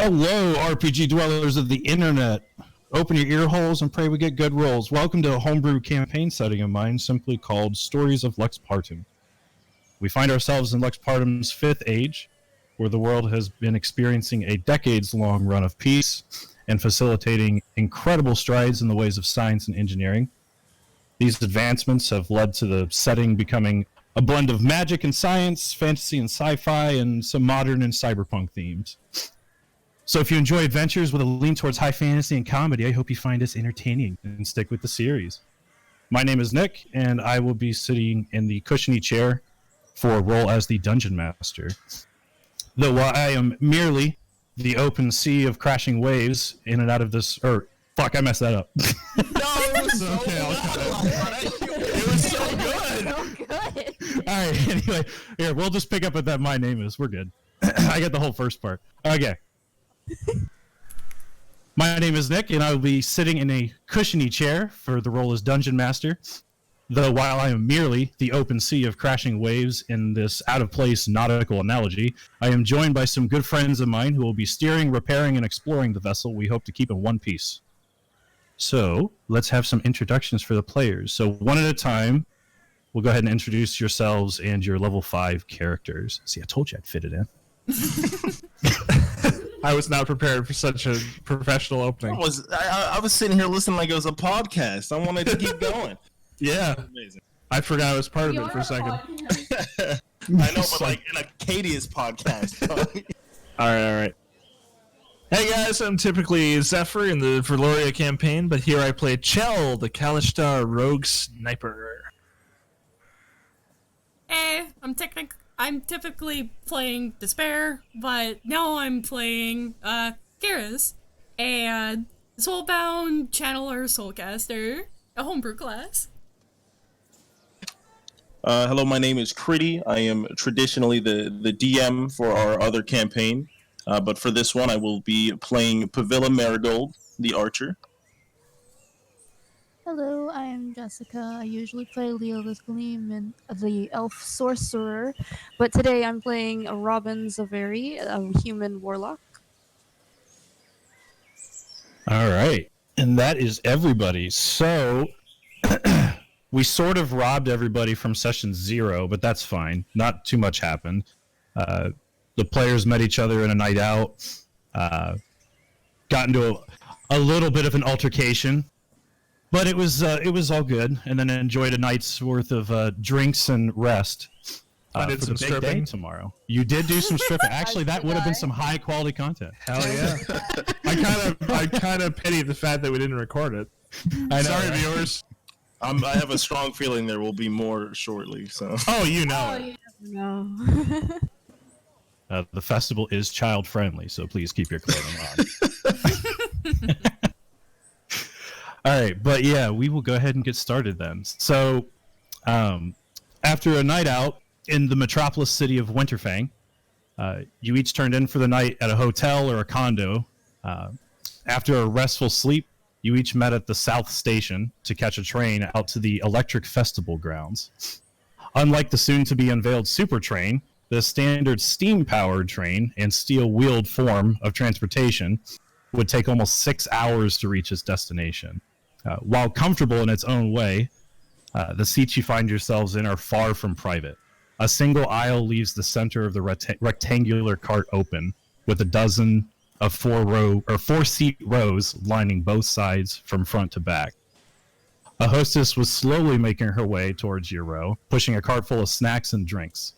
Hello, RPG dwellers of the internet. Open your ear holes and pray we get good rolls. Welcome to a homebrew campaign setting of mine, simply called Stories of Lexpartum. We find ourselves in Lexpartum's fifth age, where the world has been experiencing a decades-long run of peace and facilitating incredible strides in the ways of science and engineering. These advancements have led to the setting becoming a blend of magic and science, fantasy and sci-fi, and some modern and cyberpunk themes. So if you enjoy adventures with a lean towards high fantasy and comedy, I hope you find us entertaining and stick with the series. My name is Nick, and I will be sitting in the cushiony chair for a role as the Dungeon Master. Though while I am merely the open sea of crashing waves in and out of this... Fuck, I messed that up. No, it was so good. It was so good. So good. All right, anyway, here, we'll just pick up at that my name is. We're good. I got the whole first part. Okay. My name is Nick, and I will be sitting in a cushiony chair for the role as Dungeon Master. Though while I am merely the open sea of crashing waves in this out-of-place nautical analogy, I am joined by some good friends of mine who will be steering, repairing, and exploring the vessel we hope to keep in one piece. So, let's have some introductions for the players. So, one at a time, we'll go ahead and introduce yourselves and your level 5 characters. See, I told you I'd fit it in. I was not prepared for such a professional opening. I was sitting here listening like it was a podcast. I wanted to keep going. Yeah. Amazing. I forgot I was part of it for a second. I know, but like in Acadia's podcast. All right. Hey guys, I'm typically Zephyr in the Verloria campaign, but here I play Chell, the Kalishtar rogue sniper. Hey, I'm typically playing Despair, but now I'm playing Garrus, and Soulbound Channeler Soulcaster, a homebrew class. Hello, my name is Critty. I am traditionally the DM for our other campaign, but for this one I will be playing Pavilla Marigold, the archer. Hello, I am Jessica. I usually play Leolith Gleam and the elf sorcerer, but today I'm playing a Robin Zaveri, a human warlock. All right. And that is everybody. So, we sort of robbed everybody from session 0, but that's fine. Not too much happened. The players met each other in a night out, got into a little bit of an altercation, but it was all good, and then enjoyed a night's worth of drinks and rest. I did for some the big stripping. day tomorrow. You did do some stripping. Actually, that would have been some high quality content. Hell yeah. I kind of pity the fact that we didn't record it. I know, Sorry, right? viewers. I have a strong feeling there will be more shortly. So. Oh, you know Oh, it. you never know. The festival is child friendly, so please keep your clothing on. All right, but yeah, we will go ahead and get started then. So, after a night out in the metropolis city of Winterfang, you each turned in for the night at a hotel or a condo. After a restful sleep, you each met at the South Station to catch a train out to the Electric Festival grounds. Unlike the soon-to-be unveiled Super Train, the standard steam-powered train and steel-wheeled form of transportation would take almost 6 hours to reach its destination. While comfortable in its own way, the seats you find yourselves in are far from private. A single aisle leaves the center of the rectangular cart open, with a dozen of 4-seat rows lining both sides from front to back. A hostess was slowly making her way towards your row, pushing a cart full of snacks and drinks.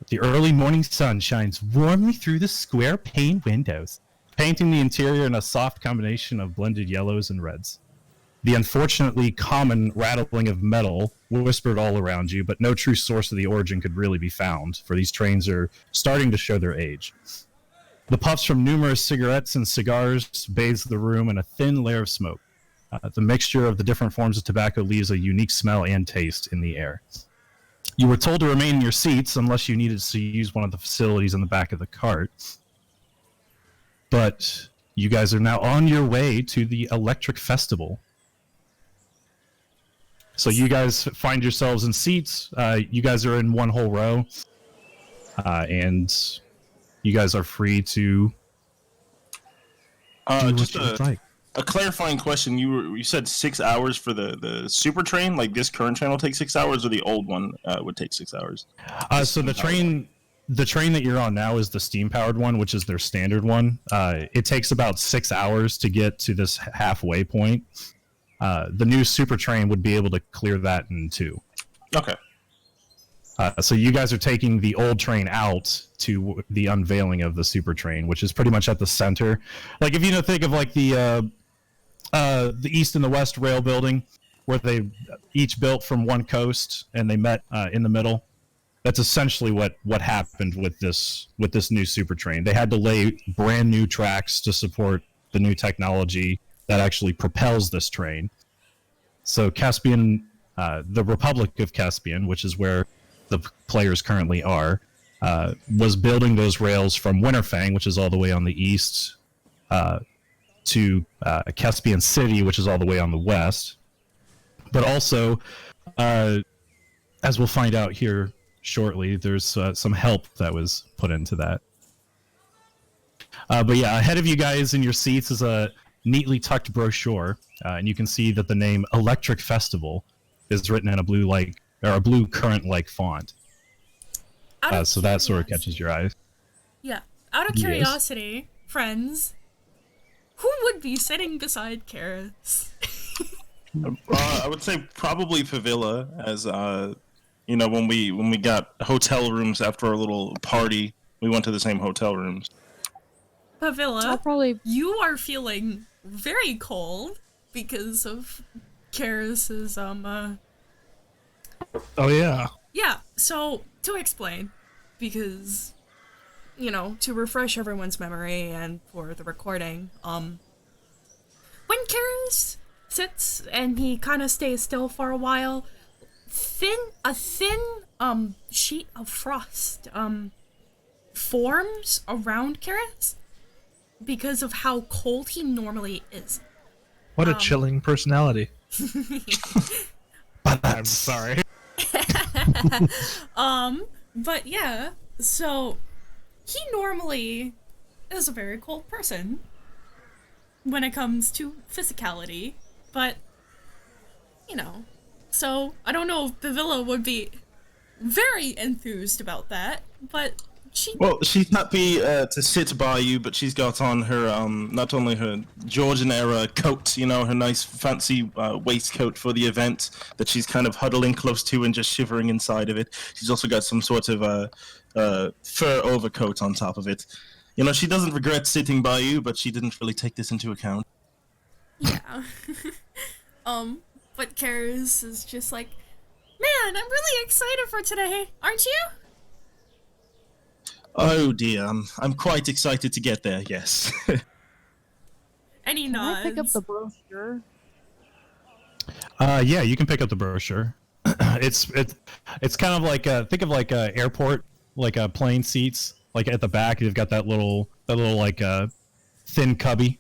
The early morning sun shines warmly through the square pane windows, painting the interior in a soft combination of blended yellows and reds. The unfortunately common rattling of metal whispered all around you, but no true source of the origin could really be found, for these trains are starting to show their age. The puffs from numerous cigarettes and cigars bathes the room in a thin layer of smoke. The mixture of the different forms of tobacco leaves a unique smell and taste in the air. You were told to remain in your seats unless you needed to use one of the facilities in the back of the cart. But you guys are now on your way to the Electric Festival. So you guys find yourselves in seats. You guys are in one whole row. And you guys are free to do Just what you'd like. a clarifying question. You said 6 hours for the super train. Like this current train will take 6 hours, or the old one would take 6 hours. So the train that you're on now is the steam powered one, which is their standard one. It takes about 6 hours to get to this halfway point. The new super train would be able to clear that in 2. Okay. So you guys are taking the old train out to the unveiling of the super train, which is pretty much at the center. Like if you think of like the east and the west rail building, where they each built from one coast and they met in the middle. That's essentially what happened with this new super train. They had to lay brand new tracks to support the new technology that actually propels this train. So Caspian, the Republic of Caspian, which is where the players currently are, was building those rails from Winterfang, which is all the way on the east, to Caspian City, which is all the way on the west. But also, as we'll find out here shortly, there's some help that was put into that. But yeah, ahead of you guys in your seats is a neatly tucked brochure, and you can see that the name Electric Festival is written in a blue current-like font. So that sort of catches your eye. Yeah. Out of Yes. curiosity, friends, who would be sitting beside Karis? I would say probably Pavilla, as when we got hotel rooms after our little party, we went to the same hotel rooms. I'll Pavilla, probably you are feeling very cold because of Karis's Oh yeah. Yeah, so to explain, because to refresh everyone's memory and for the recording, when Karis sits and he kind of stays still for a while, a thin sheet of frost forms around Karis because of how cold he normally is. What a chilling personality. But I'm sorry. But yeah, so he normally is a very cold person when it comes to physicality, but so I don't know if Pavilla would be very enthused about that, but She's happy to sit by you, but she's got on her not only her Georgian era coat, her nice fancy waistcoat for the event that she's kind of huddling close to and just shivering inside of it. She's also got some sort of fur overcoat on top of it. She doesn't regret sitting by you, but she didn't really take this into account. yeah. But Karis is just like, man, I'm really excited for today, aren't you? Oh dear, I'm quite excited to get there. Yes. And he Can I pick up nods. the brochure? yeah, you can pick up the brochure. it's kind of like think of like a airport, like plane seats. Like at the back, they've got that little like thin cubby,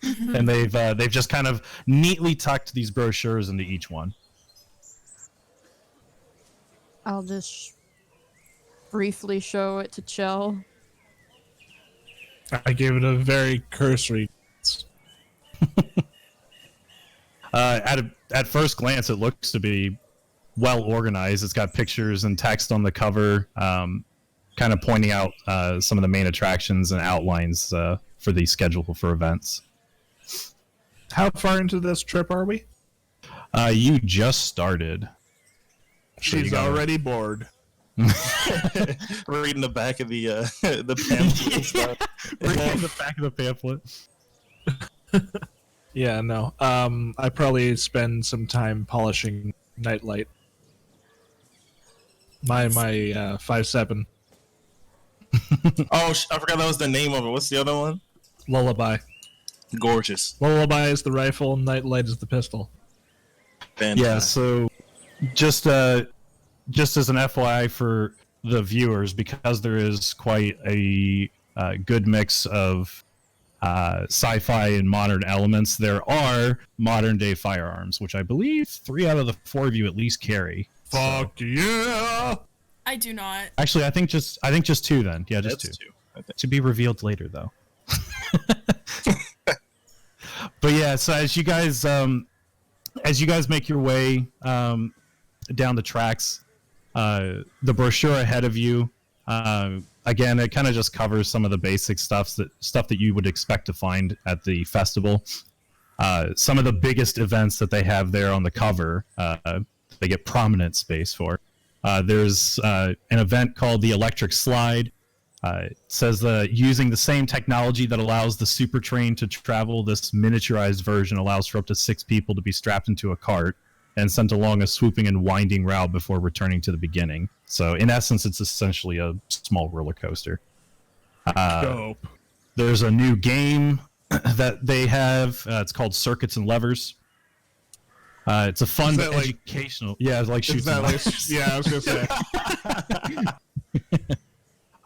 and they've just kind of neatly tucked these brochures into each one. I'll just briefly show it to Chell. I gave it a very cursory. At first glance, it looks to be well organized. It's got pictures and text on the cover, kind of pointing out some of the main attractions and outlines for the schedule for events. How far into this trip are we? You just started. So you She's gotta- already bored. Reading the back of the pamphlet and stuff. Reading the back of the pamphlet. Yeah, no. I probably spend some time polishing Nightlight. My 5.7 Oh, I forgot that was the name of it. What's the other one? Lullaby. Gorgeous. Lullaby is the rifle, Nightlight is the pistol. Fantastic. Yeah, so just as an FYI for the viewers, because there is quite a good mix of sci-fi and modern elements, there are modern day firearms, which I believe 3 out of the 4 of you at least carry. Fuck yeah! I do not. Actually, I think just 2 then. Yeah, just That's 2. two. I think. To be revealed later, though. but yeah, so as you guys make your way down the tracks, the brochure ahead of you, again, it kind of just covers some of the basic stuff that you would expect to find at the festival. Some of the biggest events that they have there on the cover, they get prominent space for. There's an event called the Electric Slide. It says using the same technology that allows the super train to travel, this miniaturized version allows for up to 6 people to be strapped into a cart and sent along a swooping and winding route before returning to the beginning. So in essence, it's essentially a small roller coaster. Dope. There's a new game that they have. It's called Circuits and Levers. It's a fun but educational. Yeah, it's like shoots and levers. Yeah, I was gonna say.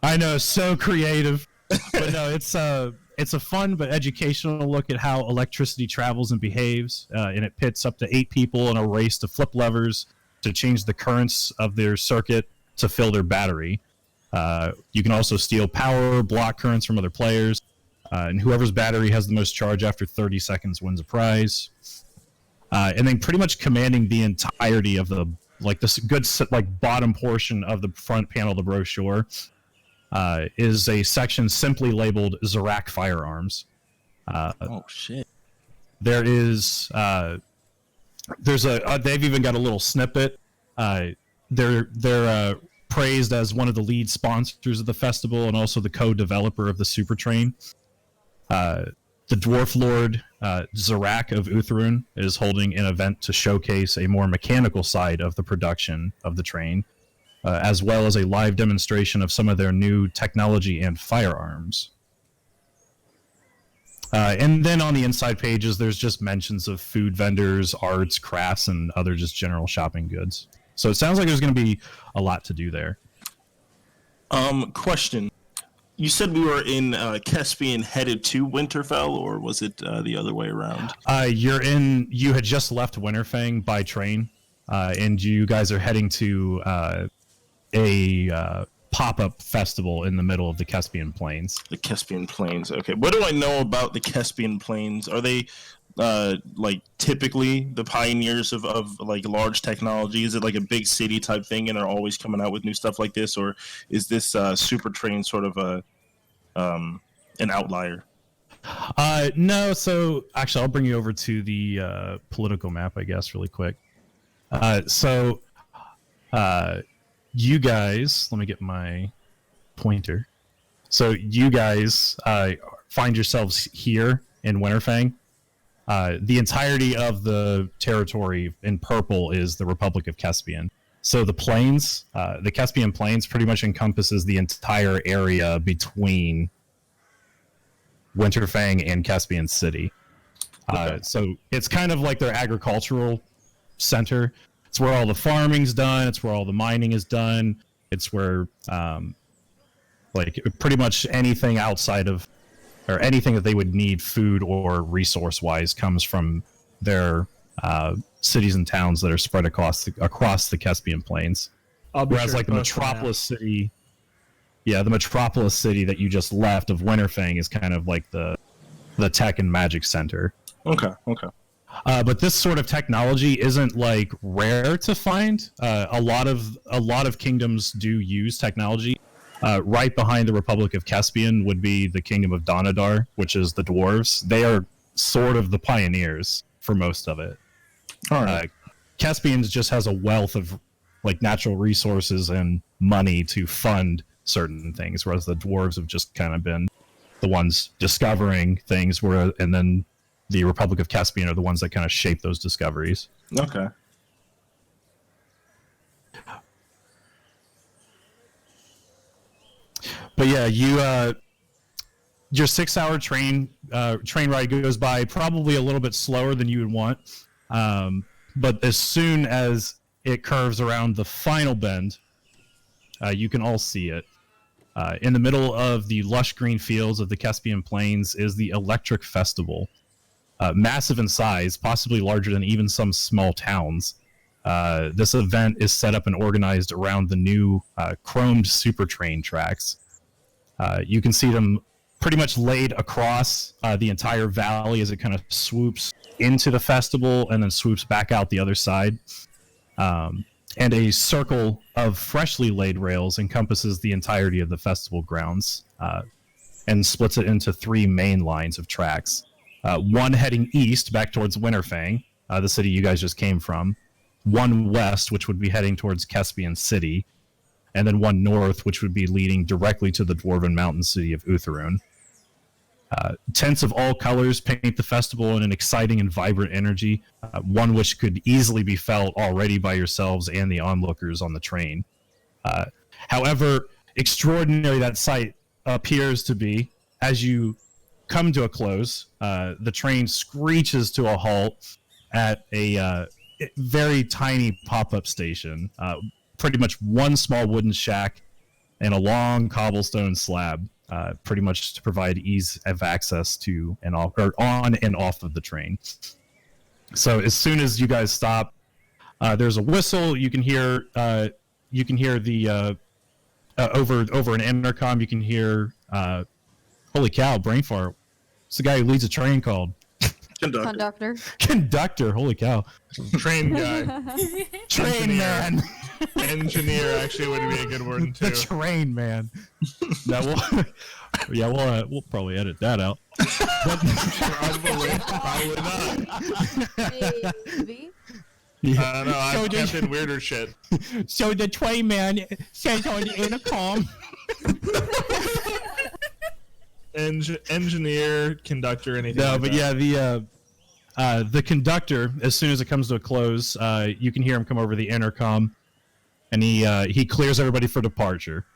I know, so creative. But no, it's a fun but educational look at how electricity travels and behaves, and it pits up to 8 people in a race to flip levers to change the currents of their circuit to fill their battery. You can also steal power, block currents from other players, and whoever's battery has the most charge after 30 seconds wins a prize. And then pretty much commanding the entirety of the bottom portion of the front panel of the brochure is a section simply labeled Zarak Firearms. Oh shit! There is they've even got a little snippet. They're praised as one of the lead sponsors of the festival and also the co-developer of the Super Train. The Dwarf Lord Zarak of Uthrun is holding an event to showcase a more mechanical side of the production of the train, as well as a live demonstration of some of their new technology and firearms. And then on the inside pages, there's just mentions of food vendors, arts, crafts, and other just general shopping goods. So it sounds like there's going to be a lot to do there. Question. You said we were in Caspian headed to Winterfell, or was it the other way around? You had just left Winterfang by train, and you guys are heading to a pop-up festival in the middle of the Caspian Plains. The Caspian Plains. Okay. What do I know about the Caspian Plains? Are they like typically the pioneers of like large technology? Is it like a big city type thing and they're always coming out with new stuff like this, or is this super train sort of an outlier? No, so actually I'll bring you over to the political map, I guess, really quick. You guys, let me get my pointer. So you guys find yourselves here in Winterfang. The entirety of the territory in purple is the Republic of Caspian. So the plains, the Caspian Plains pretty much encompasses the entire area between Winterfang and Caspian City. Okay. So it's kind of like their agricultural center. It's where all the farming's done. It's where all the mining is done. It's where, like, pretty much anything outside of, or anything that they would need food or resource-wise comes from their cities and towns that are spread across the Caspian Plains. Whereas, like, the metropolis city, the metropolis city that you just left of Winterfang is kind of like the tech and magic center. Okay. But this sort of technology isn't like rare to find. A lot of kingdoms do use technology. Right behind the Republic of Caspian would be the Kingdom of Donadar, which is the dwarves. They are sort of the pioneers for most of it. All right. Caspian just has a wealth of like natural resources and money to fund certain things, whereas the dwarves have just kind of been the ones discovering things, and then the Republic of Caspian are the ones that kind of shape those discoveries. Okay. But yeah, your 6-hour train ride goes by probably a little bit slower than you would want. But as soon as it curves around the final bend, you can all see it. In the middle of the lush green fields of the Caspian Plains is the Electric Festival. Massive in size, possibly larger than even some small towns. This event is set up and organized around the new chromed super train tracks. You can see them pretty much laid across the entire valley as it kind of swoops into the festival and then swoops back out the other side. And a circle of freshly laid rails encompasses the entirety of the festival grounds and splits it into 3 main lines of tracks. One heading east back towards Winterfang, the city you guys just came from. One west, which would be heading towards Caspian City. And then one north, which would be leading directly to the dwarven mountain city of Utherune. Tents of all colors paint the festival in an exciting and vibrant energy, one which could easily be felt already by yourselves and the onlookers on the train. However extraordinary that sight appears to be, as you come to a close, the train screeches to a halt at a very tiny pop-up station. Pretty much one small wooden shack and a long cobblestone slab. Pretty much to provide ease of access to and off, or on and off of the train. So as soon as you guys stop, there's a whistle. You can hear the over an intercom. You can hear holy cow, brain fart. It's the guy who leads a train called Conductor. Conductor. Holy cow, Train guy. train man. Engineer actually would be a good word too. The train man. No, we'll probably edit that out. Probably not. Maybe. Yeah. I don't know. So I've kept in weirder shit. So the train man says on the intercom. Engineer, conductor, anything. No, like but that. yeah, the conductor, as soon as it comes to a close, you can hear him come over the intercom, and he clears everybody for departure.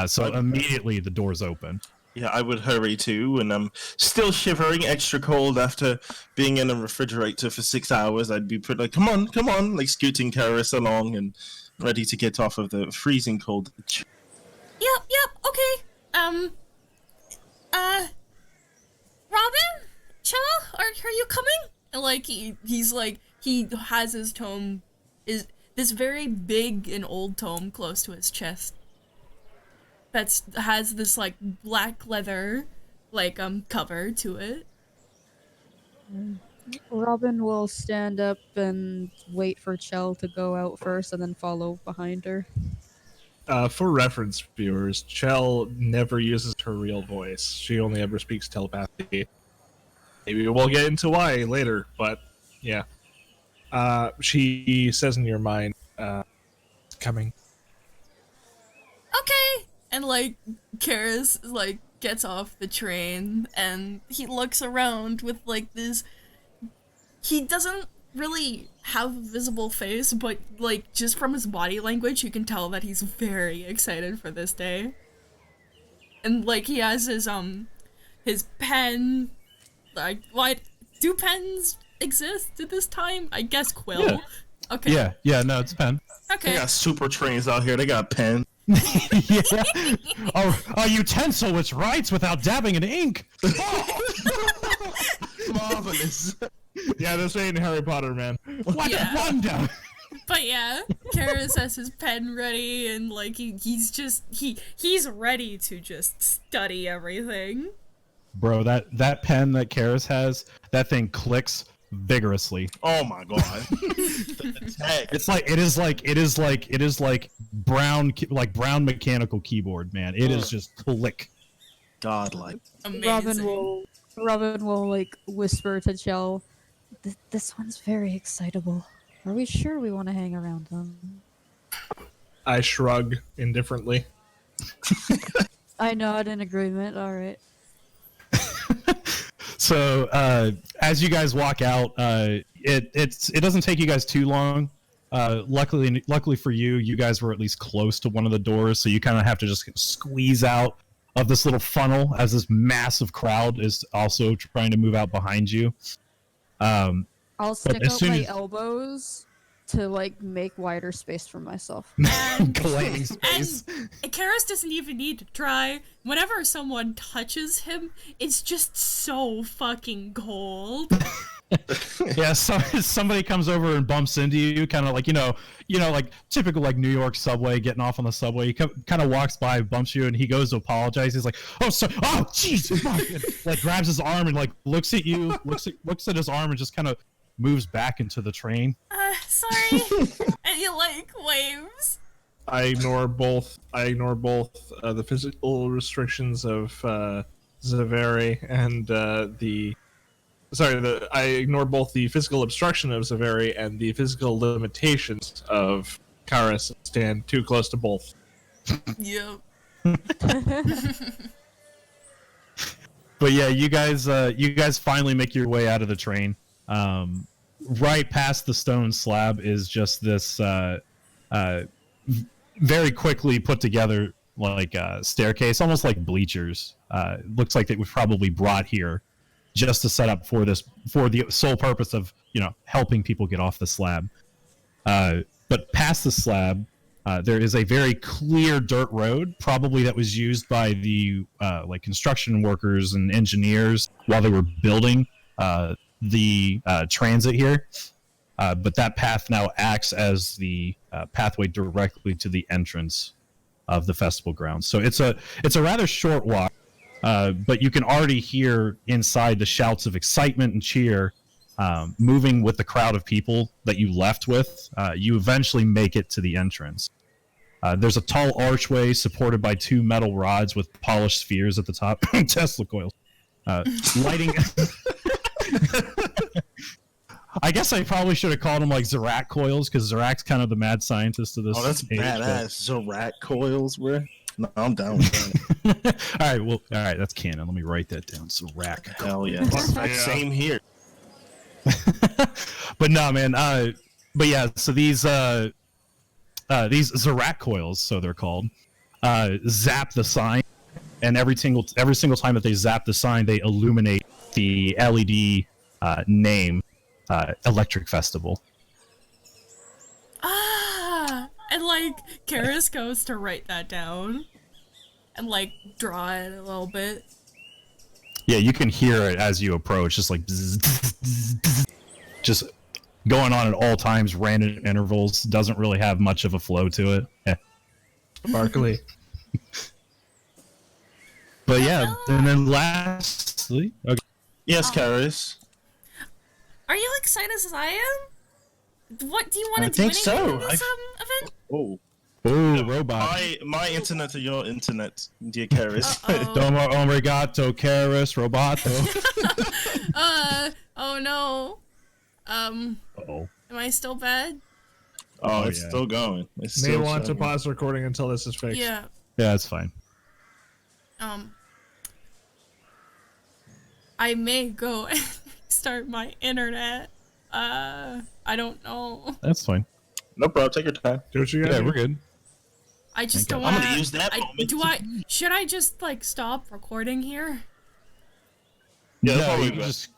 So immediately the doors open. Yeah, I would hurry too, and I'm still shivering, extra cold after being in a refrigerator for 6 hours. I'd be pretty like, come on, like scooting Karis along and ready to get off of the freezing cold. Yep, okay. Robin? Chell? Are you coming? And like, he's like, he has his tome, is this very big and old tome close to his chest. Has this like black leather, like cover to it. Robin will stand up and wait for Chell to go out first and then follow behind her. For reference, viewers, Chell never uses her real voice. She only ever speaks telepathy. Maybe we'll get into why later, but yeah. She says in your mind, coming. Okay. And like, Karis like gets off the train and he looks around with like this. He doesn't really have a visible face, but like just from his body language, you can tell that he's very excited for this day. And like he has his pen. Like, what? Do pens exist at this time? I guess quill. Yeah. Okay. Yeah, no, it's pen. Okay. They got super trains out here. They got pens. Yeah. A utensil which writes without dabbing in ink. Marvelous. Yeah, this ain't Harry Potter, man. What Yeah. a wonder. But yeah, Karis has his pen ready, and like he's ready to just study everything. Bro, that pen that Karis has, that thing clicks vigorously. Oh my god. The tech. It is like brown mechanical keyboard, man. It is just click. Godlike. Amazing. Robin will like whisper to Chell, "This one's very excitable. Are we sure we want to hang around them?" I shrug indifferently. I nod in agreement. All right. So as you guys walk out, it doesn't take you guys too long. Luckily for you, you guys were at least close to one of the doors, so you kind of have to just squeeze out of this little funnel as this massive crowd is also trying to move out behind you. I'll stick as out soon my as- elbows to like make wider space for myself. Claiming space. And Karis doesn't even need to try. Whenever someone touches him, it's just so fucking cold. Yeah, so somebody comes over and bumps into you, kind of like like typical like New York subway, getting off on the subway. He kind of walks by, bumps you, and he goes to apologize. He's like, "Oh, sorry. Oh, jeez!" Like grabs his arm and like looks at you, looks at his arm, and just kind of moves back into the train. Sorry. And he like waves. I ignore both the physical restrictions of Zaveri and I ignore both the physical obstruction of Zaveri and the physical limitations of Karis, and stand too close to both. Yep. But yeah, you guys finally make your way out of the train. Right past the stone slab is just this very quickly put together like staircase, almost like bleachers. Looks like it was probably brought here just to set up for the sole purpose of helping people get off the slab. But past the slab, there is a very clear dirt road, probably that was used by the like construction workers and engineers while they were building the transit here. But that path now acts as the pathway directly to the entrance of the festival grounds. So it's a rather short walk, but you can already hear inside the shouts of excitement and cheer moving with the crowd of people that you left with. You eventually make it to the entrance. There's a tall archway supported by 2 metal rods with polished spheres at the top. Tesla coils. Lighting... I guess I probably should have called them like Zorak coils, because Zorak's kind of the mad scientist of this. Oh, that's badass. Zorak coils, bro. No, I'm down with that. All right, that's canon. Let me write that down. Zorak. Hell yeah. Same here. But no, man. But yeah, so these Zorak coils, so they're called, zap the sign, and every single time that they zap the sign, they illuminate the LED name. Electric Festival. And like Karis goes to write that down and like draw it a little bit. Yeah, you can hear it as you approach, just like bzz, just going on at all times, random intervals. Doesn't really have much of a flow to it. Yeah. Sparkly. But yeah, and then lastly, okay. Yes, Karis. Are you excited as I am? What do you want to do? Think so. In this event? Oh, robot. My internet to your internet, dear Karis. Domo obrigato, Karis, roboto. Oh no. Uh-oh. Am I still bad? Oh, it's yeah. still going. It's May still want to showing. pause recording until this is fixed. Yeah. Yeah, that's fine. I may go and start my internet. I don't know. That's fine. No problem. Take your time. Do what you gotta Yeah, do. we're good. I just Thank don't God. want I'm gonna use that moment. Should I just like stop recording here? Yeah, that's No, probably you can best.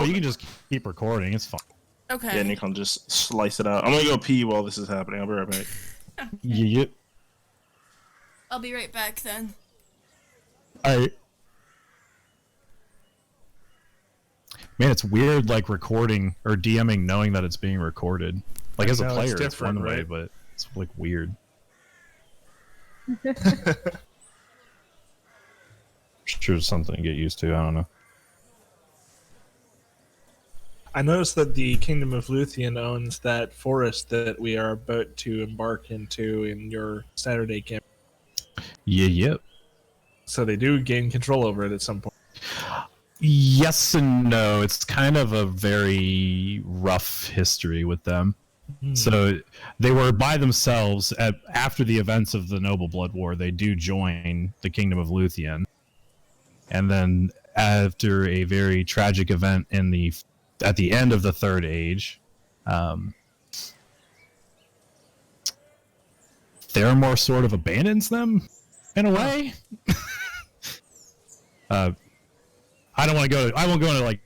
you can just keep recording. It's fine. Okay. Yeah, and you can just slice it out. I'm gonna go pee while this is happening. I'll be right back. Yep. I'll be right back then. All right. Man, it's weird, like recording or DMing, knowing that it's being recorded. Like as a No, it's player, it's different, one way, right? but it's like weird. Sure, something to get used to. I don't know. I noticed that the Kingdom of Luthien owns that forest that we are about to embark into in your Saturday camp. Yep. So they do gain control over it at some point. Yes and no. It's kind of a very rough history with them. So they were by themselves after the events of the Noble Blood War. They do join the Kingdom of Luthien, and then after a very tragic event at the end of the Third Age, Theramore sort of abandons them in a way. I won't go into like.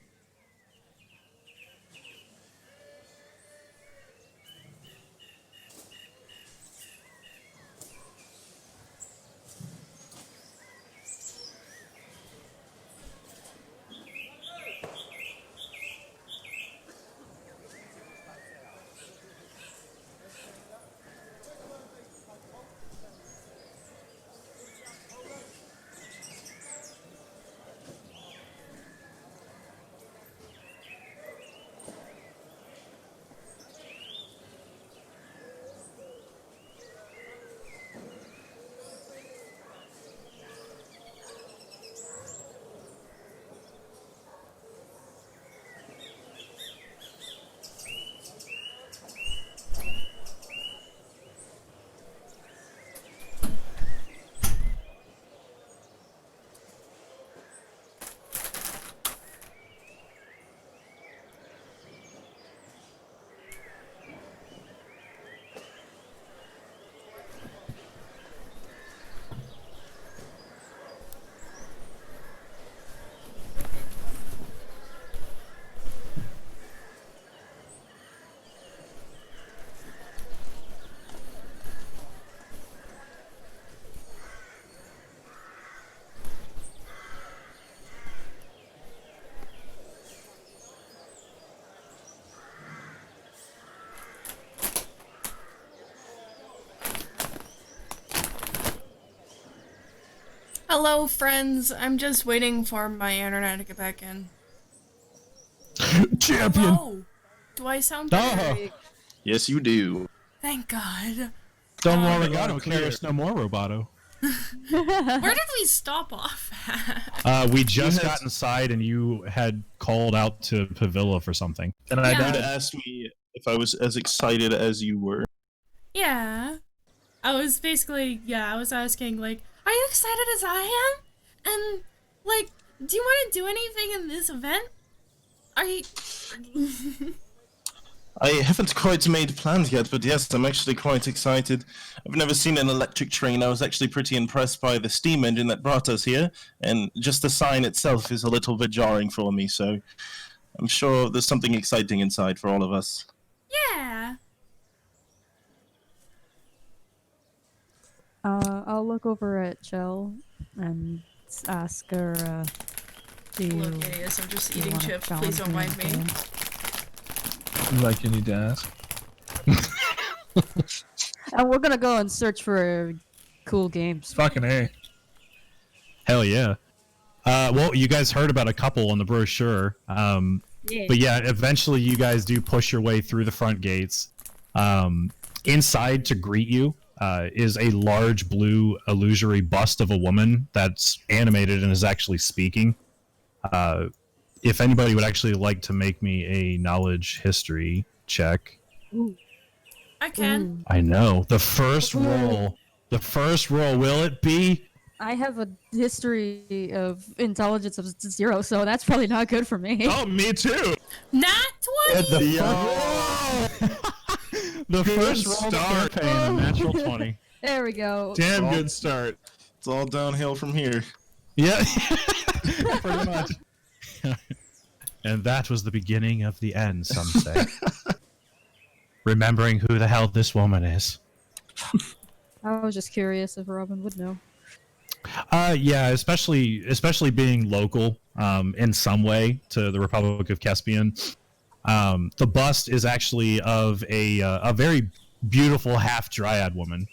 Hello, friends. I'm just waiting for my internet to get back in. Champion. Hello. Do I sound better? Oh, Yes, you do. Thank God. don't Oh, worry, God, God, clear. Karis no more, Roboto. Where did we stop off at? We just had- got inside, and you had called out to Pavilla for something. And I Yeah. You would died. ask me if I was as excited as you were. Yeah. I was asking, like, are you excited as I am? And, like, do you want to do anything in this event? Are you... I haven't quite made plans yet, but yes, I'm actually quite excited. I've never seen an electric train. I was actually pretty impressed by the steam engine that brought us here, and just the sign itself is a little bit jarring for me, so I'm sure there's something exciting inside for all of us. Yeah. I'll look over at Chell and ask her, do you, Look, idiots, I'm just do you eating wanna chips. challenge Please don't mind me. again? Like you need to ask. And we're gonna go and search for cool games. Fucking A. Hell yeah. Well, you guys heard about a couple on the brochure. But yeah, eventually you guys do push your way through the front gates. Inside to greet you is a large blue illusory bust of a woman that's animated and is actually speaking. If anybody would actually like to make me a knowledge history check. I can. I know. The first roll, will it be? I have a history of intelligence of 0, so that's probably not good for me. Oh, me too. Nat 20! The first roll of the start. campaign, a natural 20. There we go. Damn Oh. good start. It's all downhill from here. Yeah, pretty much. And that was the beginning of the end, some say. Remembering who the hell this woman is. I was just curious if Robin would know. Yeah, especially being local, in some way to the Republic of Caspian. The bust is actually of a very beautiful half dryad woman.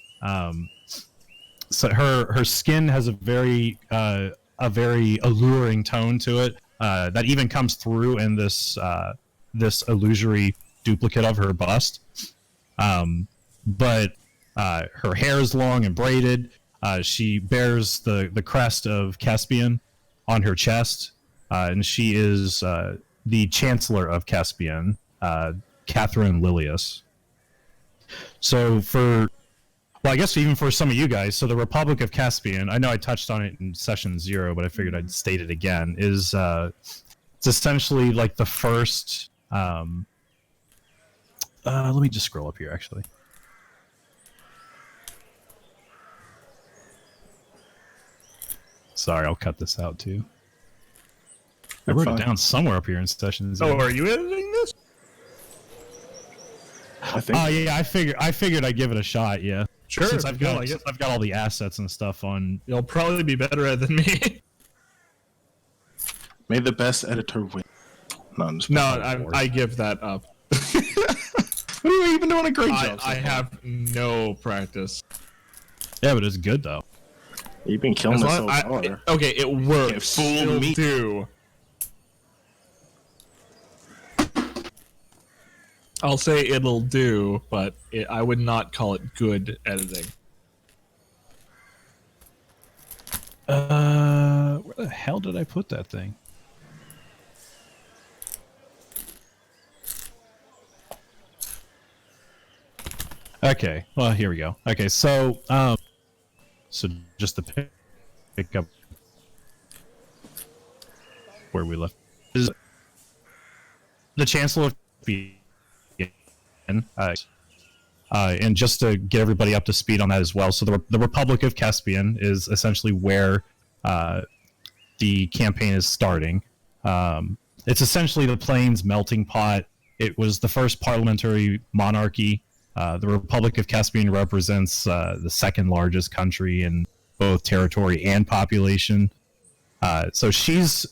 So her skin has a very alluring tone to it that even comes through in this illusory duplicate of her bust. But her hair is long and braided. She bears the crest of Caspian on her chest, and she is the Chancellor of Caspian, Catherine Lilius. So I guess even for some of you guys, so the Republic of Caspian, I know I touched on it in session 0, but I figured I'd state it again, is it's essentially like the first... let me just scroll up here, actually. Sorry, I'll cut this out, too. I wrote Fine. it down somewhere up here in session 0. Oh, are you editing this? I think. Oh, yeah, I figured I'd give it a shot, yeah. Sure. Since if I've you feel got, like it. I've got all the assets and stuff on. You'll probably be better at it than me. May the best editor win. No, I'm just No, I give that up. You've been doing a great I job. so far. have no practice. Yeah, but it's good, though. You've been killing As us so long- far. okay, it works. fool It'll me. do. I'll say it'll do, but I would not call it good editing. Where the hell did I put that thing? Okay, well, here we go. Okay, so just to pick up where we left is the Chancellor of and just to get everybody up to speed on that as well. So the Republic of Caspian is essentially where the campaign is starting. It's essentially the plains melting pot. It was the first parliamentary monarchy. The Republic of Caspian represents the second largest country in both territory and population. So she's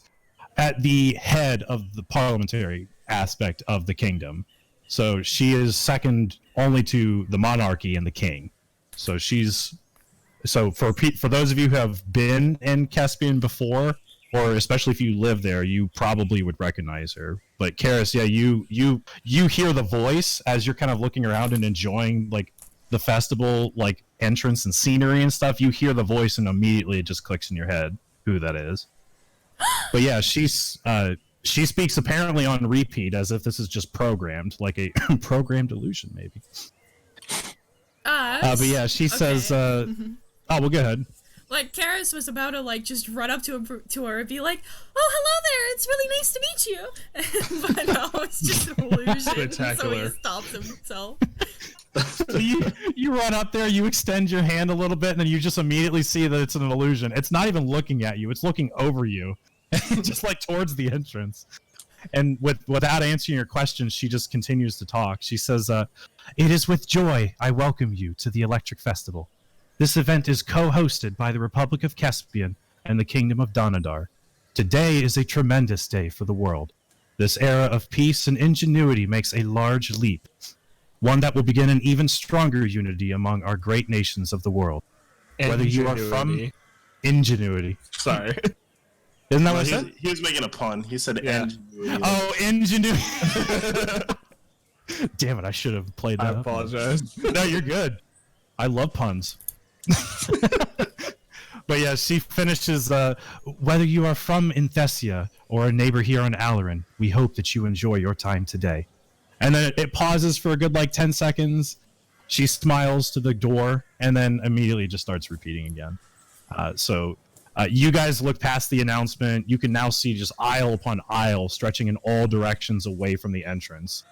at the head of the parliamentary aspect of the kingdom. So she is second only to the monarchy and the king. So she's so for those of you who have been in Caspian before, or especially if you live there, you probably would recognize her. But Karis, yeah, you hear the voice as you're kind of looking around and enjoying like the festival, like entrance and scenery and stuff. You hear the voice and immediately it just clicks in your head who that is. But yeah, she speaks apparently on repeat as if this is just programmed, like a programmed illusion maybe. But yeah, she says, oh, well, go ahead. Like, Karis was about to, like, just run up to her and be like, oh, hello there, it's really nice to meet you. But no, it's just an illusion, so he stops himself. So you run up there, you extend your hand a little bit, and then you just immediately see that it's an illusion. It's not even looking at you, it's looking over you, just like towards the entrance. And without answering your questions, she just continues to talk. She says, it is with joy I welcome you to the Electric Festival. This event is co-hosted by the Republic of Caspian and the Kingdom of Danadar. Today is a tremendous day for the world. This era of peace and ingenuity makes a large leap, one that will begin an even stronger unity among our great nations of the world. Whether you are from ingenuity. Sorry. Isn't that what I said? He was making a pun. He said ingenuity. Oh, ingenuity. Damn it, I should have played that. I apologize. No, you're good. I love puns. But yeah, she finishes, whether you are from Inthesia or a neighbor here on Alarin, we hope that you enjoy your time today. And then it pauses for a good, 10 seconds. She smiles to the door and then immediately just starts repeating again. So you guys look past the announcement. You can now see just aisle upon aisle stretching in all directions away from the entrance.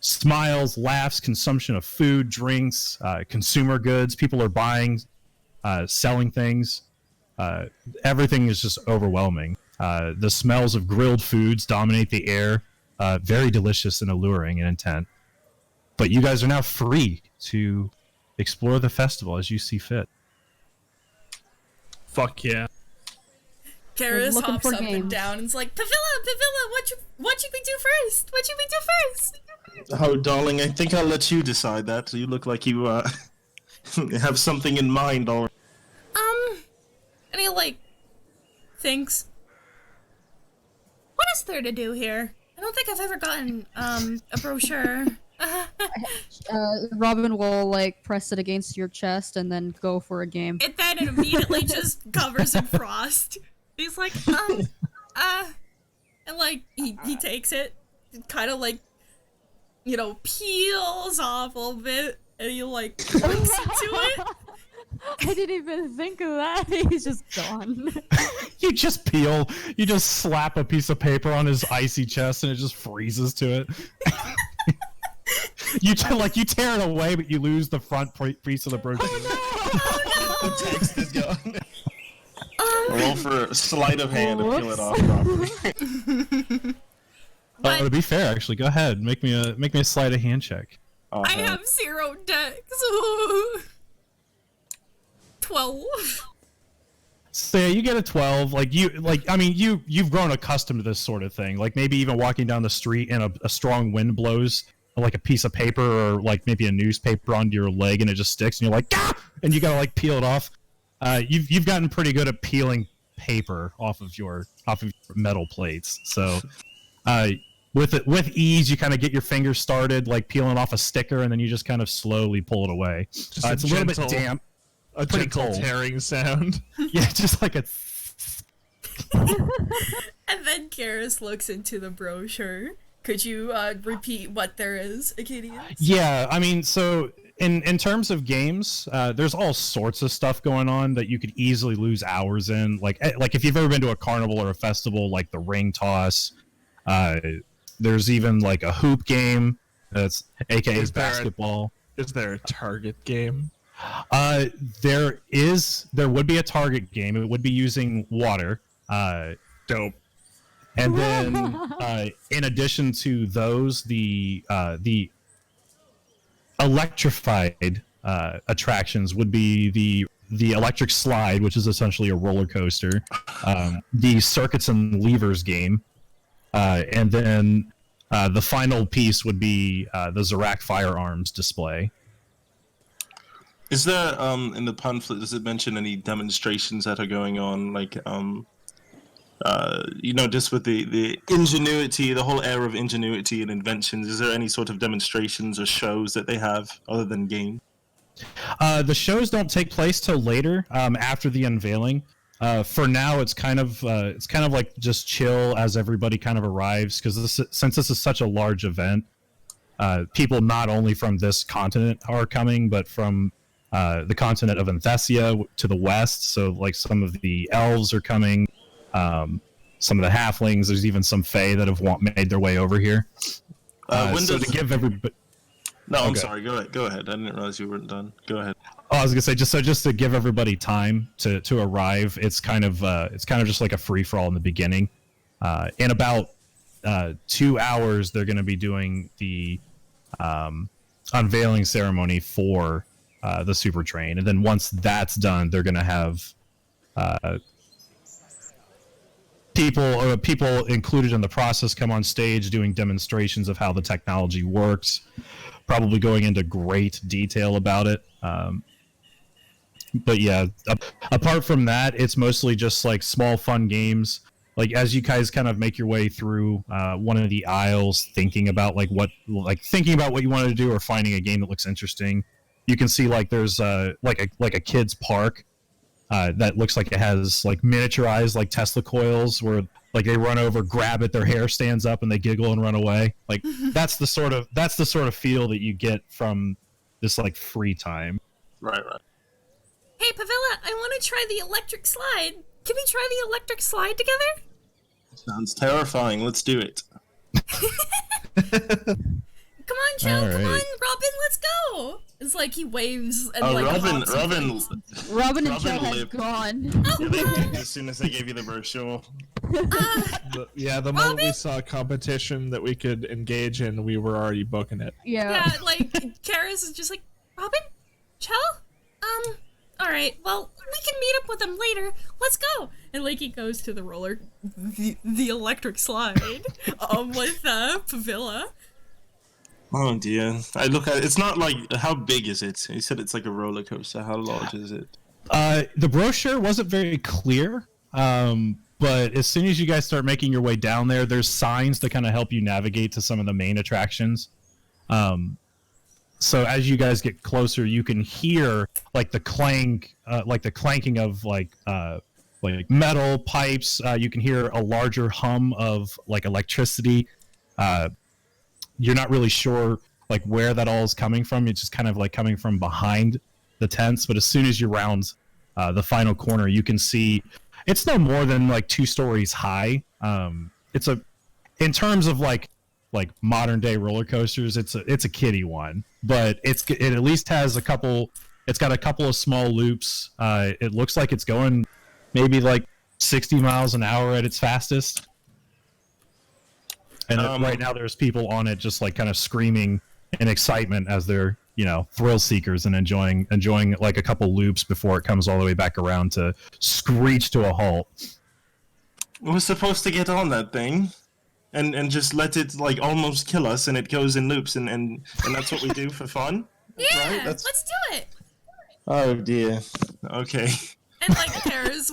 Smiles, laughs, consumption of food, drinks, consumer goods. People are buying, selling things. Everything is just overwhelming. The smells of grilled foods dominate the air. Very delicious and alluring in intent. But you guys are now free to explore the festival as you see fit. Fuck yeah. Karis hops up and down and is like, Pavilla, what should we do first? What should we do first? Oh, darling, I think I'll let you decide that. You look like you have something in mind already. Any, thinks. What is there to do here? I don't think I've ever gotten, a brochure. Robin will, press it against your chest and then go for a game. And then it immediately just covers in frost. He's like, and, he takes it, kind of, peels off a little bit, and he, looks into it. I didn't even think of that. He's just gone. You just peel. You just slap a piece of paper on his icy chest, and it just freezes to it. You tear it away, but you lose the front piece of the brochure. Oh no! The text is gone. Roll for a sleight of hand to peel it off properly. To be fair, actually, go ahead. Make me a sleight of hand check. I have 0 dex. 12. So yeah, you get a 12. You've grown accustomed to this sort of thing. Maybe even walking down the street and a strong wind blows a piece of paper or maybe a newspaper onto your leg and it just sticks and you're like, ah! And you gotta peel it off. You've gotten pretty good at peeling paper off of your metal plates. So with ease, you kind of get your fingers started peeling off a sticker, and then you just kind of slowly pull it away. It's a little bit damp. A gentle tearing sound. Yeah, just like a... And then Karis looks into the brochure. Could you repeat what there is, Acadians? Yeah, so in terms of games, there's all sorts of stuff going on that you could easily lose hours in. Like if you've ever been to a carnival or a festival, like the ring toss. There's even a hoop game. That's aka basketball. Is there a target game? There would be a target game. It would be using water. Dope. And then, in addition to those, the electrified attractions would be the electric slide, which is essentially a roller coaster, the circuits and levers game, and then the final piece would be the Zarak firearms display. Is there in the pamphlet, does it mention any demonstrations that are going on, like just with the ingenuity, the whole air of ingenuity and inventions? Is there any sort of demonstrations or shows that they have other than game? The shows don't take place till later, after the unveiling. For now, it's kind of like just chill as everybody kind of arrives, because since this is such a large event, people not only from this continent are coming, but from the continent of Anthesia to the west. So like some of the elves are coming, some of the halflings. There's even some fae that have made their way over here. So to give everybody. No, I'm Okay. sorry. Go ahead. I didn't realize you weren't done. Go ahead. Oh, I was gonna say just to give everybody time to arrive. It's kind of just like a free for all in the beginning. In about 2 hours, they're going to be doing the unveiling ceremony for the super train, and then once that's done, they're going to have people included in the process come on stage doing demonstrations of how the technology works, probably going into great detail about it. But yeah, apart from that, it's mostly just like small fun games. Like as you guys kind of make your way through one of the aisles, thinking about what you wanted to do or finding a game that looks interesting, you can see like there's like a kids park that looks like it has like miniaturized like Tesla coils where like they run over, grab it, their hair stands up, and they giggle and run away. Like that's the sort of feel that you get from this like free time. Right. Hey, Pavilla, I want to try the electric slide. Can we try the electric slide together? Sounds terrifying. Let's do it. Come on, Joe. All Come on, right. Robin. Let's go. It's like he waves and like Robin, hops and things. Robin and Robin Joe have lived. gone. Yeah, they did as soon as they gave you the brochure. The moment we saw a competition that we could engage in, we were already booking it. Yeah, like Karis is just like, Robin, Chell, all right. Well, we can meet up with them later. Let's go. And like he goes to the roller, the electric slide, with Pavilla. Oh dear. I look at it. It's not like, how big is it? He said it's like a roller coaster. How large is it? The brochure wasn't very clear, but as soon as you guys start making your way down there, there's signs to kind of help you navigate to some of the main attractions. So as you guys get closer, you can hear like the clanking of like metal pipes. You can hear a larger hum of like electricity. You're not really sure like where that all is coming from. It's just kind of like coming from behind the tents. But as soon as you round the final corner, you can see it's no more than like 2 stories high. In terms of like modern day roller coasters, it's a kiddie one, but it at least has a couple. It's got a couple of small loops. It looks like it's going maybe like 60 miles an hour at its fastest. And right now there's people on it just like kind of screaming in excitement as they're, thrill seekers and enjoying like a couple loops before it comes all the way back around to screech to a halt. We're supposed to get on that thing and just let it like almost kill us, and it goes in loops, and that's what we do for fun? Yeah, Right? let's do it. Oh dear. Okay. And like Karis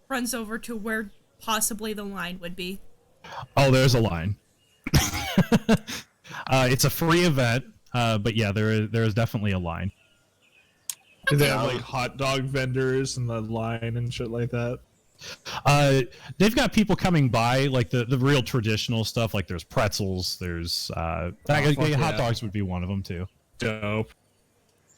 runs over to where possibly the line would be. Oh, there's a line. It's a free event, but yeah, there is definitely a line. Do they have like hot dog vendors and the line and shit like that? They've got people coming by, like the real traditional stuff. Like there's pretzels. There's hot dogs would be one of them too. Dope.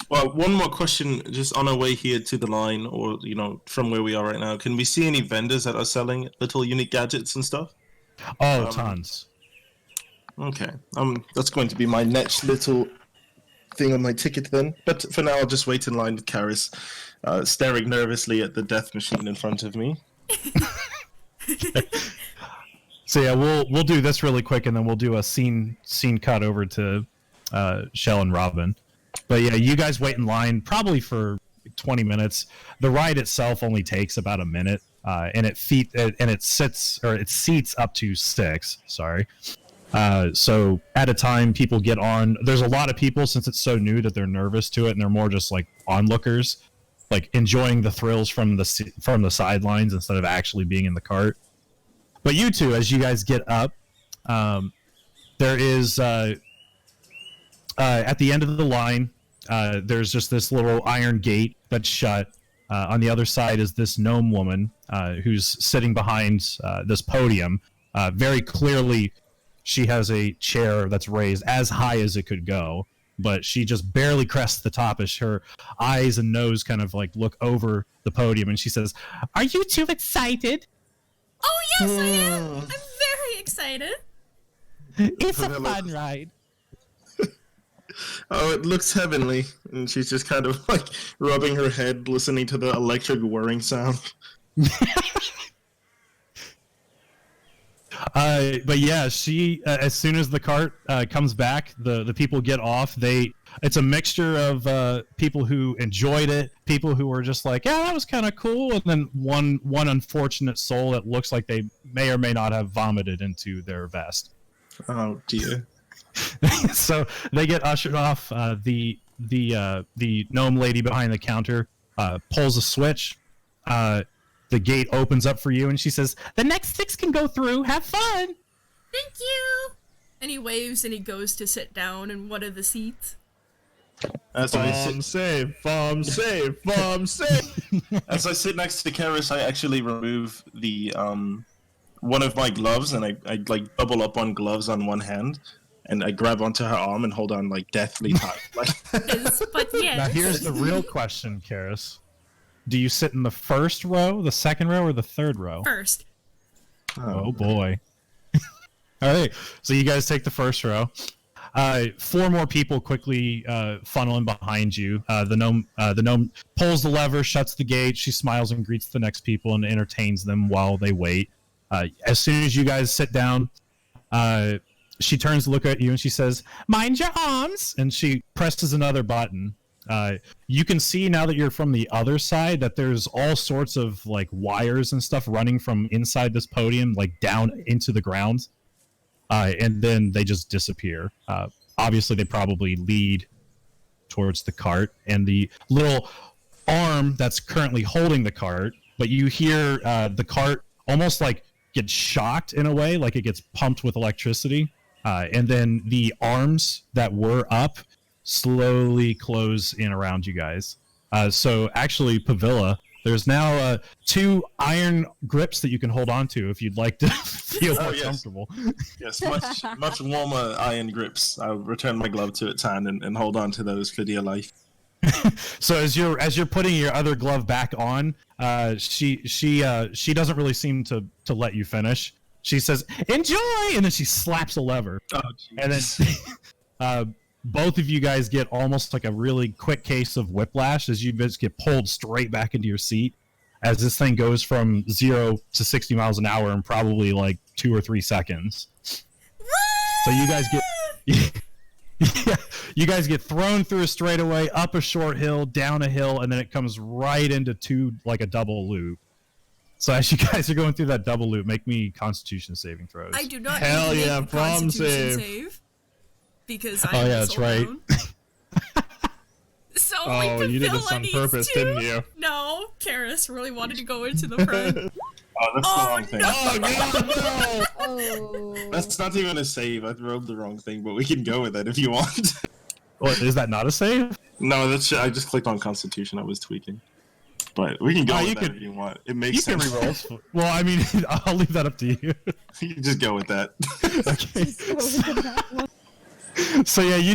Well, one more question, just on our way here to the line, or from where we are right now. Can we see any vendors that are selling little unique gadgets and stuff? Oh, tons. Okay. That's going to be my next little thing on my ticket then. But for now, I'll just wait in line with Karis, staring nervously at the death machine in front of me. So yeah, we'll do this really quick, and then we'll do a scene cut over to Shell and Robin. But yeah, you guys wait in line probably for 20 minutes. The ride itself only takes about a minute, and it seats up to 6. Sorry. So at a time, people get on. There's a lot of people, since it's so new, that they're nervous to it, and they're more just like onlookers, like enjoying the thrills from the sidelines instead of actually being in the cart. But you two, as you guys get up, there is at the end of the line, there's just this little iron gate that's shut. On the other side is this gnome woman who's sitting behind this podium. Very clearly, she has a chair that's raised as high as it could go, but she just barely crests the top as her eyes and nose kind of like look over the podium, and she says, "Are you two excited?" Oh yes, I am. I'm very excited. It's a fun ride. Oh, it looks heavenly. And she's just kind of like rubbing her head, listening to the electric whirring sound. But yeah, she as soon as the cart comes back, the people get off. It's a mixture of people who enjoyed it, people who were just like, yeah, that was kind of cool, and then one unfortunate soul that looks like they may or may not have vomited into their vest. Oh dear. So they get ushered off. The gnome lady behind the counter pulls a switch. The gate opens up for you, and she says, "The next 6 can go through. Have fun." Thank you. And he waves and he goes to sit down in one of the seats. As I Bomb sit, save, bomb save. as I sit next to Karis, I actually remove the one of my gloves, and I like double up on gloves on one hand, and I grab onto her arm and hold on like deathly tight. Like, But yes. Now here's the real question, Karis. Do you sit in the first row, the second row, or the third row? First. Oh boy. All right, so you guys take the first row. 4 more people quickly funnel in behind you. The gnome pulls the lever, shuts the gate. She smiles and greets the next people and entertains them while they wait. As soon as you guys sit down, she turns to look at you and she says, "Mind your arms!" And she presses another button. You can see now that you're from the other side that there's all sorts of like wires and stuff running from inside this podium, like down into the ground. And then they just disappear. Obviously, they probably lead towards the cart and the little arm that's currently holding the cart. But you hear the cart almost like get shocked in a way, like it gets pumped with electricity. And then the arms that were up slowly close in around you guys. So actually, Pavilla, there's now 2 iron grips that you can hold on to if you'd like to feel more comfortable. yes, much warmer iron grips. I'll return my glove to its hand and hold on to those for dear life. So as you're putting your other glove back on, she doesn't really seem to let you finish. She says, "Enjoy," and then she slaps a lever. Oh, and then both of you guys get almost like a really quick case of whiplash as you just get pulled straight back into your seat as this thing goes from 0 to 60 miles an hour in probably like 2 or 3 seconds. So you guys get you guys get thrown through a straightaway, up a short hill, down a hill, and then it comes right into like a double loop. So as you guys are going through that double loop, make me Constitution saving throws. I do not Hell need to yeah, make a bomb Constitution save. save. Because Oh, yeah, that's right. So Oh, you did this on purpose, didn't you? No, Karis really wanted to go into the front. Oh, that's the wrong thing. Oh god, no! Oh. That's not even a save. I rolled the wrong thing, but we can go with it if you want. What, is that not a save? No, that's I just clicked on Constitution. I was tweaking. But we can go Oh, with you that can- if you want. It makes You can sense. reroll. Well, I mean, I'll leave that up to you. You can just go with that. Okay. Just go with that one. So yeah,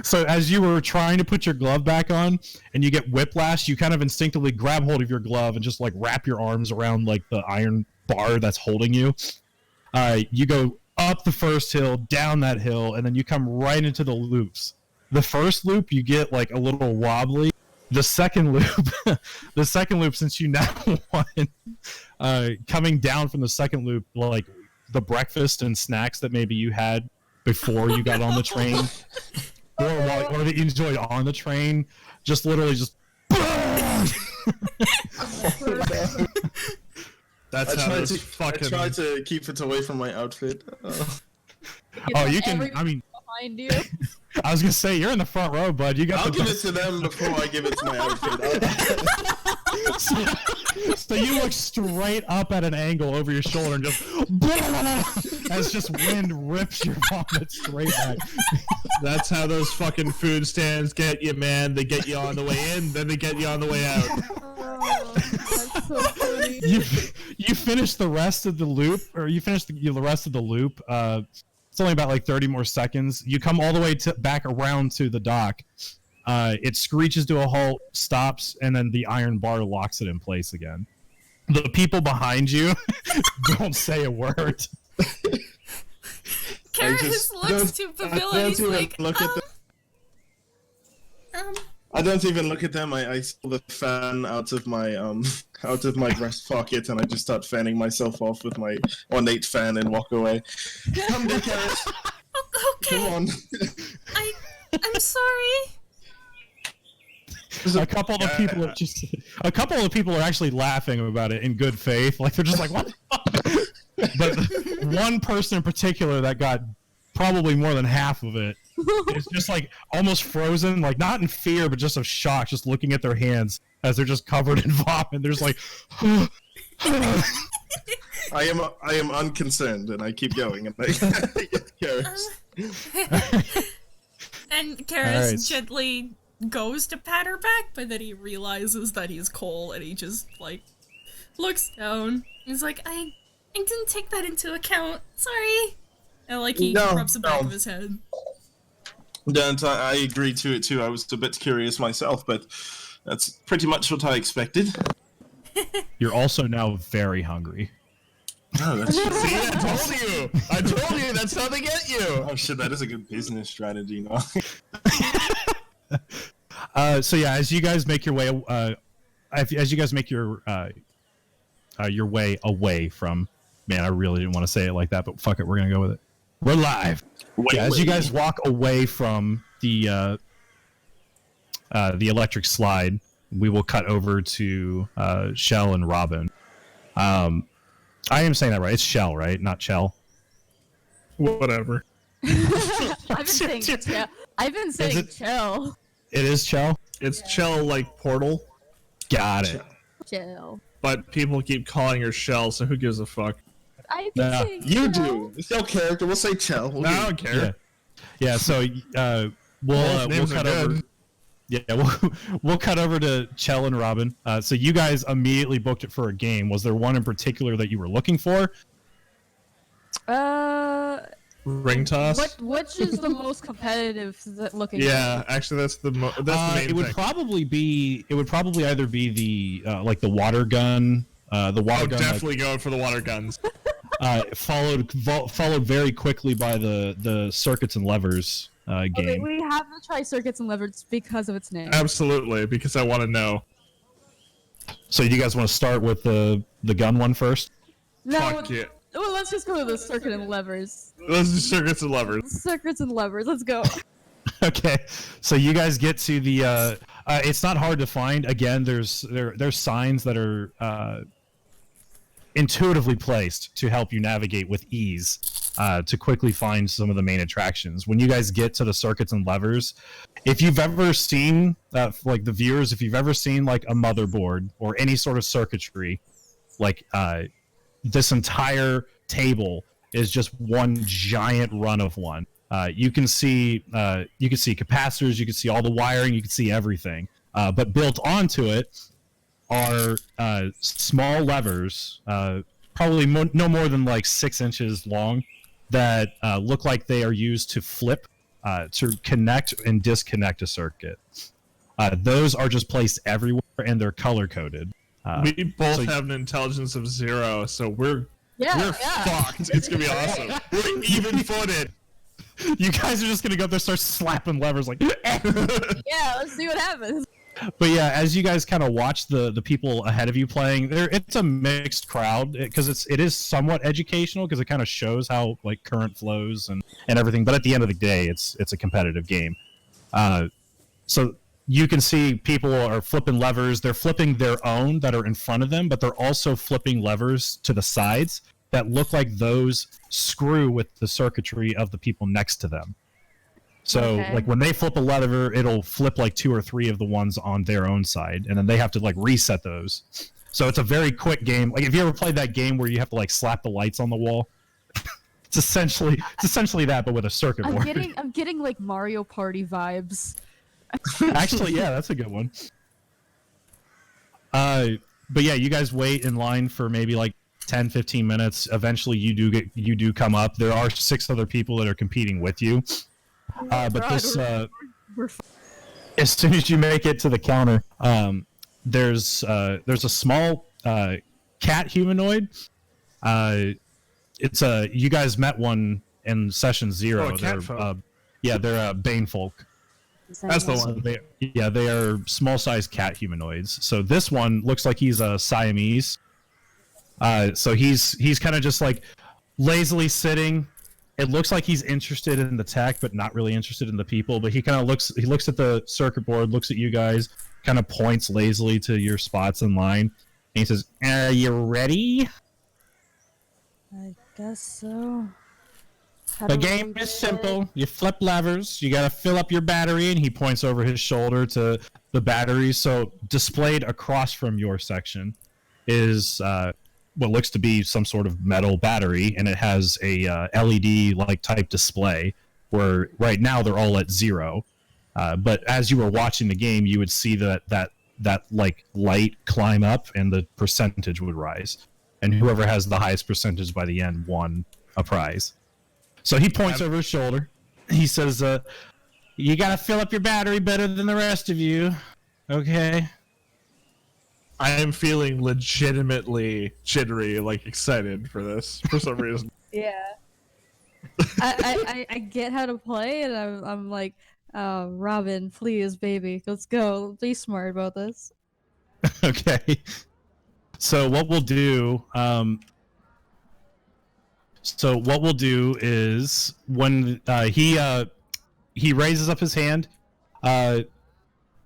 so as you were trying to put your glove back on and you get whiplash, you kind of instinctively grab hold of your glove and just like wrap your arms around like the iron bar that's holding you. You go up the first hill, down that hill, and then you come right into the loops. The first loop you get like a little wobbly. The second loop, since you now won, coming down from the second loop, like the breakfast and snacks that maybe you had before you got on the train, or that you enjoyed on the train, just literally just. That's I how tried this to fucking. I tried to keep it away from my outfit. Oh, you can. I mean, behind you. I was gonna say you're in the front row, bud. You got I'll the give it to them before I give it to my outfit. so you look straight up at an angle over your shoulder and just as just wind rips your vomit straight back. That's how those fucking food stands get you, man. They get you on the way in, then they get you on the way out. Oh, that's so funny. You finish the rest of the loop, or you finish the rest of the loop. It's only about like 30 more seconds. You come all the way back around to the dock. It screeches to a halt, stops, and then the iron bar locks it in place again. The people behind you don't say a word. Karis looks to Pavilla and he's like, look at them. I don't even look at them. I pull the fan out of my breast pocket and I just start fanning myself off with my ornate fan and walk away. Come there, Karis. Okay. Come on. I'm sorry. A couple of the people are actually laughing about it in good faith. Like they're just like, what the fuck? But one person in particular that got probably more than half of it is just like almost frozen, like not in fear, but just of shock, just looking at their hands as they're just covered in vomit. They're just like, I am unconcerned, and I keep going. And I get Karis. And Karis Alright. gently goes to pat her back, but then he realizes that he's Cole, and he just like looks down. He's like, I didn't take that into account. Sorry. And like he rubs the back of his head. And I agree to it too. I was a bit curious myself, but that's pretty much what I expected. you're also now very hungry. Oh, that's See, I told you, that's how they get you. oh shit, that is a good business strategy, no? So yeah, as you guys make your way, as you guys make your way away from, man, I really didn't want to say it like that, but fuck it, we're gonna go with it. We're live. As you guys walk away from the electric slide, we will cut over to Shell and Robin. I am saying that right. It's Shell, right? Not Chell. Whatever. I've been saying it- chill. It is Chell. It's Chell like Portal, Got it. Chill. but people keep calling her Shell, so who gives a fuck? I've been Nah, saying You chill. do. It's no character. We'll say Chell. No, I don't care. Yeah. So we'll names cut are over. good. Yeah, we'll cut over to Chell and Robin. So you guys immediately booked it for a game. Was there one in particular that you were looking for? Ring toss. Which is the most competitive looking? Yeah, actually, that's the main It would thing. probably be. It would probably either be the like the water gun. The water gun Definitely going for the water guns. followed very quickly by the circuits and levers Okay, game. we have to try circuits and levers because of its name. Absolutely, because I want to know. So do you guys want to start with the gun one first? No, Fuck yeah. well, let's just go to the circuit and levers. Those are circuits and levers. Circuits and levers. Let's go. Okay, so you guys get to the. It's not hard to find. Again, there's signs that are intuitively placed to help you navigate with ease to quickly find some of the main attractions. When you guys get to the circuits and levers, if you've ever seen, like the viewers, if you've ever seen like a motherboard or any sort of circuitry, like this entire table is just one giant run of one. You can see capacitors, you can see all the wiring, you can see everything. But built onto it are small levers, probably no more than like 6 inches long, that look like they are used to flip, to connect and disconnect a circuit. Those are just placed everywhere, and they're color coded. We both so- have an intelligence of 0, so we're Yeah. fucked. It's gonna be awesome. We're even-footed. You guys are just gonna go up there, start slapping levers like. Yeah, let's see what happens. But yeah, as you guys kind of watch the people ahead of you playing, it's a mixed crowd because it is somewhat educational because it kind of shows how like current flows and everything. But at the end of the day, it's a competitive game. So you can see people are flipping levers. They're flipping their own that are in front of them, but they're also flipping levers to the sides that look like those screw with the circuitry of the people next to them. So Okay. like when they flip a lever, it'll flip like 2 or 3 of the ones on their own side, and then they have to like reset those. So it's a very quick game. Like if you ever played that game where you have to like slap the lights on the wall, it's essentially that, but with a circuit board. I'm getting like Mario Party vibes. Actually, yeah, that's a good one. But yeah, you guys wait in line for maybe like 10, 15 minutes. Eventually, you do come up. There are 6 other people that are competing with you. But God, this, we're as soon as you make it to the counter, there's a small cat humanoid. It's you guys met one in session 0. Oh, a cat folk. They're Bane folk. That's the So one. they are small-sized cat humanoids. So this one looks like he's a Siamese. So he's kind of just like lazily sitting. It looks like he's interested in the tech, but not really interested in the people. But he kind of looks at the circuit board, looks at you guys, kind of points lazily to your spots in line, and he says, "Are you ready?" I guess so. How The do we game do is it? simple. You flip levers. You got to fill up your battery, and he points over his shoulder to the batteries. So displayed across from your section is what looks to be some sort of metal battery, and it has a LED like type display. Where right now they're all at 0, but as you were watching the game, you would see that like light climb up, and the percentage would rise, and whoever has the highest percentage by the end won a prize. So he points over his shoulder. He says, "You got to fill up your battery better than the rest of you, okay?" I am feeling legitimately jittery, like excited for this for some reason. Yeah. I get how to play, and I'm like, Robin, please, baby, let's go. Be smart about this. Okay. So what we'll do, is when he raises up his hand,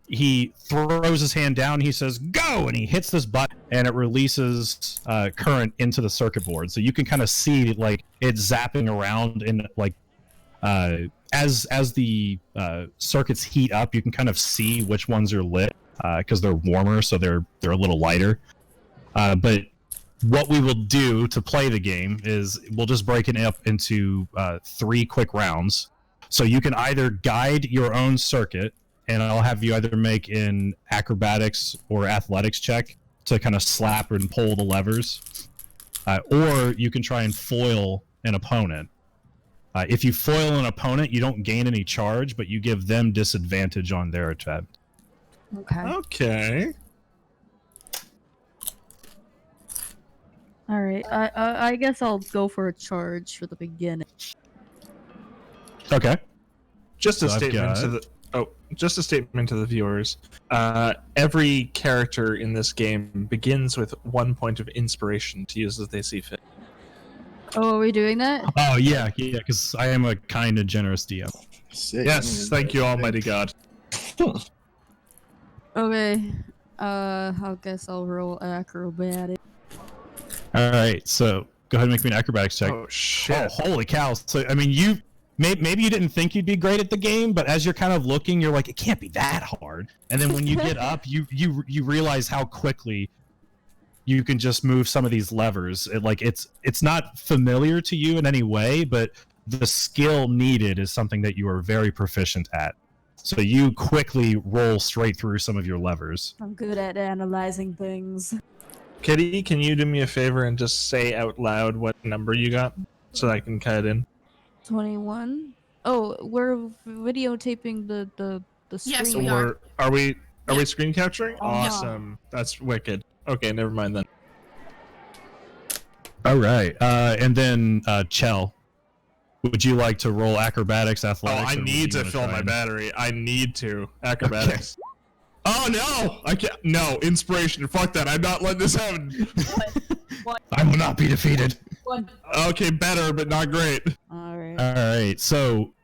he throws his hand down. He says, "Go!" and he hits this button, and it releases current into the circuit board. So you can kind of see like it zapping around, and like as the circuits heat up, you can kind of see which ones are lit because they're warmer, so they're a little lighter. But what we will do to play the game is we'll just break it up into 3 quick rounds. So you can either guide your own circuit, and I'll have you either make an acrobatics or athletics check to kind of slap and pull the levers, or you can try and foil an opponent. If you foil an opponent, you don't gain any charge, but you give them disadvantage on their attempt. Okay. Okay. All right. I guess I'll go for a charge for the beginning. Okay. Just a So I've statement to got- the just a statement to the viewers. Every character in this game begins with 1 point of inspiration to use as they see fit. Oh, are we doing that? Oh yeah, because I am a kind and generous DM. Sick. Yes, thank you, Almighty God. Okay. I guess I'll roll acrobatic. All right, so go ahead and make me an acrobatics check. Oh shit! Oh, holy cow! So I mean, maybe you didn't think you'd be great at the game, but as you're kind of looking, you're like, it can't be that hard. And then when you get up, you realize how quickly you can just move some of these levers. It's not familiar to you in any way, but the skill needed is something that you are very proficient at. So you quickly roll straight through some of your levers. I'm good at analyzing things. Kitty, can you do me a favor and just say out loud what number you got so that I can cut it in? 21. Oh, we're videotaping the screen. Yes, So we are. are we screen capturing? Uh-huh. Awesome. That's wicked. Okay, never mind then. All right, and then Chell, would you like to roll acrobatics, Oh, athletics? I or would need you to wanna fill try my and- battery. I need to. Acrobatics. Oh no! I can't. No, inspiration. Fuck that. I'm not letting this happen. I will not be defeated. Okay, better, but not great. All right. All right, so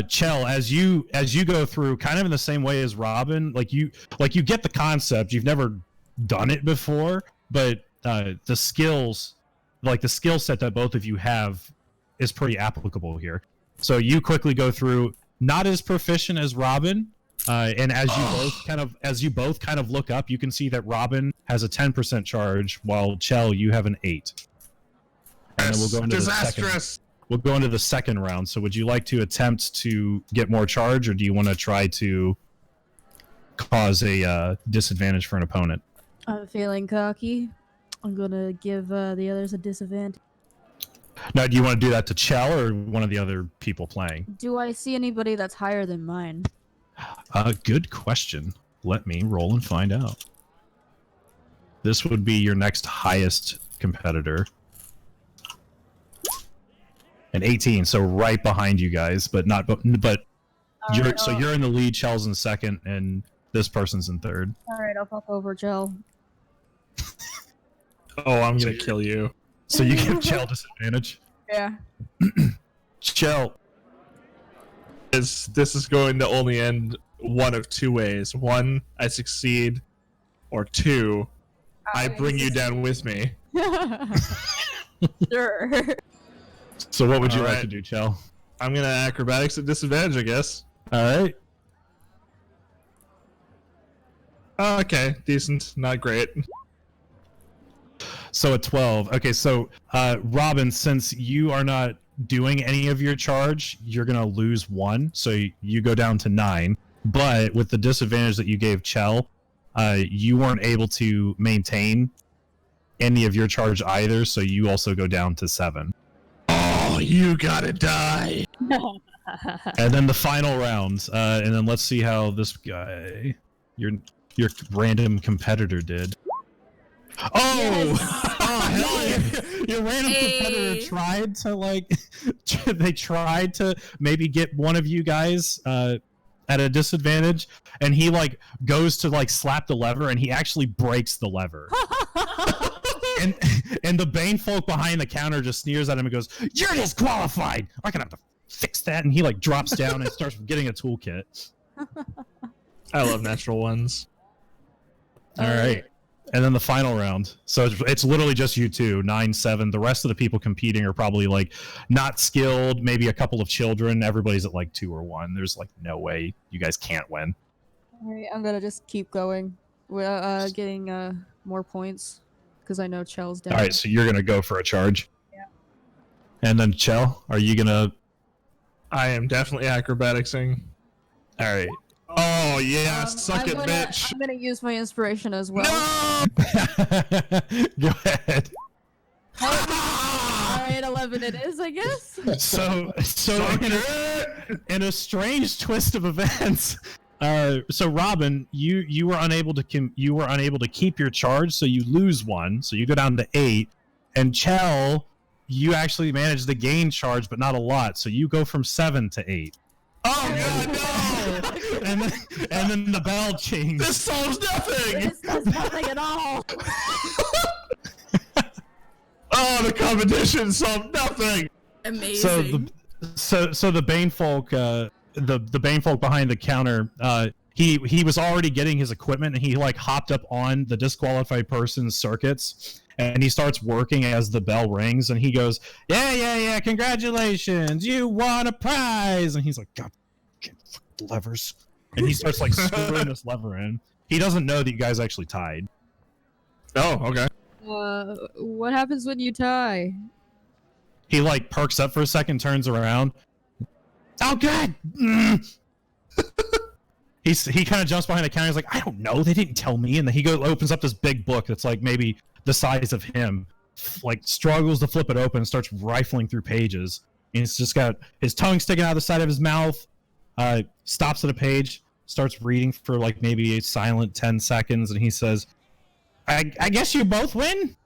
Chell, as you go through, kind of in the same way as Robin, like you get the concept. You've never done it before, but the skills like the skill set that both of you have is pretty applicable here. So you quickly go through, not as proficient as Robin, and as you both kind of look up, you can see that Robin has a 10% charge, while Chell, you have an 8. And then we'll go into disastrous. We'll go into the second round. So would you like to attempt to get more charge, or do you want to try to cause a disadvantage for an opponent? I'm feeling cocky. I'm gonna give the others a disadvantage. Now, do you want to do that to Chell or one of the other people playing? Do I see anybody that's higher than mine? Good question. Let me roll and find out. This would be your next highest competitor. An 18, so right behind you guys, but not. But you're Alright, so you're in the lead. Chell's in second, and this person's in third. Alright, I'll pop over Chell. Oh, I'm gonna kill you. So you give Chell disadvantage. Yeah. Chell, This is going to only end one of two ways. One, I succeed, or two, I bring you down with me. Sure. so what would you like Alright. to do, Chell? I'm gonna acrobatics at disadvantage, I guess. All right. Okay, decent, not great. So a 12. Okay, so Robin, since you are not doing any of your charge, you're gonna lose 1, so you go down to 9. But with the disadvantage that you gave Chell, you weren't able to maintain any of your charge either, so you also go down to 7. Oh, you gotta die. And then the final round, and then let's see how this guy, your random competitor did. Oh, oh hell yeah. Your random competitor tried to they tried to maybe get one of you guys at a disadvantage, and he goes to slap the lever, and he actually breaks the lever. and the Bane folk behind the counter just sneers at him and goes, "You're disqualified. I'm gonna have to fix that." And he drops down and starts getting a toolkit. I love natural ones. All right. And then the final round. So it's literally just you two, 9-7. The rest of the people competing are probably not skilled, maybe a couple of children. Everybody's at 2 or 1. There's no way you guys can't win. Alright, I'm gonna just keep going. We're getting more points because I know Chell's down. All right, so you're going to go for a charge. Yeah. And then Chell, are you going to... I am definitely acrobaticsing. All right. Oh yeah, suck it, bitch. I'm gonna use my inspiration as well. Go ahead. Alright, 11 it is, I guess. So in a strange twist of events, so Robin, you were unable to keep your charge, so you lose 1, so you go down to 8, and Chell, you actually managed to gain charge, but not a lot, so you go from 7 to 8. Oh god, no! and then the bell changed. This solves nothing. This does nothing at all. Oh, the competition solved nothing. Amazing. So the Bane folk, the Bane folk behind the counter, he was already getting his equipment, and he hopped up on the disqualified person's circuits, and he starts working as the bell rings, and he goes, yeah, congratulations, you won a prize. And he's like, God, levers. And he starts screwing this lever in. He doesn't know that you guys actually tied. Oh, okay. What happens when you tie? He perks up for a second, turns around. Oh god! He kind of jumps behind the counter. He's like, I don't know, they didn't tell me. And then he opens up this big book that's maybe the size of him, struggles to flip it open and starts rifling through pages. And it's just got his tongue sticking out the side of his mouth. Stops at a page, starts reading for maybe a silent 10 seconds, and he says, I guess you both win?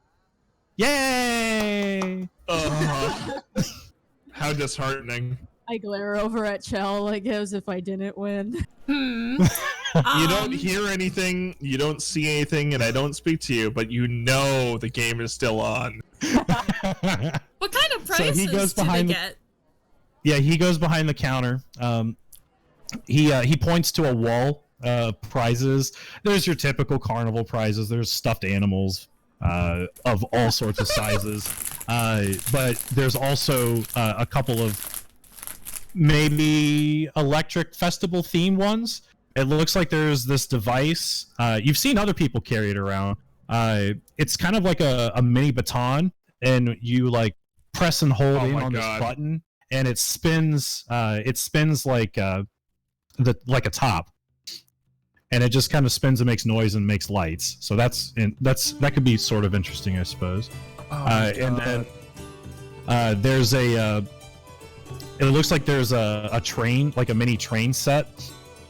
Yay! How disheartening. I glare over at Chell as if I didn't win. You don't hear anything, you don't see anything, and I don't speak to you, but you know the game is still on. What kind of prizes do they get? Yeah, he goes behind the counter. He points to a wall of prizes. There's your typical carnival prizes. There's stuffed animals of all sorts of sizes. But there's also a couple of maybe electric festival themed ones. It looks like there's this device. You've seen other people carry it around. It's kind of like a mini baton, and you like press and hold in on this button, and it spins. It spins like a top, and it just kind of spins and makes noise and makes lights. So that could be sort of interesting, I suppose. And then there's a. It looks like there's a train, like a mini train set.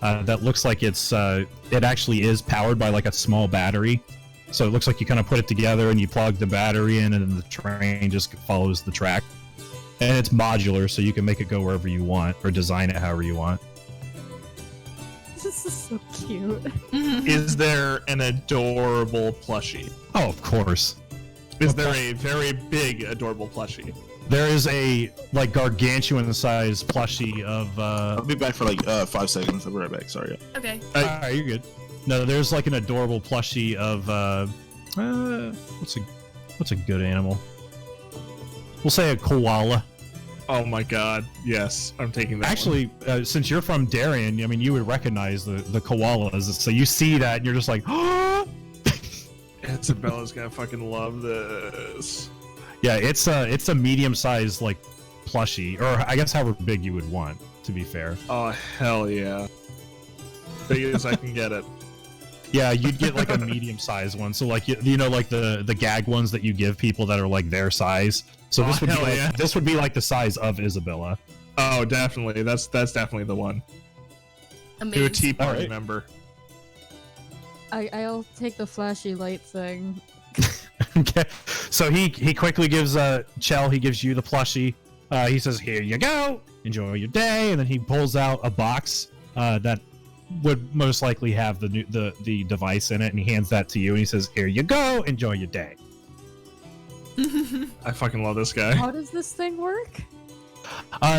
That looks like it actually is powered by like a small battery. So it looks like you kind of put it together and you plug the battery in, and then the train just follows the track. And it's modular, so you can make it go wherever you want or design it however you want. This is so cute. Is there an adorable plushie? Oh, of course. Is there a very big adorable plushie? There is a like gargantuan size plushie of. I'll be back for like 5 seconds. I'll be right back. Sorry. Okay. Alright, you're good. No, there's like an adorable plushie of what's a good animal? We'll say a koala. Oh my god, yes, I'm taking that. Actually, since you're from Darien, I mean, you would recognize the koalas. So you see that, and you're just like, oh! Isabella's gonna fucking love this. Yeah, it's a medium-sized like plushie, or I guess however big you would want. To be fair. Oh hell yeah, big as I can get it. Yeah, you'd get like a medium-sized one. So like you know like the gag ones that you give people that are like their size. So this would be like, this would be like the size of Isabella. Oh, definitely. That's definitely the one. Amazing. Do a Tea Party Alright. member. I'll take the flashy light thing. Okay. So he quickly gives Chell. He gives you the plushie. He says, "Here you go. Enjoy your day." And then he pulls out a box that would most likely have the device in it, and he hands that to you. And he says, "Here you go. Enjoy your day." I fucking love this guy. How does this thing work?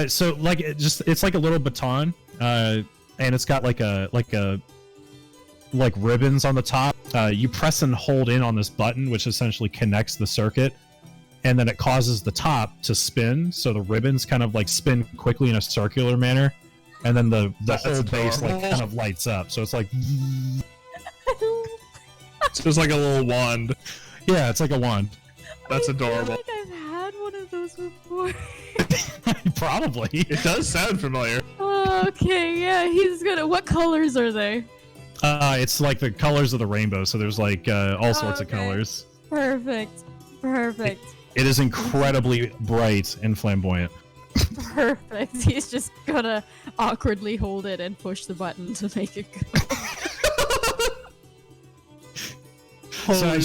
So like it's like a little baton, and it's got like ribbons on the top. You press and hold in on this button, which essentially connects the circuit, and then it causes the top to spin. So the ribbons kind of like spin quickly in a circular manner, and then the whole base like kind of lights up. So it's like, It's just like a little wand. yeah, it's like a wand. That's I feel adorable. like I've had one of those before. Probably. It does sound familiar. Oh, okay, yeah, he's gonna. What colors are they? It's like the colors of the rainbow. So there's like all sorts of Okay. colors. Perfect. Perfect. It is incredibly bright and flamboyant. Perfect. He's just gonna awkwardly hold it and push the button to make it go. So Holy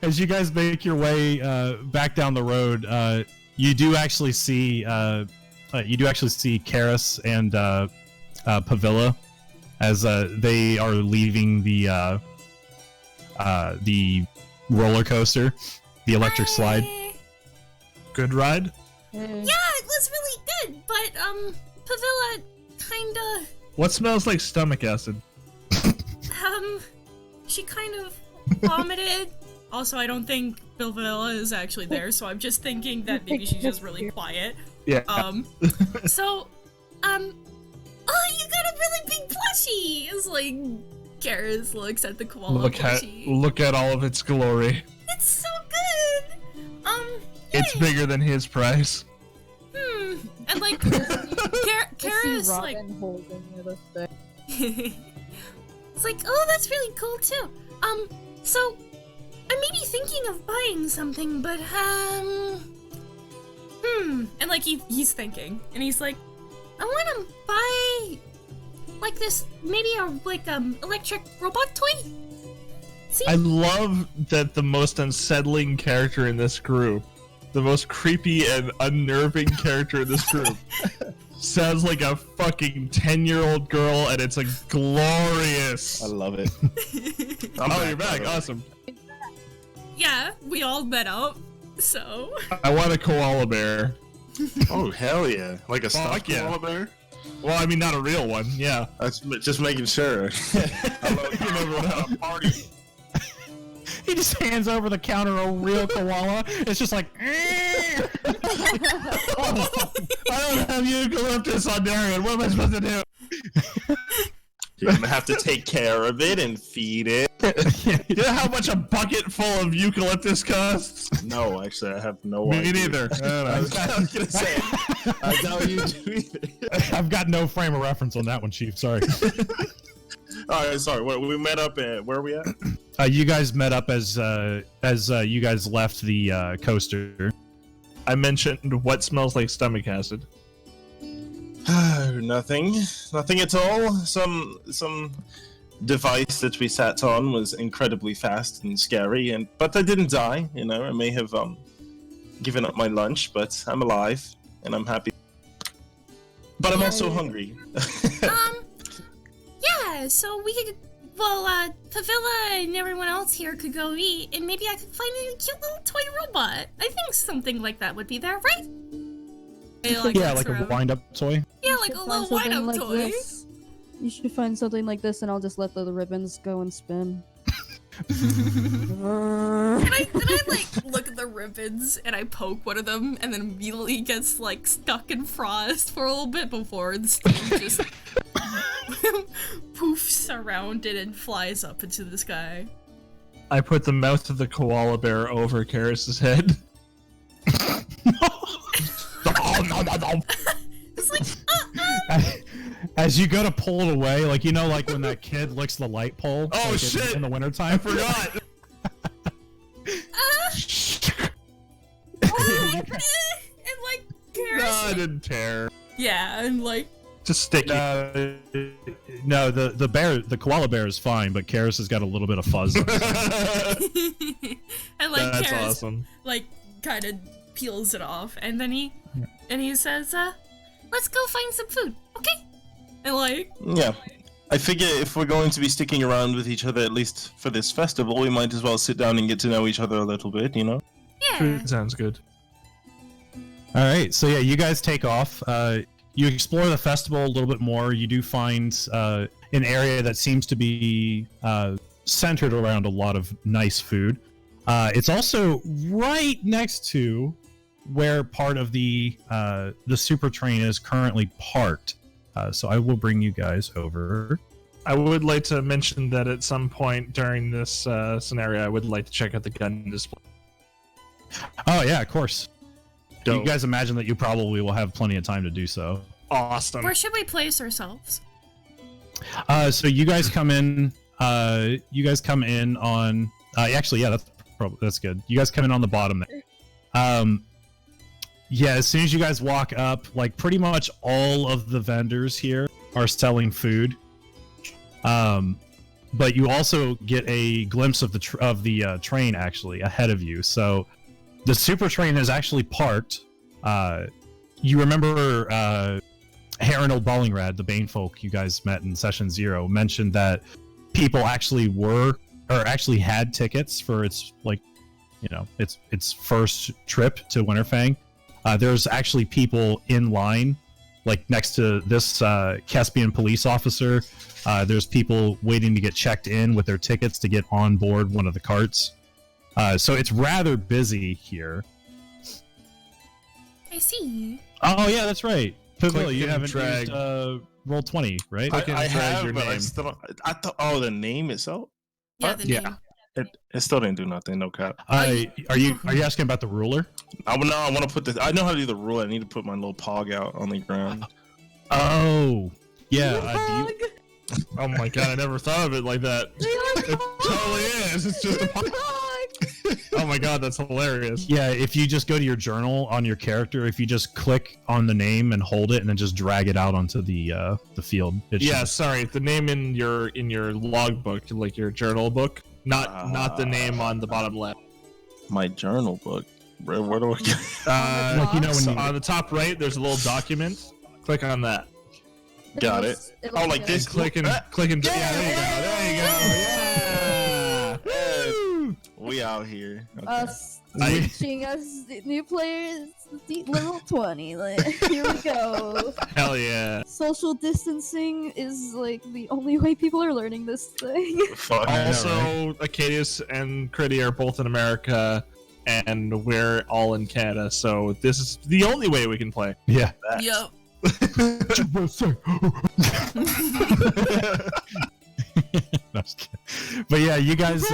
as you guys make your way back down the road, you do actually see Karis and Pavilla as they are leaving the roller coaster, the electric slide. Hi. Good ride? Hey. Yeah, it was really good, but Pavilla kinda What smells like stomach acid? she kind of vomited. Also, I don't think Pavilla is actually there, so I'm just thinking that maybe she's just really quiet. Yeah. Oh, you got a really big plushie! It's like, Karis looks at the koala plushie. Look at all of its glory. It's so good! It's yay. bigger than his price. And like, Karis, like, Robin holding it up there. it's like, oh, that's really cool too. So, I may be thinking of buying something, but, and like, he's thinking, and he's like, I wanna buy, like this, maybe electric robot toy? See? I love that the most unsettling character in this group, the most creepy and unnerving character in this group, sounds like a fucking 10-year-old girl, and it's a glorious. I love it. You're back. Awesome. Yeah, we all met up, so. I want a koala bear. Oh hell yeah! Like a stuffed yeah. koala bear. Well, I mean, not a real one. Yeah. That's just making sure. I love you never had a party. He just hands over the counter a real koala. It's just like. I don't have eucalyptus on Darien. What am I supposed to do? You're gonna have to take care of it and feed it. You know how much a bucket full of eucalyptus costs? No, actually, I have no Me idea. neither. I was gonna say, I doubt you do either. I've got no frame of reference on that one, Chief. Sorry. All right, sorry. We met up at where are we at? You guys met up as you guys left the coaster. I mentioned what smells like stomach acid. Nothing at all. Some device that we sat on was incredibly fast and scary, but I didn't die. You know, I may have given up my lunch, but I'm alive and I'm happy. But I'm also hungry. Yeah, so we could, Pavilla and everyone else here could go eat, and maybe I could find a cute little toy robot. I think something like that would be there, right? Yeah, like a wind-up toy. Yeah, like a little wind-up toy. This. You should find something like this, and I'll just let the ribbons go and spin. And I like look at the ribbons and I poke one of them and then immediately gets like stuck in frost for a little bit before the steam just poofs around it and flies up into the sky. I put the mouth of the koala bear over Karis's head. It's like, As you go to pull it away, like you know, like when that kid licks the light pole. Oh, like shit! In the wintertime. I forgot. and like, No, I Karis, didn't tear. Yeah, and like Just sticky. No, the koala bear is fine, but Karis has got a little bit of fuzz. and like That's Karis, awesome. like kind of peels it off and then he says, let's go find some food, okay? and like Yeah. I figure if we're going to be sticking around with each other, at least for this festival, we might as well sit down and get to know each other a little bit, you know? Yeah. Sounds good. All right, so yeah, you guys take off. You explore the festival a little bit more. You do find an area that seems to be centered around a lot of nice food. It's also right next to where part of the super train is currently parked. So I will bring you guys over. I would like to mention that at some point during this scenario, I would like to check out the gun display. Oh yeah, of course. Dope. You guys imagine that you probably will have plenty of time to do so. Awesome. Where should we place ourselves? So you guys come in. You guys come in on. Actually, yeah, that's good. You guys come in on the bottom there. Yeah, as soon as you guys walk up, like pretty much all of the vendors here are selling food. But you also get a glimpse of the train actually ahead of you. So the super train is actually parked. You remember Harold Ballingrad, the Banefolk you guys met in session 0, mentioned that people actually actually had tickets for its its first trip to Winterfang. There's actually people in line, like next to this Caspian police officer. There's people waiting to get checked in with their tickets to get on board one of the carts. So it's rather busy here. I see. Oh yeah, that's right. Pavil, Click you and haven't drag. used Roll20, right? Click and I drag have, your but I name. still don't, I thought, oh, the name itself? yeah, the Yeah. name. It still didn't do nothing, no cap. Are you asking about the ruler? I want to put this, I know how to do the rule, I need to put my little pog out on the ground. Oh, yeah. Do you, Oh my god, I never thought of it like that. It totally is. It's just a. Oh my god, that's hilarious. yeah, if you just go to your journal on your character, if you just click on the name and hold it, and then just drag it out onto the field. It Yeah, should- sorry. The name in your logbook, like your journal book, not the name on the bottom left. My journal book. Where do I get? like you know when you on the top right, there's a little document. Click on that. Got it. Oh, like this? Click and Ah, click and yeah, there you go. There you go. Yeah. We out here. Okay. Teaching us new players level 20. Like, here we go. Hell yeah. Social distancing is like the only way people are learning this thing. Fuck. Also, Acadius and Critty are both in America, and we're all in Canada, so this is the only way we can play. Yeah. Yup. No, just kidding. But yeah, you guys,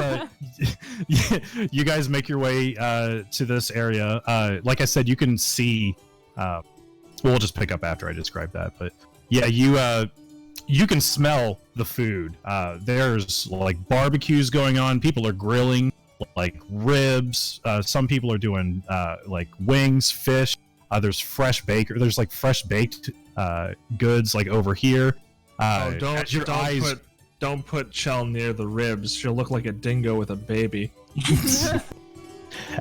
you guys make your way to this area. Like I said, you can see. We'll just pick up after I describe that. But yeah, you can smell the food. There's like barbecues going on. People are grilling like ribs. Some people are doing like wings, fish. There's fresh baker. There's like fresh baked goods like over here. Don't put Chell near the ribs. She'll look like a dingo with a baby.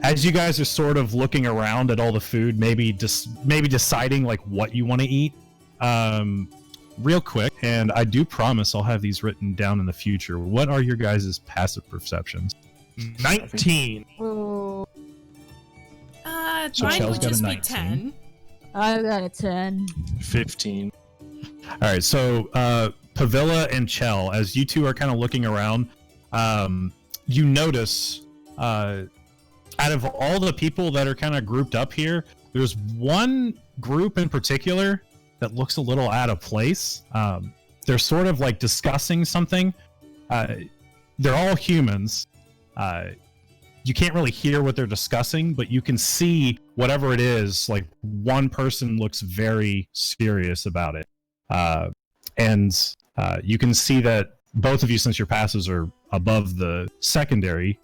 As you guys are sort of looking around at all the food, maybe deciding like what you want to eat, real quick. And I do promise I'll have these written down in the future. What are your guys' passive perceptions? 19. Oh, So Mine Chell's would got a just be 19. 10. I got a 10. 15. All right, so Pavilla and Chell, as you two are kind of looking around, you notice out of all the people that are kind of grouped up here, there's one group in particular that looks a little out of place. They're sort of like discussing something. They're all humans. You can't really hear what they're discussing, but you can see whatever it is. Like one person looks very serious about it. And you can see that both of you, since your passes are above the secondary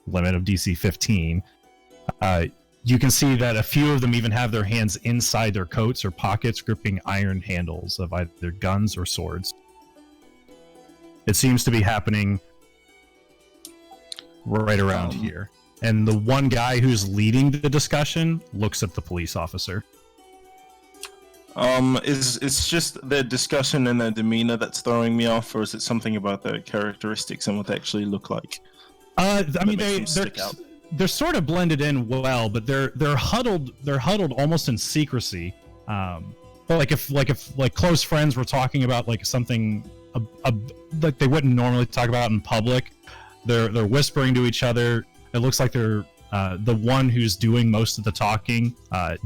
limit of DC 15, you can see that a few of them even have their hands inside their coats or pockets, gripping iron handles of either guns or swords. It seems to be happening right around here. And the one guy who's leading the discussion looks at the police officer. It's just their discussion and their demeanor that's throwing me off, or is it something about their characteristics and what they actually look like? I mean, makes them stick out? they're sort of blended in well, but they're huddled almost in secrecy. Like if close friends were talking about like something that they wouldn't normally talk about in public, they're whispering to each other. It looks like they're the one who's doing most of the talking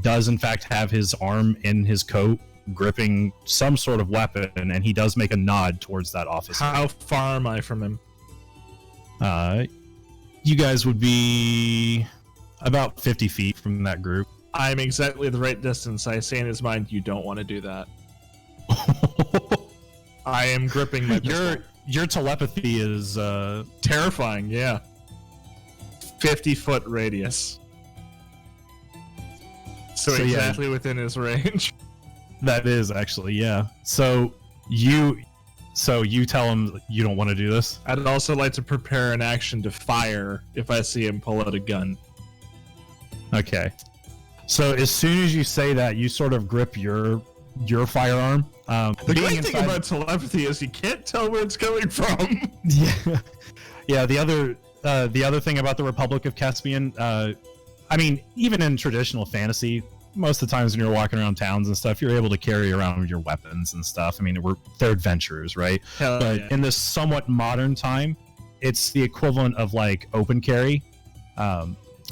does in fact have his arm in his coat, gripping some sort of weapon, and he does make a nod towards that officer. How far am I from him? You guys would be about 50 feet from that group. I'm exactly the right distance. I say in his mind, you don't want to do that. I am gripping my pistol. Your telepathy is Terrifying, yeah. 50-foot radius. So yeah. exactly within his range. That is actually, yeah. So you tell him you don't want to do this? I'd also like to prepare an action to fire if I see him pull out a gun. Okay. So as soon as you say that, you sort of grip your firearm. The great thing about telepathy is you can't tell where it's coming from. Yeah. The other thing about the Republic of Caspian, I mean, even in traditional fantasy, most of the times when you're walking around towns and stuff, you're able to carry around your weapons and stuff. I mean, they're adventurers, right? Hell But yeah. in this somewhat modern time, it's the equivalent of like open carry.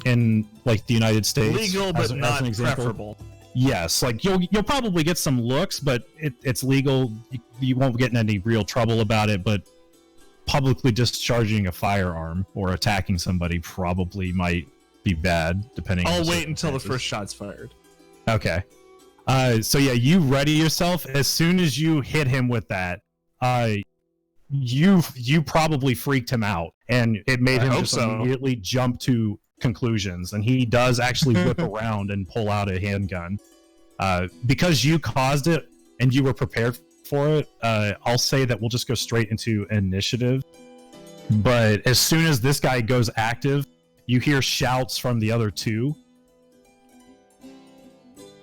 In like the United States, Legal, but as not an example. preferable. Yes, like you'll probably get some looks, but it's legal. You won't get in any real trouble about it. But publicly discharging a firearm or attacking somebody probably might be bad, depending. on I'll the wait until the circumstances. first shot's fired. Okay. So yeah, you ready yourself. As soon as you hit him with that, you probably freaked him out, and it made I him hope just so. immediately jump to conclusions. And he does actually whip around and pull out a handgun. Because you caused it and you were prepared for it, I'll say that we'll just go straight into initiative. But as soon as this guy goes active, you hear shouts from the other two.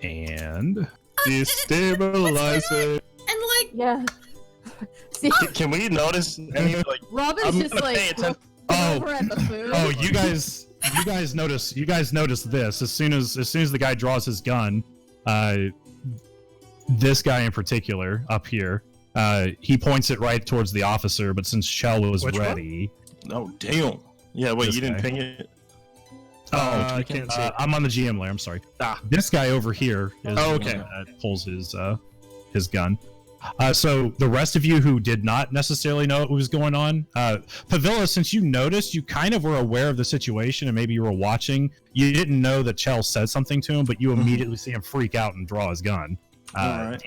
And Destabilize it. And like, Yeah. See, Can we notice any like? Robin's I'm just gonna pay like attention. looking over at the food. oh, you guys you guys notice this as soon as the guy draws his gun. This guy in particular up here, he points it right towards the officer, but since Chell was Which ready, Oh damn. Yeah, wait, This you didn't guy. ping it? I can't see. I'm on the GM layer. I'm sorry. Ah. This guy over here is Oh, the okay. one that pulls his gun. So the rest of you who did not necessarily know what was going on, Pavilla, since you noticed, you kind of were aware of the situation and maybe you were watching. You didn't know that Chell said something to him, but you immediately see him freak out and draw his gun. Alright.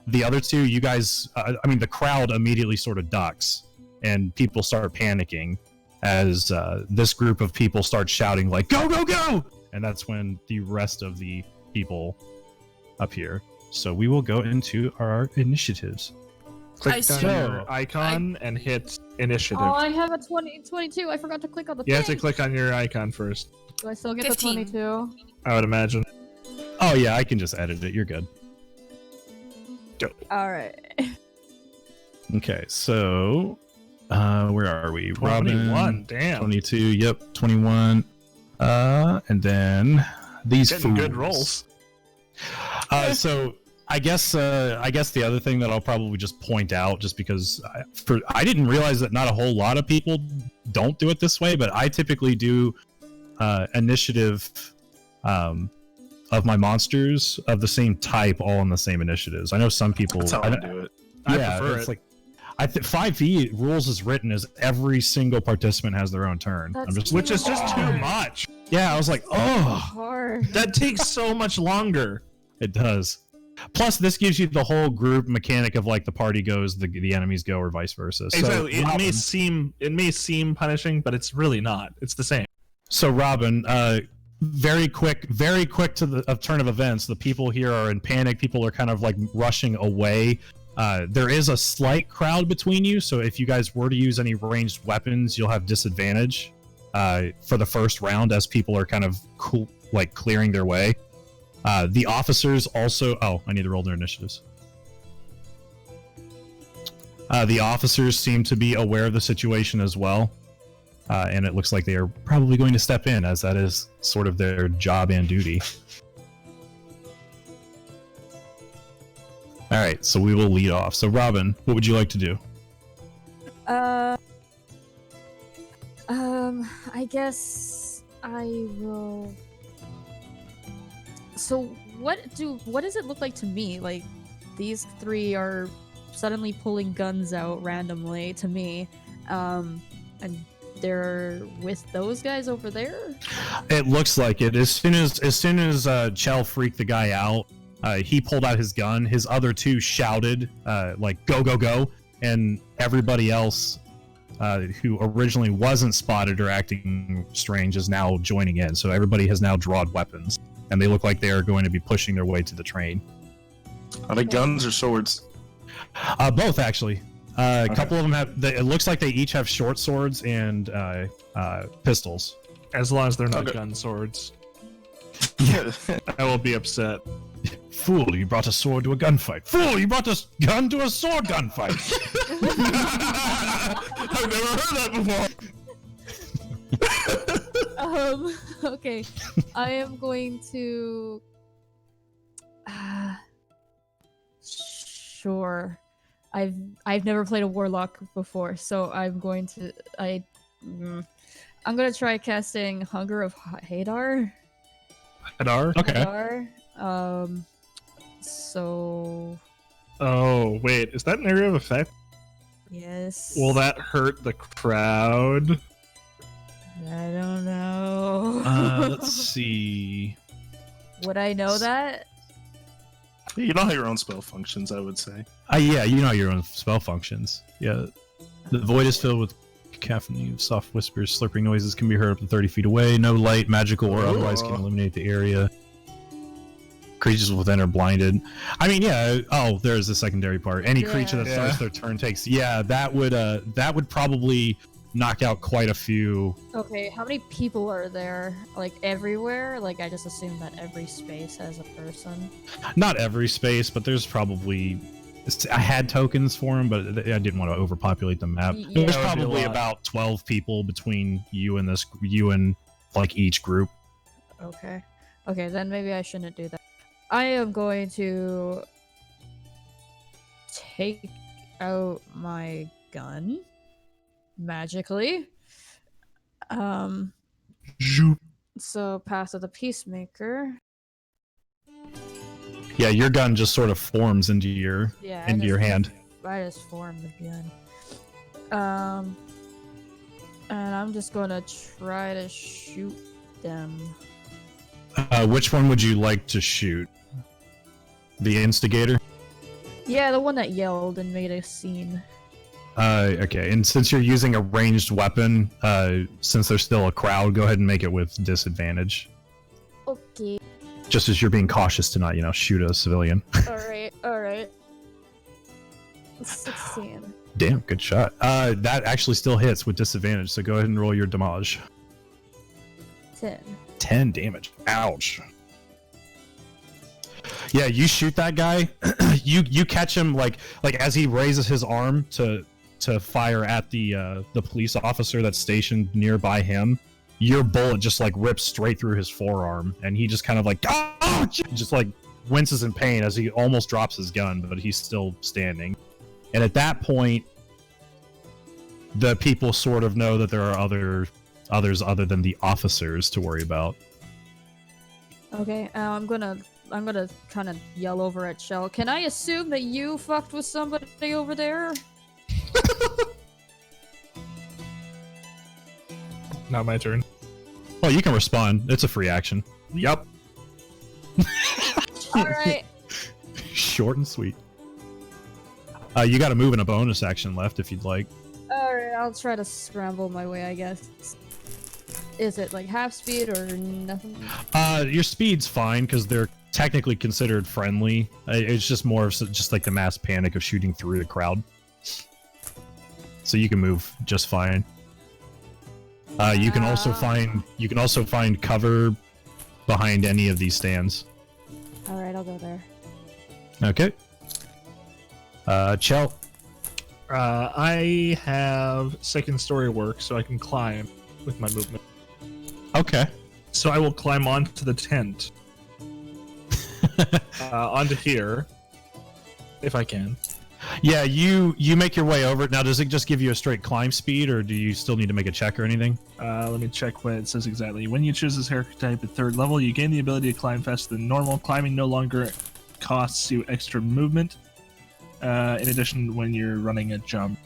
The other two, you guys, the crowd immediately sort of ducks and people start panicking as this group of people start shouting like, "Go, go, go!" And that's when the rest of the people appear. So we will go into our initiatives. Click I on assume- your icon and hit initiative. Oh, I have a 22. I forgot to click on the You have to thing. click on your icon first, Do I still get 15. the 22? I would imagine. Oh yeah, I can just edit it. You're good. All right. Okay, so where are we? 21, Robin, damn. 22. Yep, 21. And then these Getting good fools. rolls. So I guess the other thing that I'll probably just point out, just because I didn't realize that not a whole lot of people don't do it this way, but I typically do initiative of my monsters of the same type, all in the same initiatives. I know some people. That's how I do it. I yeah, prefer it's it. like 5e rules is written as every single participant has their own turn. That's I'm just Which is just too much. yeah. I was like, oh, Hard. That takes so much longer. it does. Plus, this gives you the whole group mechanic of like the party goes, the enemies go, or vice versa. So, Exactly. It Robin, may seem punishing, but it's really not. It's the same. so Robin, very quick to the turn of events. The people here are in panic. People are kind of like rushing away. There is a slight crowd between you, so if you guys were to use any ranged weapons, you'll have disadvantage for the first round as people are kind of clearing their way. The officers also. Oh, I need to roll their initiatives. The officers seem to be aware of the situation as well, and it looks like they are probably going to step in, as that is sort of their job and duty. All right, so we will lead off. So, Robin, what would you like to do? I guess I will. So what does it look like to me? Like these three are suddenly pulling guns out randomly to me, and they're with those guys over there. It looks like it. As soon as Chell freaked the guy out, he pulled out his gun. His other two shouted, like, "Go, go, go!" And everybody else who originally wasn't spotted or acting strange is now joining in. So everybody has now drawn weapons, and they look like they are going to be pushing their way to the train. Are they guns or swords? Both, actually. A couple of them have. It looks like they each have short swords and pistols. As long as they're not Okay. gun swords. Yeah. I will be upset. Fool, you brought a sword to a gunfight. Fool, you brought a gun to a sword gunfight. I've never heard that before. Okay. I am going to. Sure. I've never played a warlock before, so I'm going to I'm gonna try casting Hunger of Hadar. Hadar? Okay. Hadar. So Oh, wait. Is that an area of effect? yes. Will that hurt the crowd? I don't know. Let's see. Would I know that? You know how your own spell functions, I would say. Yeah, you know your own spell functions. Yeah. The void is filled with cacophony of soft whispers, slurping noises can be heard up to 30 feet away. No light, magical, or otherwise can illuminate the area. Creatures within are blinded. I mean, yeah. Oh, there's a secondary part. Any creature that Yeah. starts their turn takes. Yeah, that would probably knock out quite a few. Okay, how many people are there? Like everywhere? Like I just assume that every space has a person. Not every space, but there's probably. I had tokens for them, but I didn't want to overpopulate the map. Yeah. There's That would be a probably lot. about 12 people between you and like each group. Okay. Okay, then maybe I shouldn't do that. I am going to take out my gun magically. So pass of the Peacemaker. Yeah, your gun just sort of forms into your your hand. I just formed the gun. And I'm just gonna try to shoot them. Which one would you like to shoot? The instigator? Yeah, the one that yelled and made a scene. Okay, and since you're using a ranged weapon, since there's still a crowd, go ahead and make it with disadvantage. Okay. Just as you're being cautious to not, shoot a civilian. Alright. 16. Damn, good shot. That actually still hits with disadvantage, so go ahead and roll your damage. 10. 10 damage. Ouch. Yeah, you shoot that guy. you catch him like as he raises his arm to fire at the police officer that's stationed nearby him. Your bullet just like rips straight through his forearm, and he just kind of like just like winces in pain as he almost drops his gun, but he's still standing. And at that point, the people sort of know that there are others other than the officers to worry about. Okay, I'm gonna kind of yell over at Shell. Can I assume that you fucked with somebody over there? Now my turn. Well, you can respond. It's a free action. Yup. Alright. Short and sweet. You got to move in a bonus action left if you'd like. Alright, I'll try to scramble my way, I guess. Is it like half speed or nothing? Your speed's fine because they're technically considered friendly. It's just more of just like the mass panic of shooting through the crowd. So you can move just fine. You can also find cover behind any of these stands. Alright, I'll go there. Okay. Chell. I have second story work, so I can climb with my movement. Okay. So I will climb onto the tent. Onto here. If I can. Yeah, you make your way over. Now, does it just give you a straight climb speed, or do you still need to make a check or anything? Let me check what it says exactly. When you choose this archetype at 3rd level, you gain the ability to climb faster than normal. Climbing no longer costs you extra movement. In addition, when you're running a jump.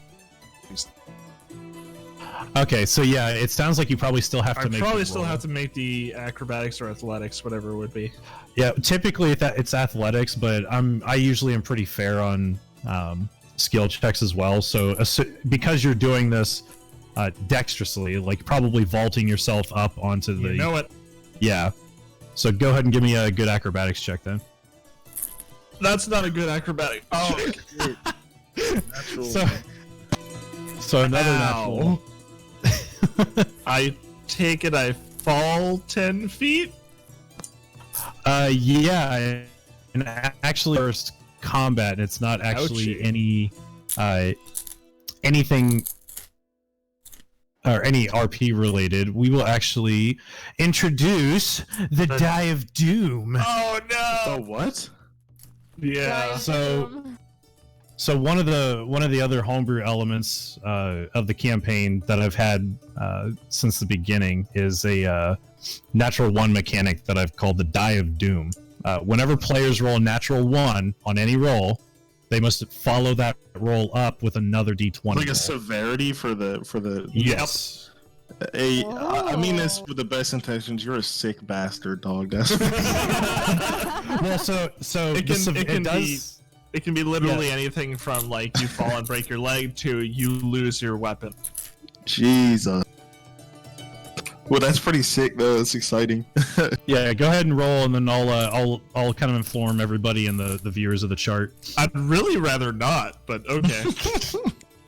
Okay, so yeah, it sounds like you probably still have to have to make the acrobatics or athletics, whatever it would be. Yeah, typically it's athletics, but I usually am pretty fair on skill checks as well. So because you're doing this dexterously, like probably vaulting yourself up onto the. You know it. Yeah. So go ahead and give me a good acrobatics check then. That's not a good acrobatic. Oh. So another natural. I take it I fall 10 feet? Yeah. And actually, first combat, and it's not actually anything or any RP related. We will actually introduce the Die of Doom. Oh no! Oh, what? Yeah. So one of the other homebrew elements of the campaign that I've had since the beginning is a natural 1 mechanic that I've called the Die of Doom. Whenever players roll a natural 1 on any roll, they must follow that roll up with another D20. Like roll. a severity for the. Yes. Hey, I mean this with the best intentions. You're a sick bastard, dog. That's. Well, so it can be literally anything from like you fall and break your leg to you lose your weapon. Jesus. Well, that's pretty sick though. It's exciting. Yeah, go ahead and roll, and then I'll kind of inform everybody and the viewers of the chart. I'd really rather not, but okay.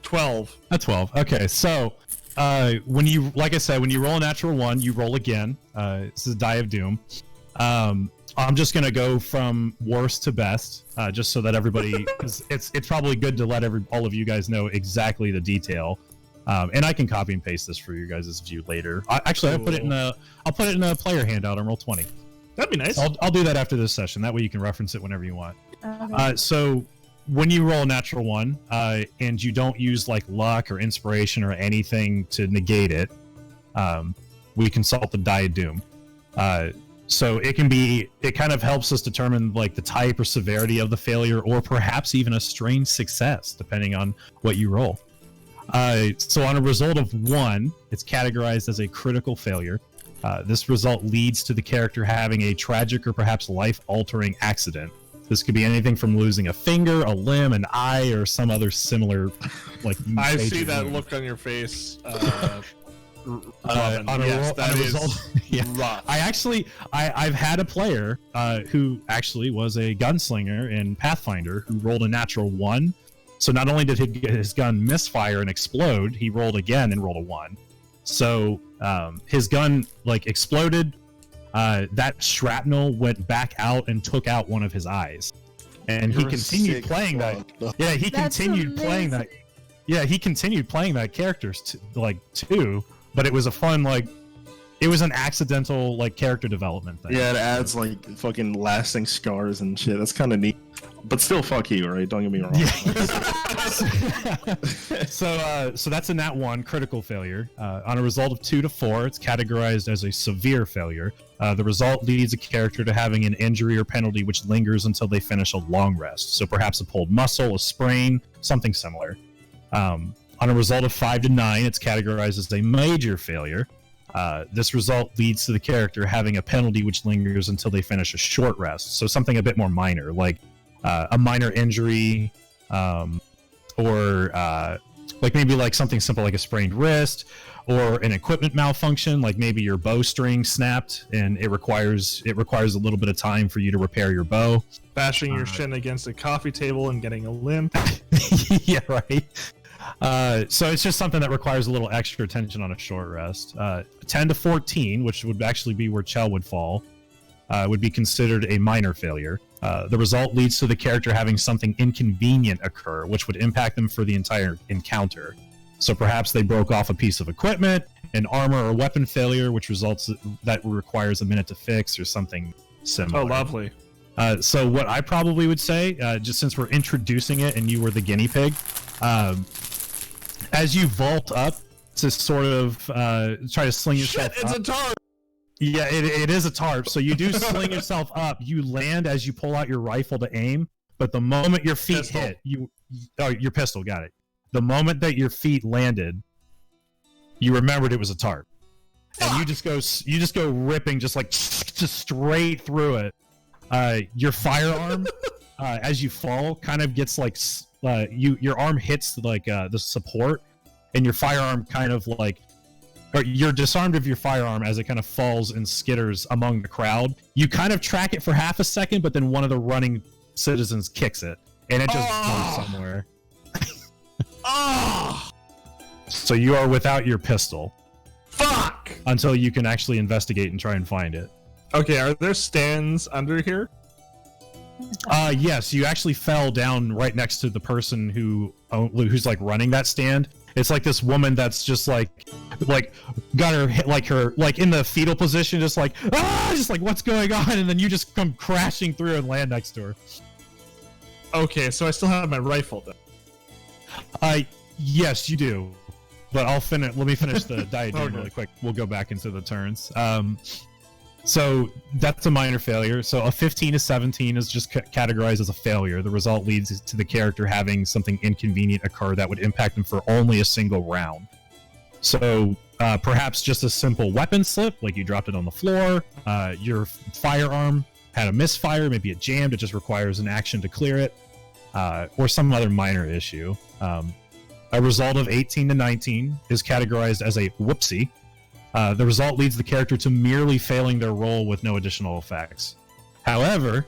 12. A 12. Okay, so when you, like I said, when you roll a natural 1, you roll again. This is Die of Doom. I'm just gonna go from worst to best, just so that everybody, because it's probably good to let all of you guys know exactly the detail. And I can copy and paste this for you guys' view later. Actually, I'll put it in a player handout on Roll20. That'd be nice. I'll do that after this session. That way you can reference it whenever you want. Okay. So when you roll a natural one, and you don't use like luck or inspiration or anything to negate it, we consult the Die of Doom. So it kind of helps us determine like the type or severity of the failure, or perhaps even a strange success, depending on what you roll. So on a result of 1, it's categorized as a critical failure. This result leads to the character having a tragic or perhaps life-altering accident. This could be anything from losing a finger, a limb, an eye, or some other similar, like. I see major that wound. look on your face. On a result, yeah. Rough. I've had a player who actually was a gunslinger in Pathfinder who rolled a natural 1. So not only did his gun misfire and explode, he rolled again and rolled a 1. So his gun like exploded. That shrapnel went back out and took out one of his eyes, and he continued playing that. Yeah, he That's continued playing that. Yeah, he continued playing that character too. But it was a fun it was an accidental like character development thing. Yeah, it adds like fucking lasting scars and shit. That's kind of neat. But still, fuck you, right? Don't get me wrong. So that's a nat 1 critical failure. On a result of 2 to 4, it's categorized as a severe failure. The result leads a character to having an injury or penalty which lingers until they finish a long rest. So perhaps a pulled muscle, a sprain, something similar. On a result of 5 to 9, it's categorized as a major failure. This result leads to the character having a penalty which lingers until they finish a short rest. So something a bit more minor, like a minor injury, or like maybe like something simple like a sprained wrist, or an equipment malfunction, like maybe your bowstring snapped and it requires a little bit of time for you to repair your bow. Bashing your shin against a coffee table and getting a limp. Yeah, right. So it's just something that requires a little extra attention on a short rest. 10 to 14, which would actually be where Chell would fall, would be considered a minor failure. The result leads to the character having something inconvenient occur, which would impact them for the entire encounter. So perhaps they broke off a piece of equipment, an armor or weapon failure, which results that requires a minute to fix, or something similar. Oh, lovely. So what I probably would say, just since we're introducing it and you were the guinea pig, as you vault up to sort of try to sling yourself Shit, it's up. a tarp! Yeah, it is a tarp. So you do sling yourself up. You land as you pull out your rifle to aim, but the moment your feet Pistol. hit, your pistol, got it. The moment that your feet landed, you remembered it was a tarp, and you just go ripping just straight through it. Your firearm, as you fall, kind of gets like your arm hits like the support, and your firearm kind of like. Or you're disarmed of your firearm as it kind of falls and skitters among the crowd. You kind of track it for half a second, but then one of the running citizens kicks it, and it just goes somewhere. So you are without your pistol. Fuck! Until you can actually investigate and try and find it. Okay, are there stands under here? Yes, you actually fell down right next to the person who's like running that stand. It's like this woman that's just like got her hit like in the fetal position, just like what's going on, and then you just come crashing through and land next to her. Okay, so I still have my rifle then. Yes, you do. But let me finish the diadem Okay. really quick. We'll go back into the turns. So that's a minor failure. So a 15 to 17 is just categorized as a failure. The result leads to the character having something inconvenient occur that would impact them for only a single round. So perhaps just a simple weapon slip, like you dropped it on the floor. Your firearm had a misfire, maybe it jammed, it just requires an action to clear it, or some other minor issue. A result of 18 to 19 is categorized as a whoopsie. The result leads the character to merely failing their roll with no additional effects. However,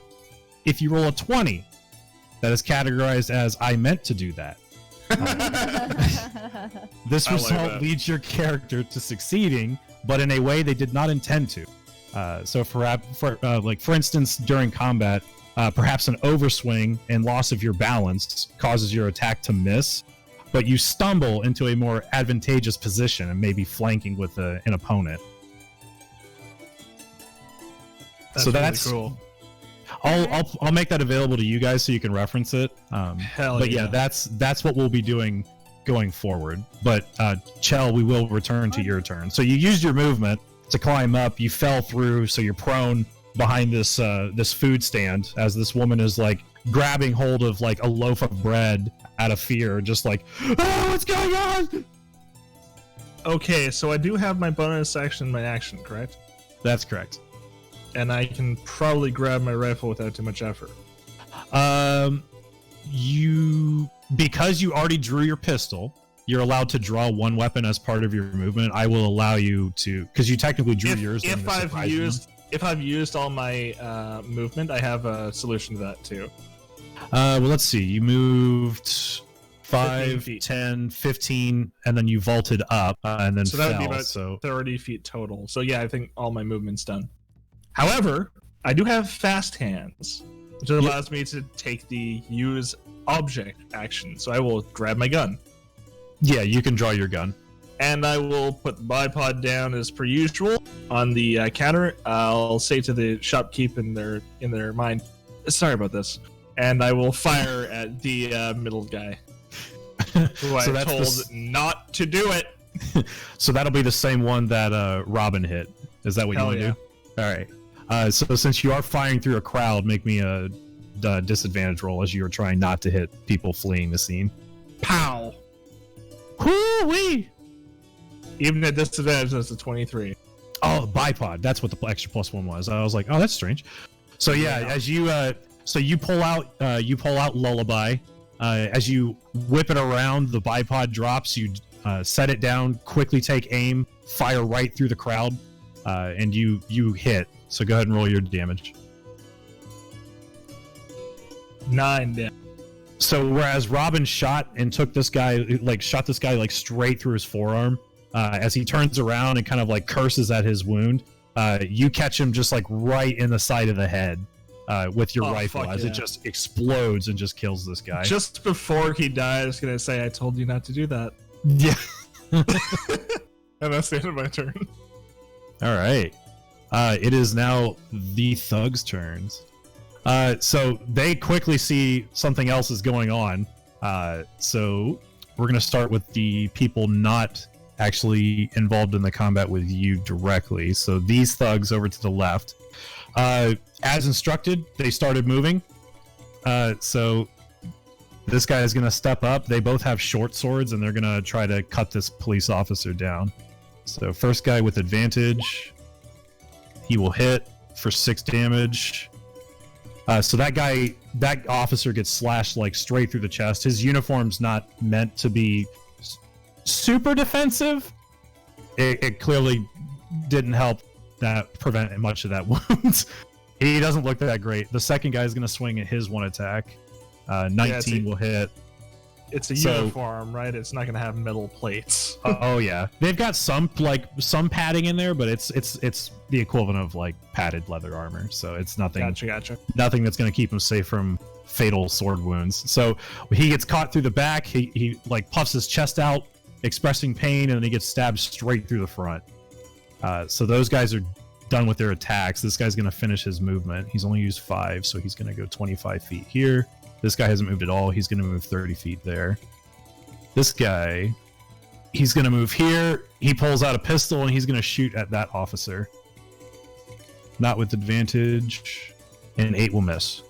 if you roll a 20, that is categorized as I meant to do that. This I like result that. leads your character to succeeding, but in a way they did not intend to. So for instance, during combat, perhaps an overswing and loss of your balance causes your attack to miss. but you stumble into a more advantageous position and maybe flanking with an opponent. So that's really cool. I'll make that available to you guys so you can reference it. Hell but yeah. that's what we'll be doing going forward. But Chell, we will return to your turn. So you used your movement to climb up. You fell through, so you're prone behind this this food stand as this woman is like grabbing hold of like a loaf of bread out of fear, just like, oh, what's going on? Okay, so I do have my bonus action, my action, correct? That's correct. And I can probably grab my rifle without too much effort. Because you already drew your pistol, you're allowed to draw one weapon as part of your movement. I will allow you to, because you technically drew yours. If I've used all my movement, I have a solution to that too. Well, let's see. You moved 5, feet. 10, 15, and then you vaulted up, and then So that fell. would be about So 30 feet total. So yeah, I think all my movement's done. However, I do have fast hands, which allows me to take the use object action. So I will grab my gun. yeah, you can draw your gun. And I will put the bipod down as per usual on the counter. I'll say to the shopkeep in their mind, "Sorry about this," and I will fire at the middle guy, who So I that's told not to do it. So that'll be the same one that Robin hit. Is that what Hell you want to do? All right. So since you are firing through a crowd, make me a disadvantage roll as you are trying not to hit people fleeing the scene. Pow! Whoo-wee! Even at disadvantage, that's a 23. Oh, bipod. That's what the extra +1 was. I was like, oh, that's strange. So yeah, as you you pull out Lullaby. As you whip it around, the bipod drops. You set it down, quickly take aim, fire right through the crowd, and you hit. So go ahead and roll your damage. 9 damage. So whereas Robin shot this guy straight through his forearm, as he turns around and kind of like curses at his wound, you catch him just like right in the side of the head with your rifle as it just explodes and just kills this guy. Just before he died, I was going to say, I told you not to do that. Yeah. And that's the end of my turn. All right. It is now the thugs' turns. So they quickly see something else is going on. So we're going to start with the people not actually involved in the combat with you directly. So these thugs over to the left. As instructed, they started moving. So this guy is going to step up. They both have short swords, and they're going to try to cut this police officer down. So first guy with advantage. He will hit for 6 damage. So that officer gets slashed like straight through the chest. His uniform's not meant to be super defensive. It clearly didn't help that prevent much of that wound. He doesn't look that great. The second guy is going to swing at his one attack. 19 will hit. It's a uniform, right? It's not going to have metal plates. Oh yeah, they've got some padding in there, but it's the equivalent of like padded leather armor. So it's nothing. Gotcha. Nothing that's going to keep him safe from fatal sword wounds. So he gets caught through the back. He like puffs his chest out, expressing pain, and then he gets stabbed straight through the front. So those guys are done with their attacks. This guy's going to finish his movement. He's only used 5, so he's going to go 25 feet here. This guy hasn't moved at all. He's going to move 30 feet there. This guy, he's going to move here. He pulls out a pistol, and he's going to shoot at that officer. Not with advantage. And 8 will miss.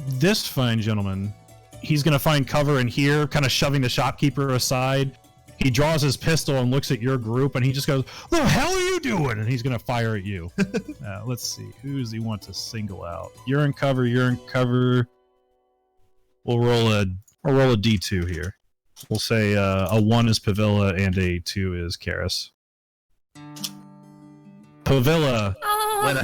This fine gentleman, he's going to find cover in here, kind of shoving the shopkeeper aside. He draws his pistol and looks at your group, and he just goes, "What the hell are you doing?" And he's going to fire at you. Let's see. Who does he want to single out? You're in cover. You're in cover. We'll roll a D2 here. We'll say a 1 is Pavilla and a 2 is Karis. Pavilla. Oh, Wait,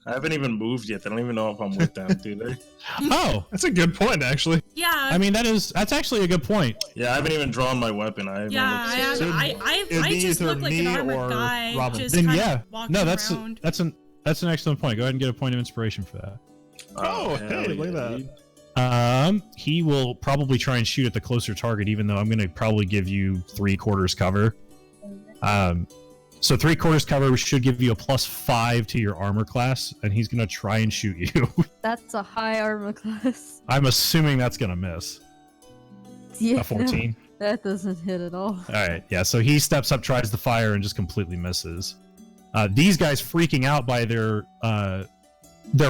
I haven't even moved yet. They don't even know if I'm with them, do they? Oh, That's a good point, actually. yeah. I mean that's actually a good point. Yeah, I haven't even drawn my weapon. I haven't Yeah, looked- I just either look like an me armored or guy, Robin. just Then kind yeah, of walking no, that's around. an excellent point. Go ahead and get a point of inspiration for that. Oh, hell hey, look at yeah, that. dude. He will probably try and shoot at the closer target, even though I'm going to probably give you 3/4 cover. So 3/4 cover should give you a +5 to your armor class, and he's going to try and shoot you. That's a high armor class. I'm assuming that's going to miss. Yeah, A 14. that doesn't hit at all. All right, yeah. So he steps up, tries to fire, and just completely misses. These guys freaking out by their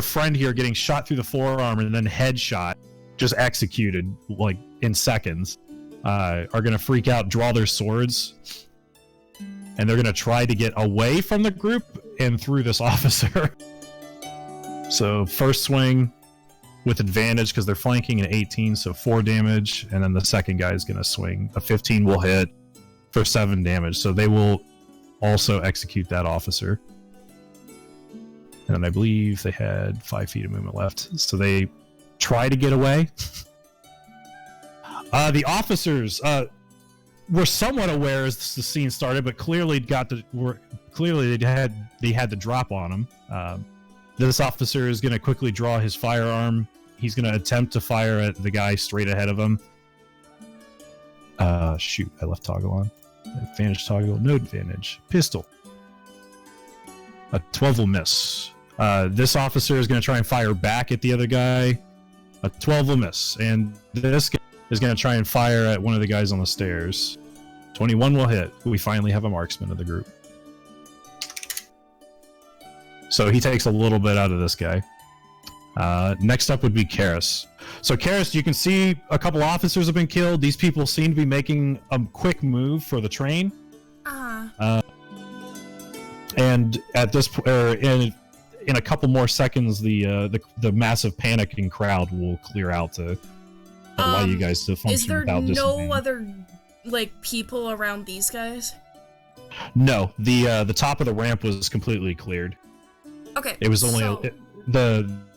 friend here getting shot through the forearm and then headshot, just executed like in seconds, are gonna freak out, draw their swords, and they're gonna try to get away from the group and through this officer. So first swing with advantage because they're flanking an 18, so 4 damage, and then the second guy is gonna swing a 15 will hit for 7 damage. So they will also execute that officer. And then I believe they had 5 feet of movement left. So they try to get away. The officers were somewhat aware as the scene started, but clearly they had the drop on them. This officer is going to quickly draw his firearm. He's going to attempt to fire at the guy straight ahead of him. Shoot, I left toggle on. Advantage toggle, no advantage. Pistol. A 12 will miss. This officer is going to try and fire back at the other guy. A 12 will miss. And this guy is going to try and fire at one of the guys on the stairs. 21 will hit. We finally have a marksman of the group. So he takes a little bit out of this guy. Next up would be Karis. So Karis, you can see a couple officers have been killed. These people seem to be making a quick move for the train. And at this in a couple more seconds, the massive panicking crowd will clear out to allow you guys to function Is there without no disadvantage. other like people around these guys? No, the top of the ramp was completely cleared. Okay. It was only so,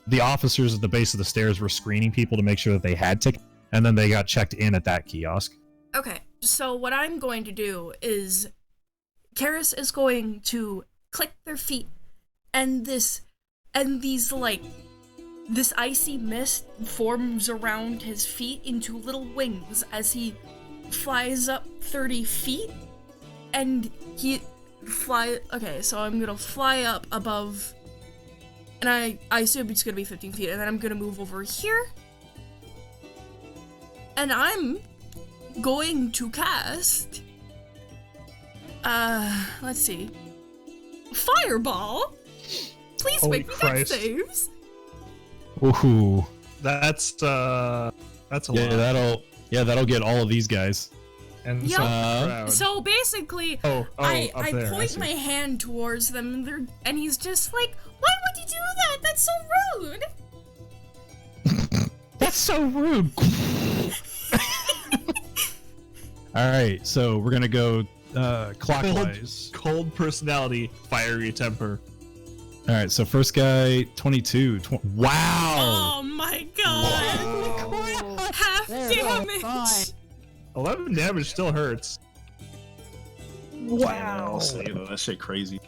the officers at the base of the stairs were screening people to make sure that they had tickets, and then they got checked in at that kiosk. Okay, so what I'm going to do is Karis is going to click their feet, and this icy mist forms around his feet into little wings as he flies up 30 feet, and okay, so I'm gonna fly up above, and I assume it's gonna be 15 feet, and then I'm gonna move over here, and I'm going to cast, let's see, Fireball. Please Holy make me dex Christ. saves. Ooh, That's a yeah, lot. that'll get all of these guys. And Yep. so the crowd. So basically, up I there, point see. my hand towards them, and he's just like, "Why would you do that? That's so rude." That's so rude. All right, so we're gonna go clockwise. Cold personality, fiery temper. All right, so first guy, 22. Wow. Oh my god! Half damage. 11 damage still hurts. Wow. That shit crazy.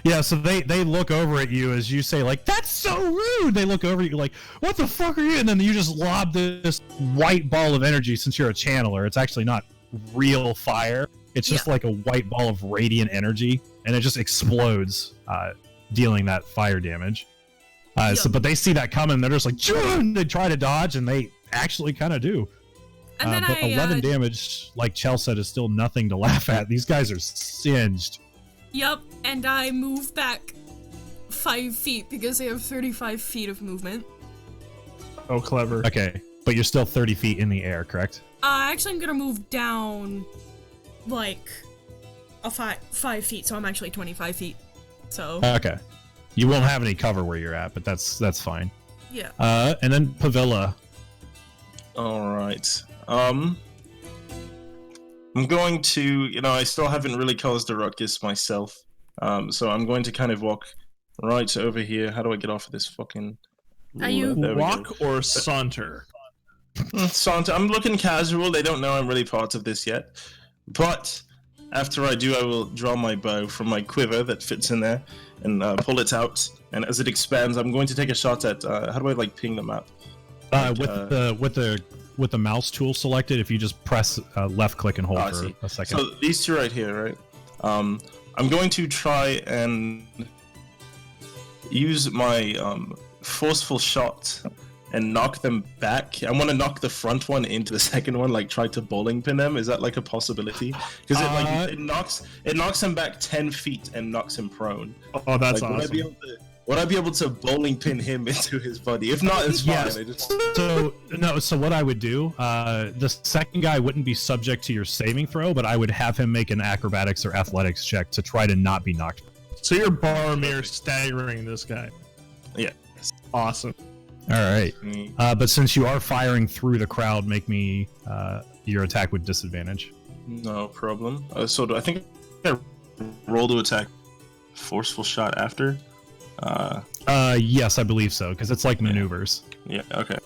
Yeah, so they look over at you as you say, like, that's so rude. They look over at you like, what the fuck are you? And then you just lob this white ball of energy. Since you're a channeler, it's actually not real fire. It's just like a white ball of radiant energy, and it just explodes, dealing that fire damage. So, but they see that coming, they're just like, June! They try to dodge, and they actually kind of do. And then but 11 damage, like Chell said, is still nothing to laugh at. These guys are singed. Yep, and I move back 5 feet because they have 35 feet of movement. Oh, clever. Okay, but you're still 30 feet in the air, correct? Actually, I'm gonna move down like a 5 feet, so I'm actually 25 feet. So Okay. You won't have any cover where you're at, but that's fine. yeah. And then Pavilla. All right. I'm going to, I still haven't really caused a ruckus myself. So I'm going to kind of walk right over here. How do I get off of this fucking... Are you- There we go. Walk or saunter? Saunter. I'm looking casual. They don't know I'm really part of this yet. But after I do, I will draw my bow from my quiver that fits in there and pull it out. And as it expands, I'm going to take a shot at... how do I, ping the map? With the mouse tool selected, if you just press left click and hold I for see. a second. So these two right here, right? I'm going to try and use my forceful shot and knock them back. I want to knock the front one into the second one, like try to bowling pin them. Is that like a possibility? Because it knocks him back 10 feet and knocks him prone. Oh, that's Like, awesome. would I be able to bowling pin him into his body? If not, it's fine. Yes. I just... So what I would do, the second guy wouldn't be subject to your saving throw, but I would have him make an acrobatics or athletics check to try to not be knocked. So you're Boromir staggering this guy. Yeah. Awesome. All right. Mm. But since you are firing through the crowd, make me your attack with disadvantage. No problem. I think I roll to attack forceful shot after. Yes, I believe so, because it's like maneuvers. Yeah, okay.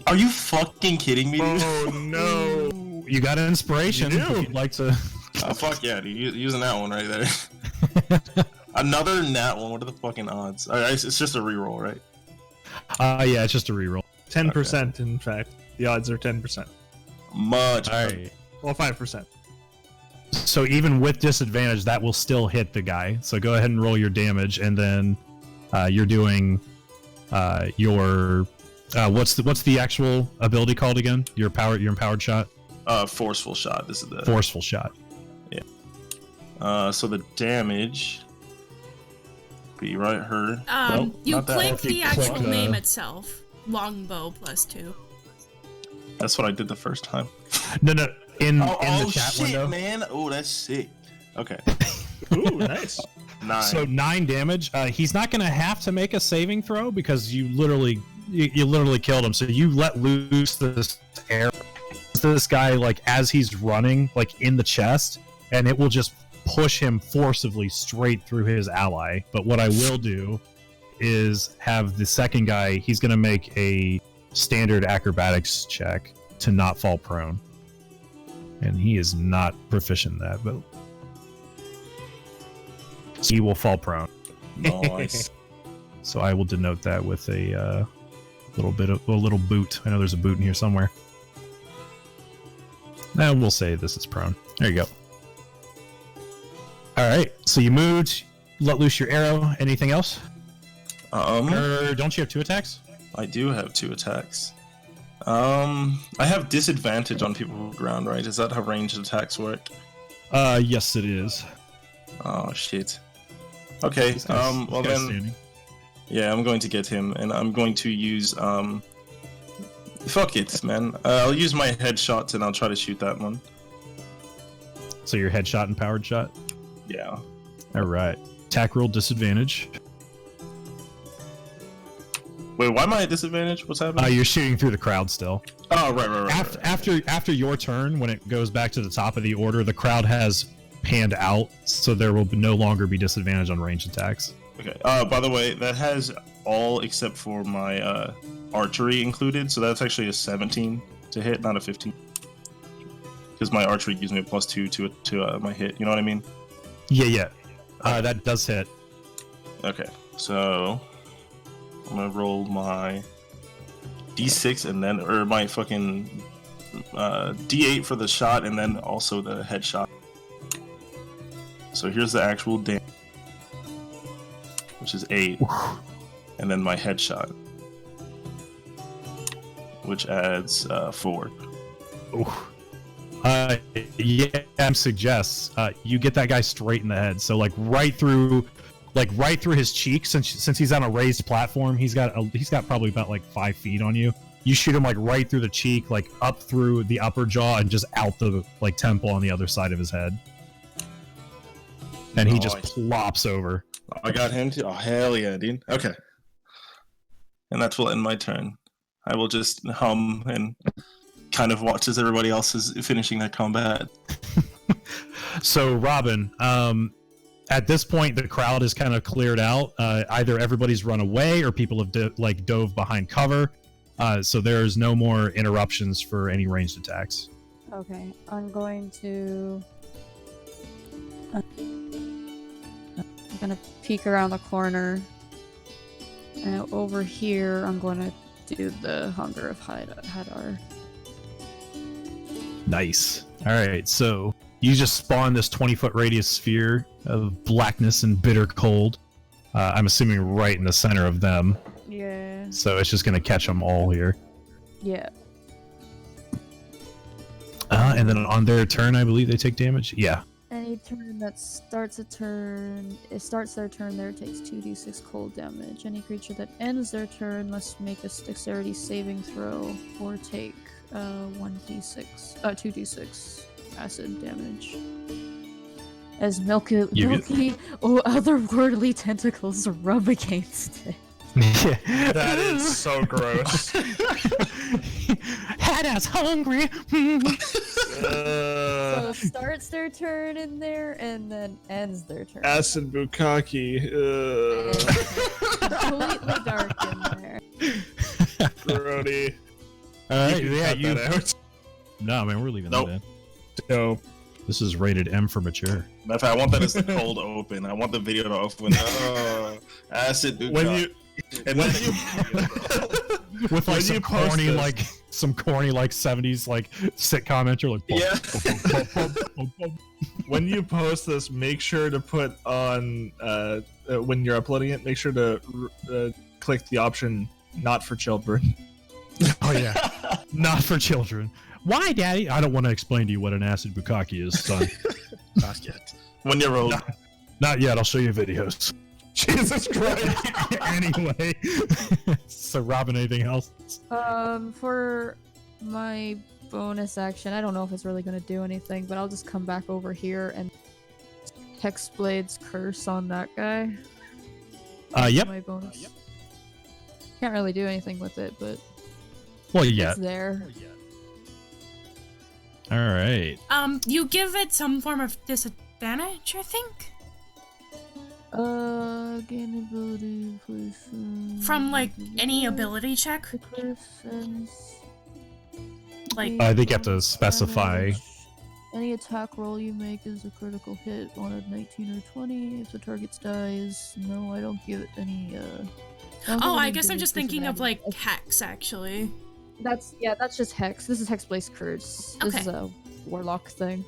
Are you fucking kidding me, dude? Oh no. You got an inspiration You do. if you'd like to. Oh, fuck yeah, dude. Using that one right there. Another nat one. What are the fucking odds? It's just a reroll, right? Yeah, it's just a reroll. 10%, in fact. The odds are 10%. Much. All right. Well, 5%. So even with disadvantage, that will still hit the guy. So go ahead and roll your damage, and then you're doing your what's the actual ability called again? Your empowered shot. Forceful shot. This is the Forceful shot. So the damage be right her. Nope, You not that. click If you the actual click, name itself. Longbow +2. That's what I did the first time. No. In the chat shit, window. man. Oh, that's sick. Okay. Ooh, nice. 9. So 9 damage. He's not going to have to make a saving throw because you literally killed him. So you let loose this arrow to this guy like as he's running, like in the chest, and it will just push him forcibly straight through his ally. But what I will do is have the second guy. He's going to make a standard acrobatics check to not fall prone, and he is not proficient in that, but he will fall prone. Nice. So I will denote that with a little boot. I know there's a boot in here somewhere. Now we'll say this is prone. There you go. All right. So you moved, let loose your arrow. Anything else? Or don't you have 2 attacks? I do have 2 attacks. I have disadvantage on people who ground, right? Is that how ranged attacks work? Yes, it is. Oh shit. Okay. This guy's Well then, standing. yeah, I'm going to get him, and I'm going to use fuck it, man. I'll use my headshots, and I'll try to shoot that one. So your headshot and powered shot. Yeah. All right. Attack roll disadvantage. Wait, why am I at disadvantage? What's happening? You're shooting through the crowd still. Oh, right. After your turn, when it goes back to the top of the order, the crowd has panned out, so there will no longer be disadvantage on ranged attacks. Okay. By the way, that has all except for my archery included, so that's actually a 17 to hit, not a 15. Because my archery gives me a +2 to my hit. You know what I mean? Yeah. That does hit. Okay. So I'm gonna roll my D6 and then, or my fucking D8 for the shot, and then also the headshot. So here's the actual damage, which is 8, and then my headshot, which adds 4. Yeah, suggests you get that guy straight in the head. So like right through his cheek. Since he's on a raised platform, he's got probably about like 5 feet on you. You shoot him like right through the cheek, like up through the upper jaw, and just out the like temple on the other side of his head. And he just plops over. I got him too. Oh hell yeah, dude. Okay. And that will end my turn. I will just hum and kind of watch as everybody else is finishing their combat. So Robin, at this point the crowd is kind of cleared out. Either everybody's run away or people have dove behind cover. So there's no more interruptions for any ranged attacks. Okay, I'm going to... I'm gonna peek around the corner. And over here, I'm going to do the Hunger of Hadar. Nice. All right, so you just spawn this 20-foot radius sphere of blackness and bitter cold. I'm assuming right in the center of them. Yeah. So it's just gonna catch them all here. Yeah. And then on their turn, I believe they take damage. Yeah. Any turn that starts a turn, it starts their turn there takes 2d6 cold damage. Any creature that ends their turn must make a dexterity saving throw or take 2d6 acid damage. As milky or otherworldly tentacles rub against it. That is so gross. Hadar's hungry. So starts their turn in there and then ends their turn. Acid Bukkake. Completely dark in there. Grody. Alright, You can yeah, cut that out. No, man, we're leaving Nope. that in. Dope. This is rated M for mature. Matter of fact, I want that as the cold open. I want the video to open. Acid Bukkake. When you And when then you With When like some you post corny, this- like some corny, like 70s, like sitcom intro, like Yeah. when you post this, make sure to put on when you're uploading it. Make sure to click the option "Not for Children." Oh yeah, not for children. Why, Daddy? I don't want to explain to you what an acid bukkake is, son. Not yet. 1 year old. Not yet. I'll show you videos. Jesus Christ! Anyway, so Robin, anything else? For my bonus action, I don't know if it's really gonna do anything, but I'll just come back over here and Hexblade's Curse on that guy. Yep. My bonus. Can't really do anything with it, but Well, yeah. it's there. All right. You give it some form of disadvantage, I think? Gain ability, please. From, like, any ability check? The curse ends. Like, I think you have to specify. Any attack roll you make is a critical hit on a 19 or 20. If the target dies, no, I don't give it any. oh, I guess I'm just thinking of, like, Hex, actually. That's just Hex. This is Hexblade's Curse. This Okay. is a warlock thing.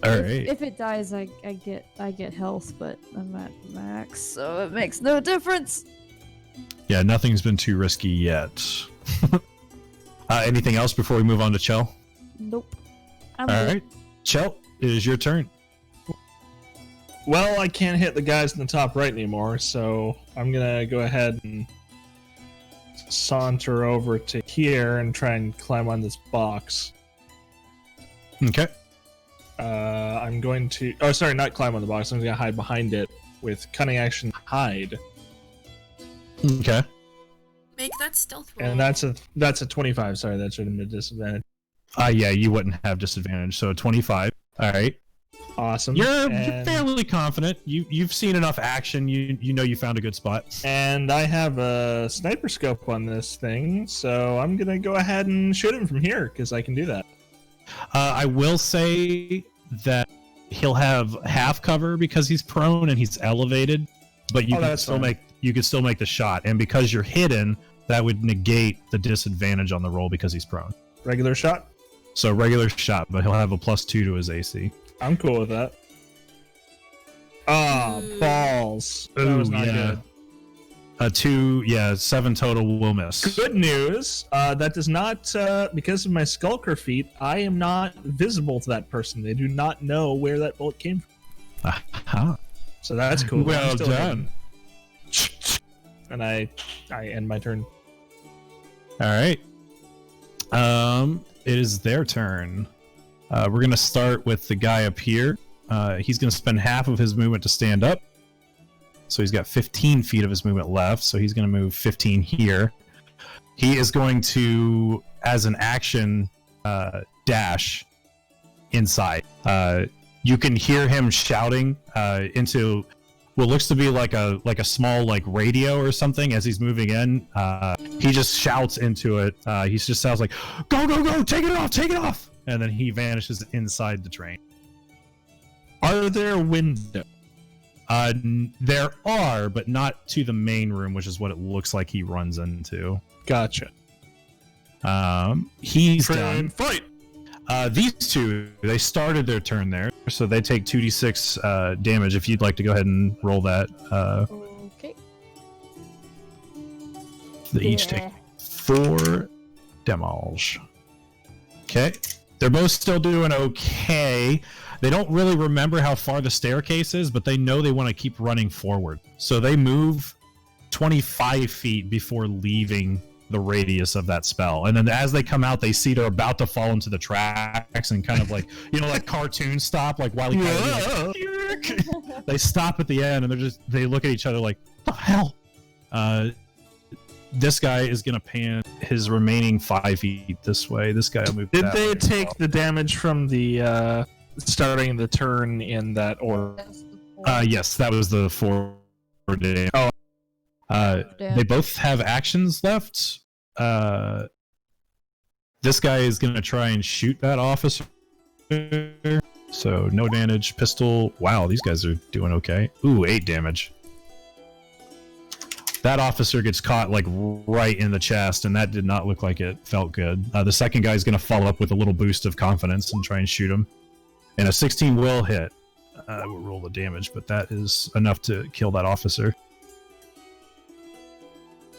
All if, right. If it dies, I get health, but I'm at max, so it makes no difference. Yeah, nothing's been too risky yet. Anything else before we move on to Chell? Nope. I'm All good. right, Chell, it is your turn. Well, I can't hit the guys in the top right anymore, so I'm gonna go ahead and saunter over to here and try and climb on this box. Okay. I'm going to. Oh, sorry, not climb on the box. I'm gonna hide behind it with cunning action hide, Okay. Make that stealth roll. and that's a 25. Sorry, that should have been a disadvantage. Yeah, you wouldn't have disadvantage, so 25. All right. Awesome. You're And- fairly confident. You've seen enough action. You know you found a good spot. And I have a sniper scope on this thing, so I'm gonna go ahead and shoot him from here because I can do that. I will say that he'll have half cover because he's prone and he's elevated, but you Oh, can that's still fine. make the shot. And because you're hidden, that would negate the disadvantage on the roll because he's prone. Regular shot. So regular shot, but he'll have a +2 to his AC. I'm cool with that. Ah, balls. That was not good. 7 total will miss. Good news. That does not, because of my Skulker feat, I am not visible to that person. They do not know where that bullet came from. Aha. So that's cool. Well I'm still done. hidden. And I end my turn. All right. It is their turn. We're gonna start with the guy up here. He's gonna spend half of his movement to stand up. So he's got 15 feet of his movement left. So he's gonna move 15 here. He is going to, as an action, dash inside. You can hear him shouting into what looks to be like a small like radio or something as he's moving in. He just shouts into it. He just sounds like, "Go, go, go! Take it off!" And then he vanishes inside the train. Are there windows? There are, but not to the main room, which is what it looks like he runs into. Gotcha. He's Train done. fight. These two, they started their turn there, so they take 2d6 damage. If you'd like to go ahead and roll that, Okay. they each take 4 damage. Okay, they're both still doing okay. They don't really remember how far the staircase is, but they know they want to keep running forward. So they move 25 feet before leaving the radius of that spell. And then as they come out, they see they're about to fall into the tracks and kind of like, like cartoon stop, like Wile E. Coyote, like, they stop at the end and they look at each other like, what the hell? This guy is going to pan his remaining 5 feet this way. This guy will move Did that they way. take the damage from the starting the turn in that order? Yes, that was the 4 day. Oh. They both have actions left. This guy is going to try and shoot that officer. So no damage, pistol. Wow, these guys are doing okay. Ooh, 8 damage. That officer gets caught like right in the chest, and that did not look like it felt good. The second guy is going to follow up with a little boost of confidence and try and shoot him. And a 16 will hit. We'll roll the damage, but that is enough to kill that officer.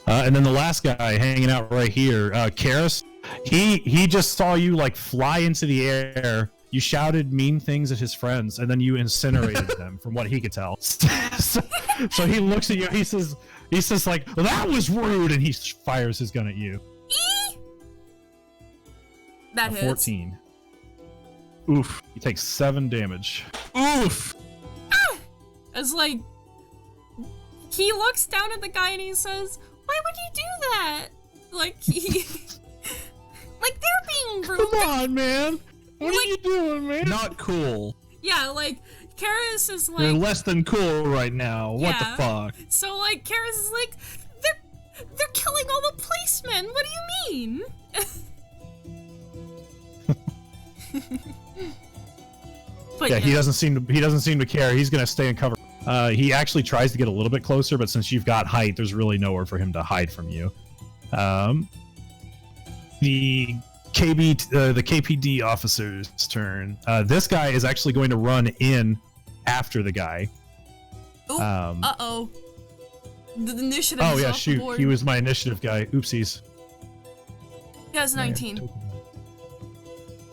And then the last guy hanging out right here, Karis, he just saw you like fly into the air. You shouted mean things at his friends, and then you incinerated them, from what he could tell. so he looks at you. He says like, well, "That was rude," and he fires his gun at you. That hits. 14. Oof. He takes 7 damage. Oof. It's like he looks down at the guy and he says, "Why would you do that?" Like he, like they're being rude. Come on, man. What are you doing, man? Not cool. Yeah, like Karis is You're like, less than cool right now. What Yeah. the fuck? so like Karis is like, they're killing all the policemen. What do you mean? But Yeah, he doesn't seem to care. He's gonna stay in cover. He actually tries to get a little bit closer, but since you've got height, there's really nowhere for him to hide from you. The KPD officer's turn. This guy is actually going to run in after the guy. Ooh, uh-oh. The initiative Oh is yeah, off the shoot. board. He was my initiative guy. Oopsies. He has 19.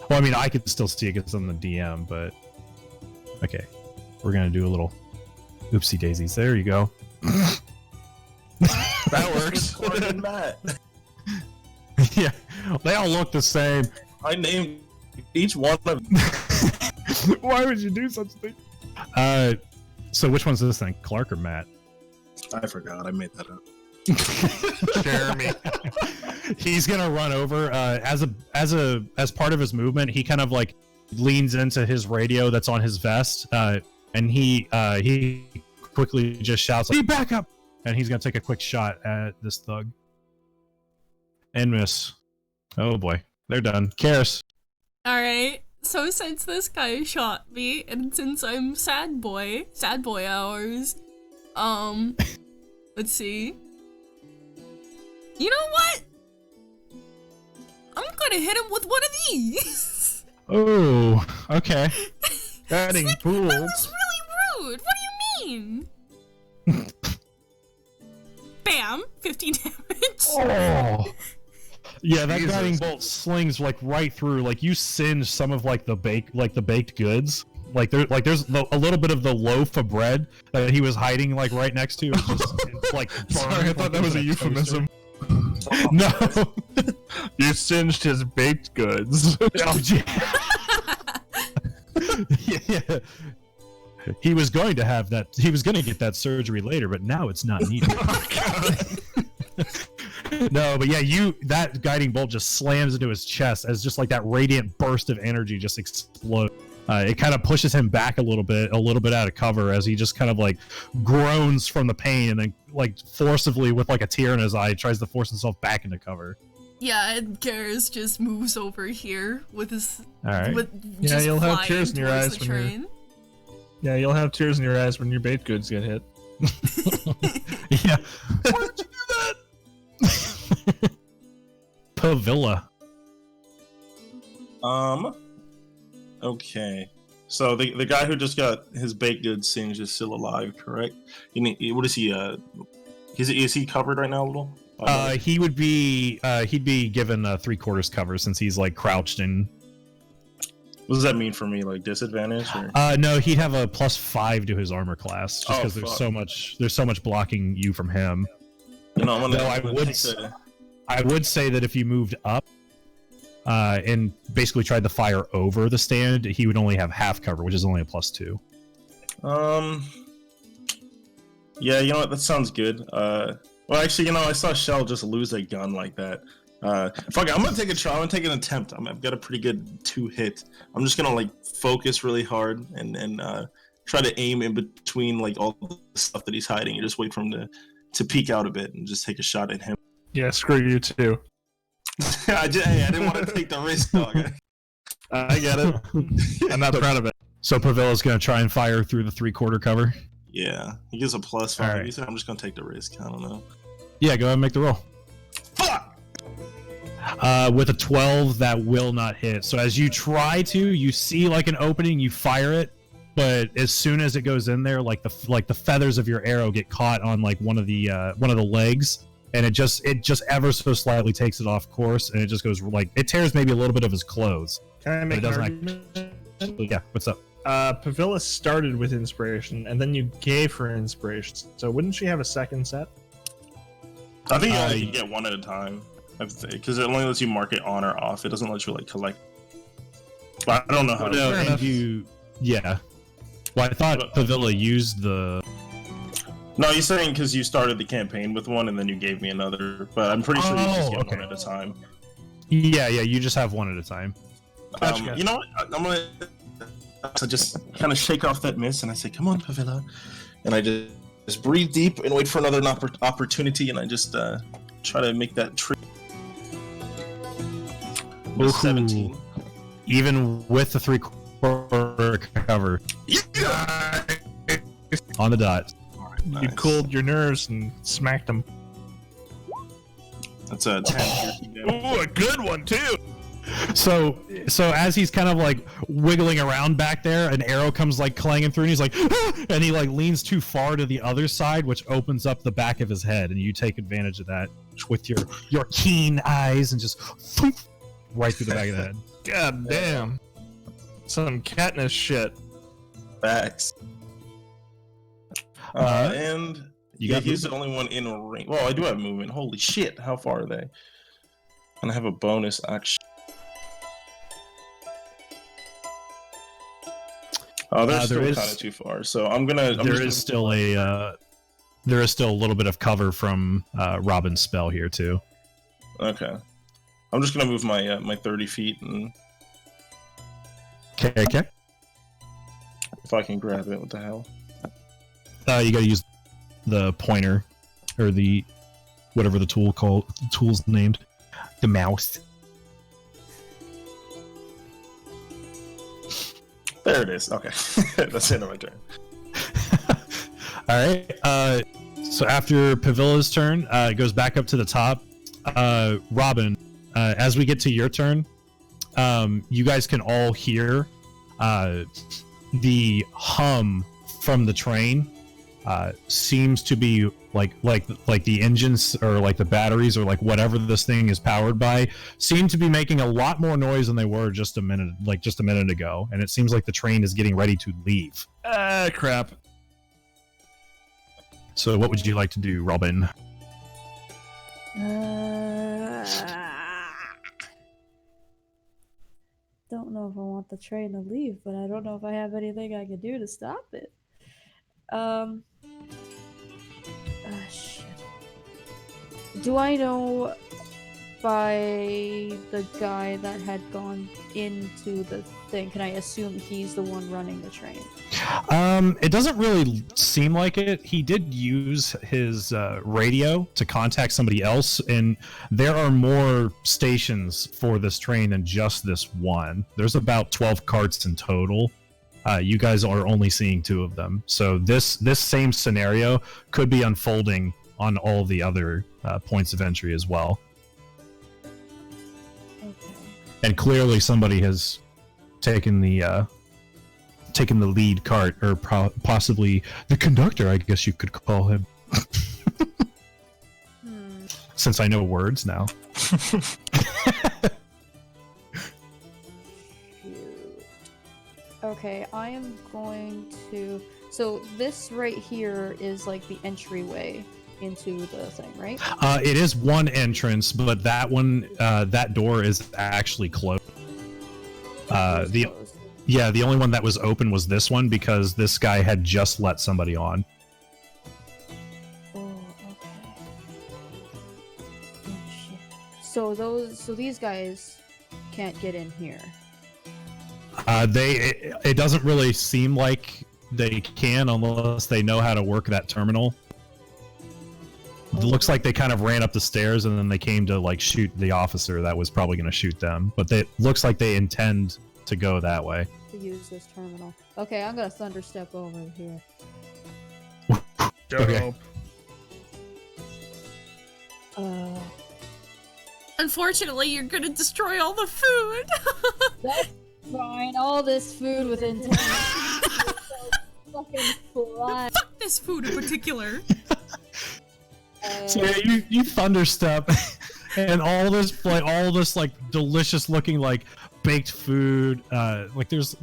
Well, I mean, I could still see it because I'm the DM, but okay. We're gonna do a little oopsie daisies. There you go. That works. Clark and Matt. Yeah, they all look the same. I named each one of them. Why would you do such a thing? So which one's this thing, Clark or Matt? I forgot. I made that up. Jeremy. He's gonna run over. As part of his movement, he kind of like leans into his radio that's on his vest, and he quickly just shouts, "Be back up!" And he's gonna take a quick shot at this thug. And miss. Oh boy, they're done. Karis. Alright, so since this guy shot me, and since I'm sad boy hours, let's see. You know what? I'm gonna hit him with one of these! Oh, okay. Adding fools. That was really rude! What do you mean? Bam! 15 damage. Oh. Yeah, that Jesus. guiding bolt slings like right through. Like you singe some of like the baked goods. Like there's a little bit of the loaf of bread that he was hiding like right next to. It's just it's, like Sorry, I burned thought that was a toaster. euphemism. No. You singed his baked goods. Oh, gee. Yeah. He was going to have that. He was going to get that surgery later, but now it's not needed. No, but yeah, that guiding bolt just slams into his chest as just like that radiant burst of energy just explodes. It kind of pushes him back a little bit out of cover as he just kind of like groans from the pain and then like forcibly with like a tear in his eye tries to force himself back into cover. Yeah, and Karis just moves over here with his. All right. With Yeah, just you'll have flying tears in your towards eyes the when you're- train. Yeah, you'll have tears in your eyes when your baked goods get hit. Yeah. Why did you do that? Pavilla. Okay. So the guy who just got his baked goods singed is still alive, correct? What is he? Is he covered right now a little? He would be he'd be given 3/4 cover since he's like crouched and. What does that mean for me? Like disadvantage? Or? No, he'd have a +5 to his armor class just Oh, because there's so much blocking you from him. You know, I'm No, gonna I take would the- I would say that if you moved up and basically tried to fire over the stand, he would only have half cover, which is only a +2. Yeah, you know what? That sounds good. Well, actually, you know, I saw Shell just lose a gun like that. Fuck it, I'm gonna take a try. I'm gonna take an attempt. I've got a pretty good 2-hit. I'm just gonna like focus really hard and try to aim in between like all the stuff that he's hiding and just wait for him to peek out a bit and just take a shot at him. Yeah, screw you too. I didn't want to take the risk, dog. I get it. I'm not proud of it. So Pavilla's gonna try and fire through the 3/4 cover. Yeah, he gives a +5. Alright. He said, I'm just gonna take the risk. I don't know. Yeah, go ahead and make the roll. Fuck! With a 12, that will not hit. So as you try to, you see like an opening, you fire it, but as soon as it goes in there, like the feathers of your arrow get caught on like one of the legs, and it just ever so slightly takes it off course, and it just goes like it tears maybe a little bit of his clothes. Can I make It an doesn't argument? Yeah, what's up? Pavilla started with inspiration, and then you gave her inspiration. So wouldn't she have a second set? I think you only can get one at a time. Because it only lets you mark it on or off. It doesn't let you like collect. But I don't know how to No, do it. and you, yeah. Well, I thought Pavilla used the. No, you're saying because you started the campaign with one and then you gave me another. But I'm pretty sure you just get one at a time. Yeah, you just have one at a time. Gotcha. You know what? I'm gonna just kind of shake off that miss and I say, "Come on, Pavilla," and I just breathe deep and wait for another opportunity, and I just try to make that trick. Ooh. 17. Even with the 3/4 cover Yeah! on the dot. You Nice. cooled your nerves and smacked them. That's a 10. Ooh, a good one too. So as he's kind of like wiggling around back there, an arrow comes like clanging through, and he's like, "Ah!" And he like leans too far to the other side, which opens up the back of his head, and you take advantage of that with your keen eyes and just thump, right through the back of the head. God damn. Some Katniss shit. Facts. Uh, And you yeah, got he's the only one in range. Well, I do have movement. Holy shit! How far are they? And I have a bonus action. Oh, they're there still is- kind of too far. So I'm gonna. There is still a little bit of cover from Robin's spell here too. Okay. I'm just gonna move my my 30 feet, and Okay. if I can grab it, what the hell? You got to use the pointer or the whatever the tool's named, the mouse. There it is. Okay, that's the end of my turn. All right. So after Pavilla's turn, it goes back up to the top. Robin, as we get to your turn, you guys can all hear the hum from the train. Seems to be like the engines or like the batteries or like whatever this thing is powered by seem to be making a lot more noise than they were just a minute ago, and it seems like the train is getting ready to leave. Crap. So what would you like to do, Robin? Don't know if I want the train to leave, but I don't know if I have anything I can do to stop it. Shit. Do I know by the guy that had gone into the thing? Can I assume he's the one running the train? It doesn't really seem like it. He did use his radio to contact somebody else, and there are more stations for this train than just this one. There's about 12 carts in total. you guys are only seeing 2 of them. So this same scenario could be unfolding on all the other points of entry as well. Okay. And clearly somebody has taken the lead cart, or possibly the conductor, I guess you could call him. Since I know words now. Shoot. Okay, I am going to... So this right here is like the entryway into the thing, right? It is one entrance, but that one, that door is actually closed. It's closed. Yeah, the only one that was open was this one because this guy had just let somebody on. Oh, okay. Oh, shit. So these guys can't get in here. It doesn't really seem like they can unless they know how to work that terminal. It looks like they kind of ran up the stairs and then they came to like shoot the officer that was probably going to shoot them. But it looks like they intend to go that way. To use this terminal. Okay, I'm gonna thunder step over here. Okay. Unfortunately, you're gonna destroy all the food. That's fine. All this food within 10 minutes. Fucking fly. Fuck this food in particular. So yeah, you thunder step, and all this like delicious looking like baked food. Like there's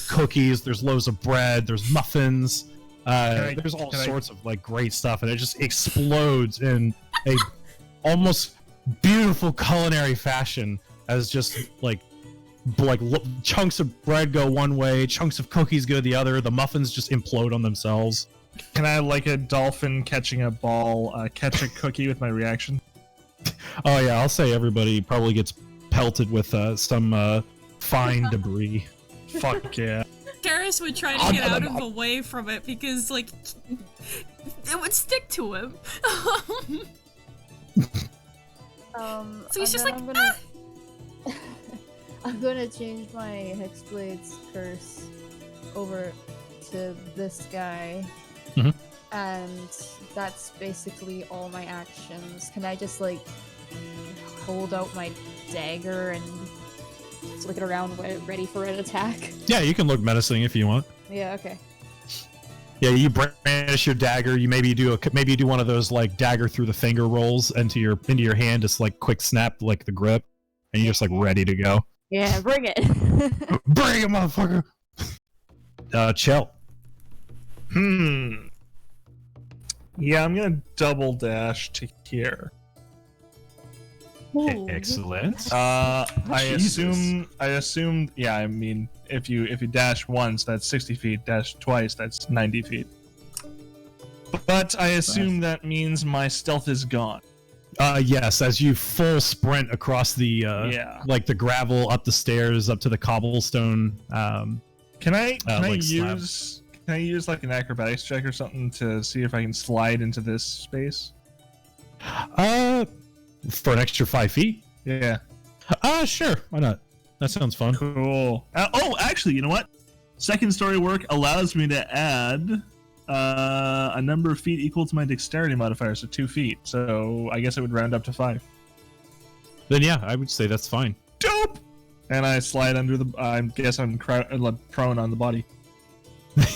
cookies, there's loaves of bread, there's muffins. There's all sorts of like great stuff, and it just explodes in a almost beautiful culinary fashion as just like chunks of bread go one way, chunks of cookies go the other. The muffins just implode on themselves. Can I, like a dolphin catching a ball, catch a cookie with my reaction? Oh yeah, I'll say everybody probably gets pelted with some fine debris. Fuck yeah. Karis would try to get out of the way from it because, like, it would stick to him. So he's just like, I'm gonna change my Hexblade's curse over to this guy. Mhm. And that's basically all my actions. Can I just like hold out my dagger and flick it around ready for an attack? Yeah, you can look menacing if you want. Yeah, okay. Yeah, you brandish your dagger. You maybe do one of those like dagger through the finger rolls into your hand, just like quick snap like the grip, and you're just like ready to go. Yeah, bring it. Bring it, motherfucker. Chill. Yeah, I'm gonna double dash to here. Excellent. I Jesus. assume. Yeah, I mean, if you dash once, that's 60 feet. Dash twice, that's 90 feet. But I assume that means my stealth is gone. Yes, as you full sprint across the like the gravel up the stairs up to the cobblestone. Can I like use like an acrobatics check or something to see if I can slide into this space? For an extra 5 feet. Yeah. Sure. Why not? That sounds fun. Cool. Actually, you know what? Second story work allows me to add a number of feet equal to my dexterity modifier, so 2 feet. So I guess it would round up to 5. Then yeah, I would say that's fine. Dope. And I slide under the. I guess I'm prone on the body.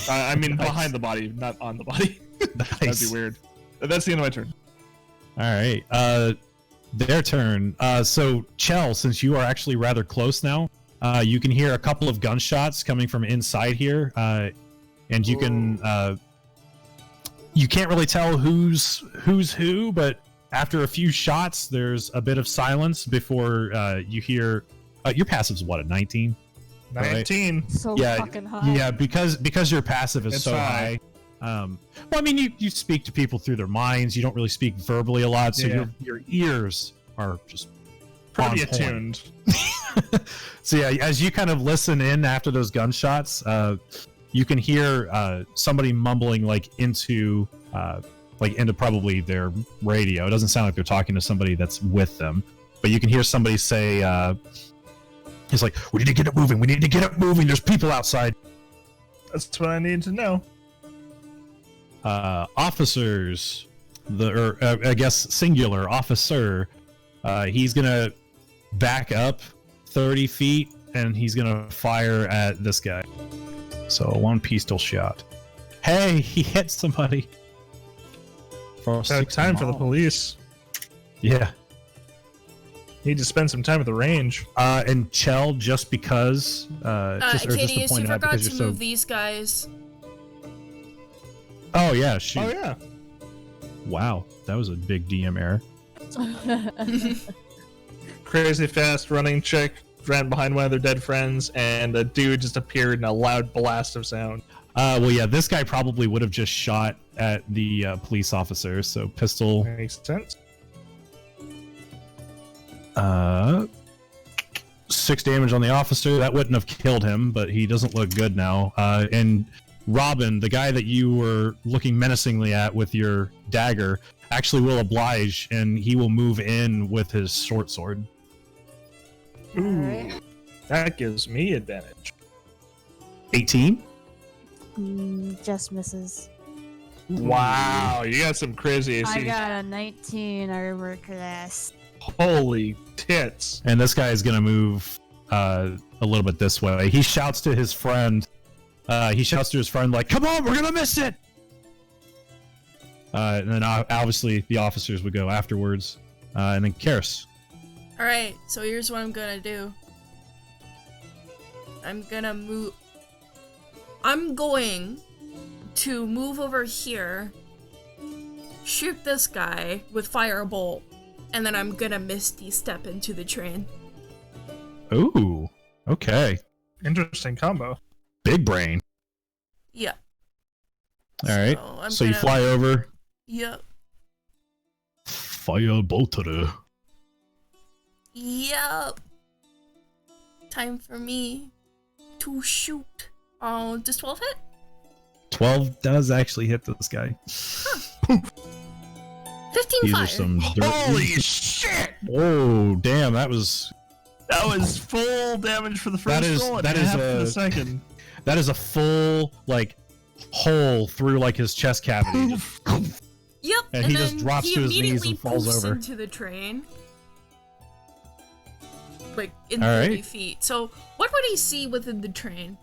I mean, Nice. behind the body, not on the body. That'd Nice. be weird. That's the end of my turn. All right. Their turn. So Chell, since you are actually rather close now, you can hear a couple of gunshots coming from inside here, and you can. You can't really tell who's who, but after a few shots, there's a bit of silence before you hear. Your passive's what, a 19? 19. So Yeah, fucking high. Yeah, because your passive is It's so high. high. Well, I mean, you speak to people through their minds. You don't really speak verbally a lot, so Yeah. your ears are just Pretty on point. attuned. So yeah, as you kind of listen in after those gunshots, you can hear somebody mumbling into probably their radio. It doesn't sound like they're talking to somebody that's with them, but you can hear somebody say, He's like, we need to get it moving. We need to get it moving. There's people outside. That's what I need to know. Officers, I guess singular officer. He's gonna back up 30 feet and he's gonna fire at this guy. So one pistol shot. Hey, he hit somebody. For Time for the police. Yeah. Need to spend some time at the range. And Chell, just because, Katie, you point out forgot because to you're move so. these guys. Oh yeah, shoot. Oh yeah. Wow, that was a big DM error. Crazy fast running chick ran behind one of their dead friends, and a dude just appeared in a loud blast of sound. Well, yeah, this guy probably would have just shot at the police officer. So pistol. Makes sense. 6 damage on the officer. That wouldn't have killed him, but he doesn't look good now. And Robin, the guy that you were looking menacingly at with your dagger, actually will oblige, and he will move in with his short sword. Ooh, that gives me advantage. 18? Just misses. Wow, you got some crazy AC. I got a 19 armor class. Holy tits. And this guy is going to move a little bit this way. He shouts to his friend. Like, come on, we're going to miss it! And then obviously the officers would go afterwards. And then Karis. Alright, so here's what I'm gonna do. I'm going to move over here, shoot this guy with firebolt, and then I'm gonna misty step into the train. Ooh, okay. Interesting combo. Big brain. Yeah. All right. So you fly over. Yep. Firebolter. Yep. Time for me to shoot. Oh, does 12 hit? 12 does actually hit this guy. 15 These fire. are some Holy shit! Oh, damn, that was full damage for the That first is- roll and that is half for a- the second. that is a full like hole through like his chest cavity. Just- Yep. And he just drops to his knees and falls poofs over. into the train. Like in All 30 right. feet. So what would he see within the train?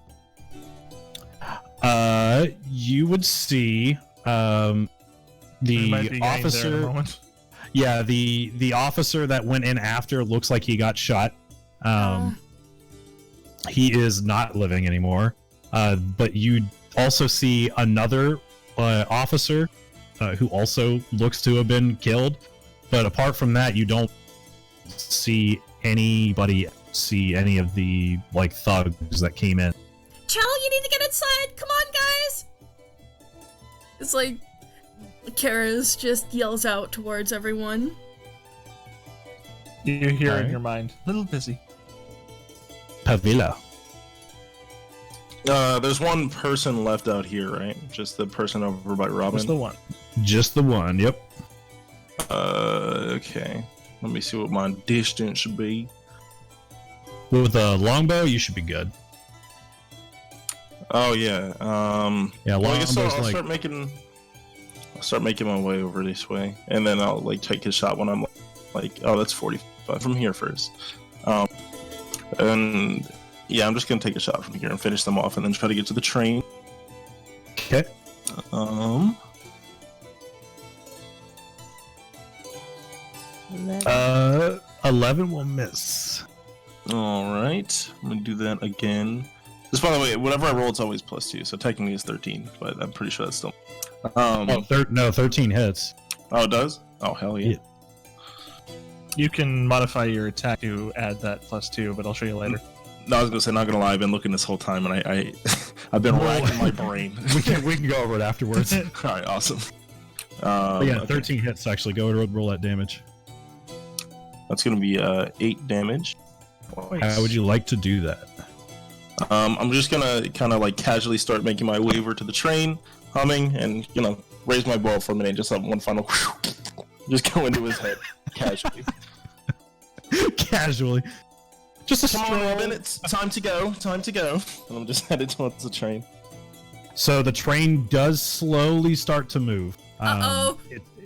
You would see We might the be getting there in a officer. moment. Yeah, the officer that went in after looks like he got shot. He is not living anymore. But you also see another officer who also looks to have been killed. But apart from that, you don't see anybody see any of the like thugs that came in. Chell, you need to get inside! Come on, guys! It's like Karis just yells out towards everyone. You hear Alright. in your mind, little busy. Pavila. There's one person left out here, right? Just the person over by Robin. What's the one? Just the one, yep. Okay. Let me see what my distance should be. With a longbow, you should be good. Oh yeah. Yeah, Well, I guess longbow's I'll like start making my way over this way, and then I'll like take a shot when I'm like, oh, that's 45 from here first. And yeah, I'm just gonna take a shot from here and finish them off, and then try to get to the train. okay. 11 will miss. All right, I'm gonna do that again. Just by the way, whatever I roll, it's always +2, so technically it's 13, but I'm pretty sure that's still. Oh, 13 hits. Oh, it does? Oh, hell yeah. You can modify your attack to add that +2, but I'll show you later. No, I was gonna say, not gonna lie, I've been looking this whole time, and I've been racking my brain. we can go over it afterwards. All right, awesome. But yeah, Okay. 13 hits actually. Go and roll that damage. That's gonna be 8 damage. How would you like to do that? I'm just gonna kind of like casually start making my way over to the train, humming, and raise my bow for a minute, just have one final, just go into his head casually. Casually. Just a Come on, stroll. Robin, it's time to go. Time to go. And I'm just headed towards the train. So the train does slowly start to move. Uh-oh.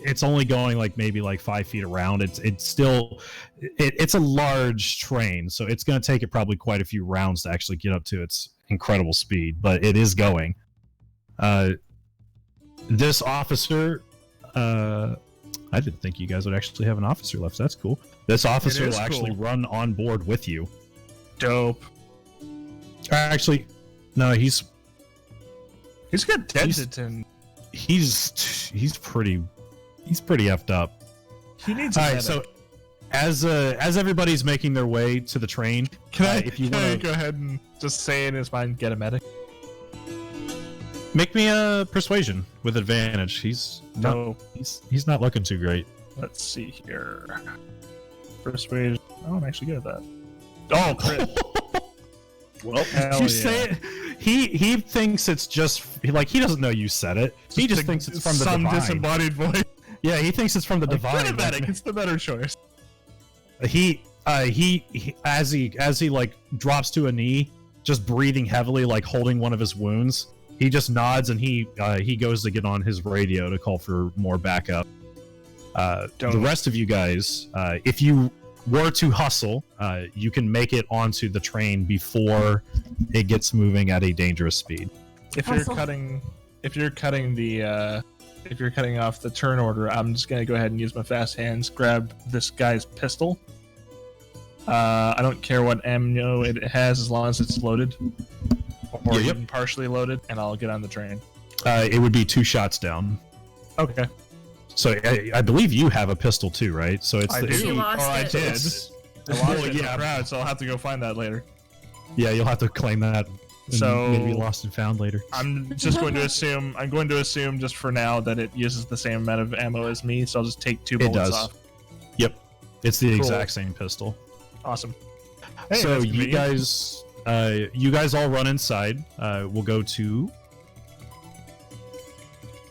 It's only going like maybe like 5 feet around. It's still it's a large train, so it's going to take it probably quite a few rounds to actually get up to its incredible speed, but it is going. This officer, I didn't think you guys would actually have an officer left. That's cool. This officer is will actually cool. run on board with you. Dope. Actually, no, he's Got dented and he's pretty effed up. he needs a All right, medic. so as everybody's making their way to the train, Can I, if you can I want to go ahead and just say in his mind, get a medic? make me a persuasion with advantage. He's No. not looking too great. Let's see here. Persuasion. Oh, I'm actually good at that. Oh, crit. Well, Hell you yeah. say it. He thinks it's just like he doesn't know you said it. He just thinks it's from the some divine. disembodied voice. Yeah, he thinks it's from the Like, divine. get a medic. It's the better choice. He as he like drops to a knee, just breathing heavily, like holding one of his wounds. He just nods and he goes to get on his radio to call for more backup. The rest of you guys, if you were to hustle, you can make it onto the train before it gets moving at a dangerous speed. If you're Hustle. cutting off the turn order, I'm just gonna go ahead and use my fast hands, grab this guy's pistol. I don't care what ammo it has as long as it's loaded. Or Yep. even partially loaded, and I'll get on the train. It would be 2 shots down. Okay. So I believe you have a pistol too, right? So it's I the, do. She lost or I it. did. it's- I lost Well, it in the yeah. crowd, so I'll have to go find that later. Yeah, you'll have to claim that. And So- maybe lost and found later. I'm just going to assume. I'm going to assume just for now that it uses the same amount of ammo as me, so I'll just take 2 bullets does. off. Yep, it's the Cool. exact same pistol. Awesome. Hey, So that's you convenient. guys all run inside. We'll go to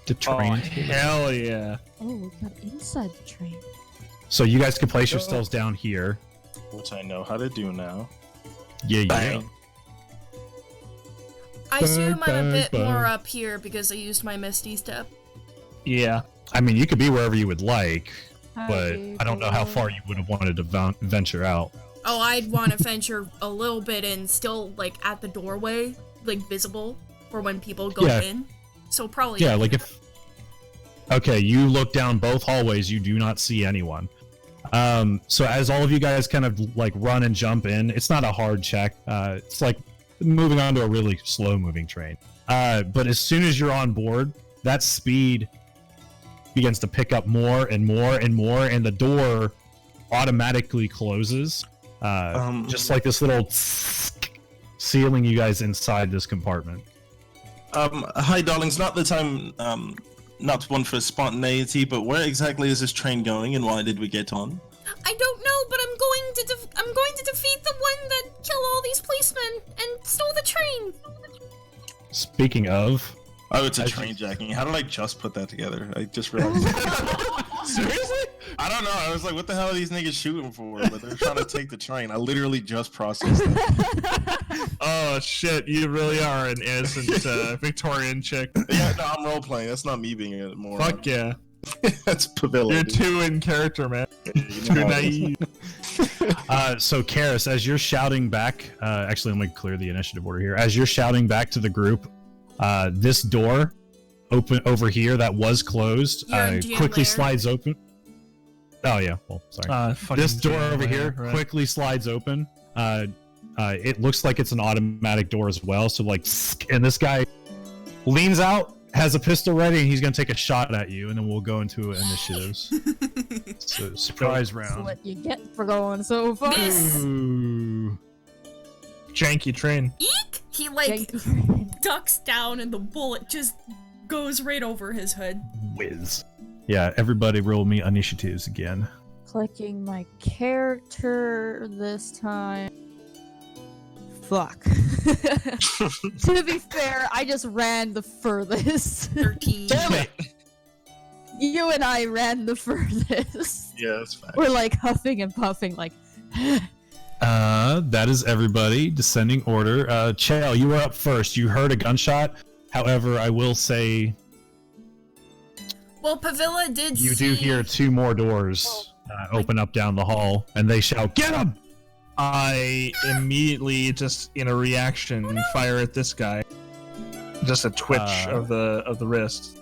the Oh train. hell yeah! Oh, we got inside the train. So you guys can place yourselves down here. which I know how to do now. Yeah, Bang. I assume I'm a bit Bang, bang. more up here because I used my Misty Step. Yeah. I mean, you could be wherever you would like, but Hi, I don't know how hello. far you would have wanted to venture out. Oh, I'd want to venture a little bit and still like at the doorway, like visible for when people go Yeah. in. So probably Yeah, like if. Okay, you look down both hallways, you do not see anyone. So as all of you guys kind of like run and jump in, it's not a hard check. It's like moving onto a really slow moving train. But as soon as you're on board, that speed begins to pick up more and more and more, and the door automatically closes. Just like this little sealing you guys inside this compartment. Hi, darlings. Not that I'm not one for spontaneity, but where exactly is this train going, and why did we get on? I don't know, but I'm going to defeat the one that killed all these policemen and stole the train. Speaking of, Oh, it's a train jacking. How did I just put that together? I just realized. Seriously? I don't know. I was like, what the hell are these niggas shooting for? But they're trying to take the train. I literally just processed that. Oh shit! You really are an innocent Victorian chick. Yeah, no, I'm role playing. That's not me being a moron. Fuck yeah! That's Pavilla. You're dude. too in character, man. You Too know how it is. naive. so Karis, as you're shouting back, actually, let me clear the initiative order here. As you're shouting back to the group, this door open over here that was closed You're in GM quickly lair? slides open. Oh yeah, well, sorry. Fucking This door jam over layer, here right. quickly slides open. It looks like it's an automatic door as well. So like, and this guy leans out, has a pistol ready, and he's gonna take a shot at you, and then we'll go into initiatives. So surprise That's round. what you get for going so far. Miss. Ooh. Janky train. Eek! He like ducks down and the bullet just goes right over his head. Whiz. Yeah, everybody roll me initiatives again. Clicking my character this time. Fuck. To be fair, I just ran the furthest. 13. Damn it! You and I ran the furthest. Yeah, that's fine. We're like huffing and puffing, like. That is everybody. Descending order. Chael, you were up first. You heard a gunshot. However, I will say Well, Pavilla did you see... do hear 2 more doors open up down the hall, and they shout, "Get him!" I immediately, just in a reaction, fire at this guy. Just a twitch of the wrist.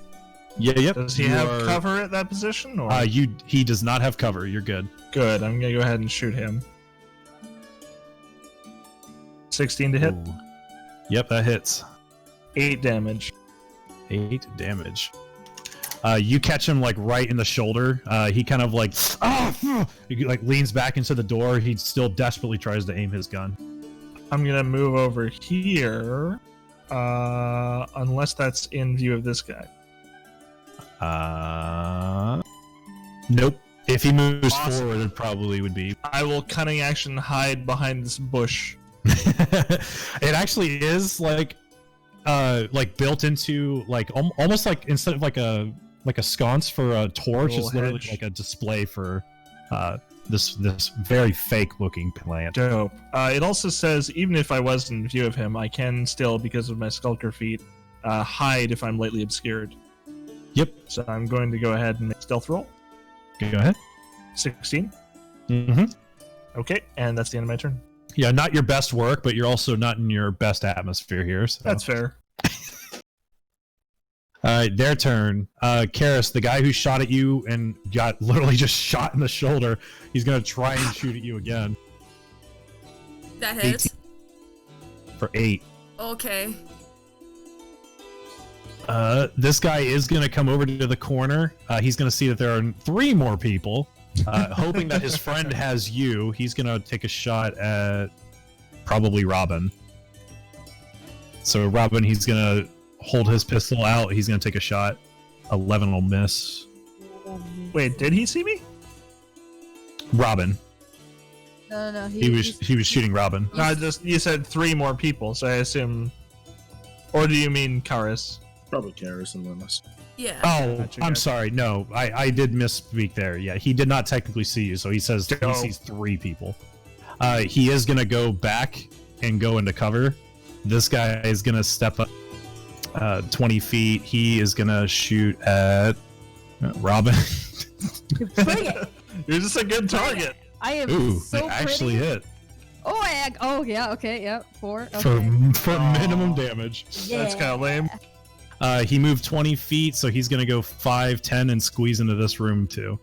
Yeah, yep. Does he have cover at that position? Or He does not have cover. You're good. good. I'm gonna go ahead and shoot him. 16 to hit. Ooh. Yep, that hits. 8 damage. 8 damage. You catch him like right in the shoulder. He kind of like he like leans back into the door. He still desperately tries to aim his gun. I'm gonna move over here, unless that's in view of this guy. Nope. If he moves Awesome. forward, it probably would be. I will cunning action hide behind this bush. It actually is like built into like almost like instead of like a sconce for a torch, Little it's literally hedge. like a display for this very fake looking plant. Dope. It also says even if I was in view of him, I can still, because of my skulker feat, hide if I'm lightly obscured. Yep. So I'm going to go ahead and make a stealth roll. Go ahead. 16. Mm-hmm. Okay, and that's the end of my turn. Yeah, not your best work, but you're also not in your best atmosphere here. So. That's fair. All right, their turn. Karis, the guy who shot at you and got literally just shot in the shoulder, he's gonna try and shoot at you again That hits. for 8. Okay. This guy is gonna come over to the corner. He's gonna see that there are 3 more people. Hoping that his friend has you, he's gonna take a shot at probably Robin. So Robin, he's gonna hold his pistol out. He's gonna take a shot. 11 will miss. Wait, did he see me? Robin. No. He was shooting Robin. No, you said 3 more people, so I assume. Or do you mean Karis? Probably Karis and Linus. Yeah. Oh, Gotcha, I'm gotcha. sorry. No, I did misspeak there. Yeah, he did not technically see you, so he says he Dope. sees 3 people. He is gonna go back and go into cover. This guy is gonna step up 20 feet. He is gonna shoot at Robin. Bring it. You're just a good target. I am Ooh, so it actually pretty. hit Oh yeah. Okay. Yep. 4. Okay. for minimum damage. That's kind of lame. He moved 20 feet, so he's gonna go 5, 10, and squeeze into this room too.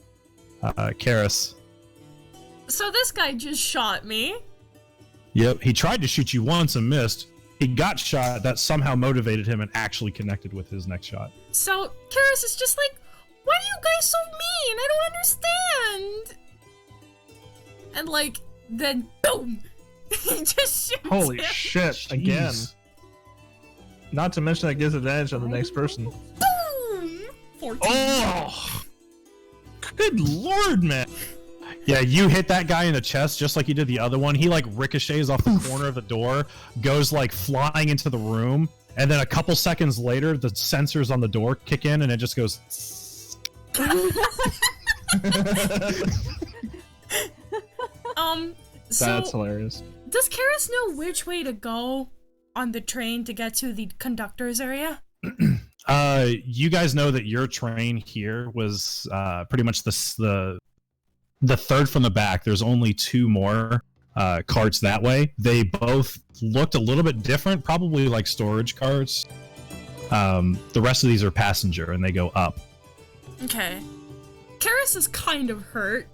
Karis. So this guy just shot me. Yep, he tried to shoot you once and missed. He got shot. That somehow motivated him and actually connected with his next shot. So Karis is just like, why are you guys so mean? I don't understand. And like, then boom, he just shoots Holy him. shit, again. Jeez. Not to mention that gives advantage on the next person. Boom. 14. Oh! Good lord, man. Yeah, you hit that guy in the chest just like you did the other one. He like ricochets off the corner of the door, goes like flying into the room, and then a couple seconds later, the sensors on the door kick in and it just goes. So That's hilarious. does Karis know which way to go on the train to get to the conductor's area? You guys know that your train here was pretty much the third from the back. There's only 2 more carts that way. They both looked a little bit different, probably like storage carts. The rest of these are passenger, and they go up. Okay. Karis is kind of hurt,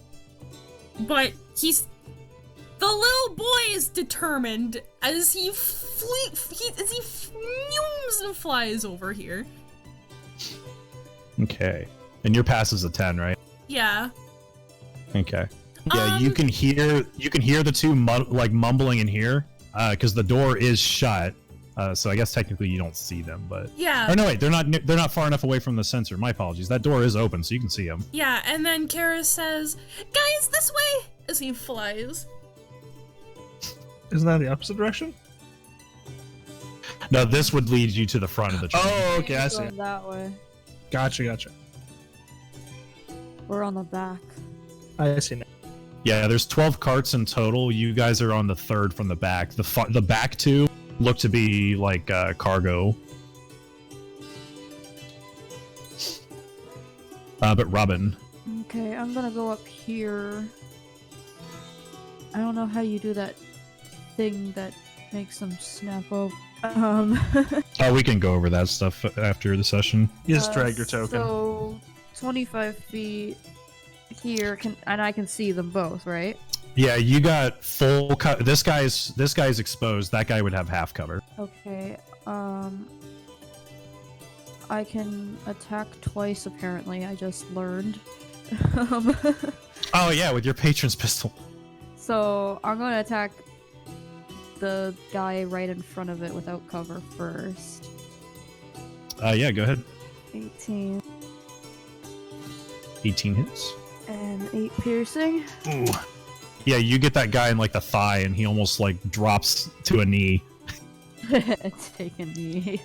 but the little boy is determined as he fumes and flies over here. Okay, and your pass is a 10, right? Yeah. Okay. Yeah, you can hear the 2 mumbling in here because the door is shut. So I guess technically you don't see them, but Yeah. oh no, wait, they're not far enough away from the sensor. My apologies. That door is open, so you can see them. Yeah, and then Karis says, "Guys, this way!" as he flies. Isn't that the opposite direction? No, this would lead you to the front of the train. Oh, okay, I see. Going that way. Gotcha. We're on the back. I see now. Yeah, there's 12 carts in total. You guys are on the third from the back. The back two look to be like cargo. But Robin. Okay, I'm gonna go up here. I don't know how you do that thing that makes them snap up. Oh, we can go over that stuff after the session. You just drag your token. So 25 feet here, and I can see them both, right? Yeah, you got full cover. This guy's exposed. That guy would have half cover. Okay. I can attack twice. Apparently, I just learned. Oh yeah, with your patron's pistol. So I'm gonna attack the guy right in front of it without cover first. Yeah, go ahead. 18 18 hits. and 8 piercing. Ooh. Yeah, you get that guy in like the thigh, and he almost like drops to a knee. Take a knee.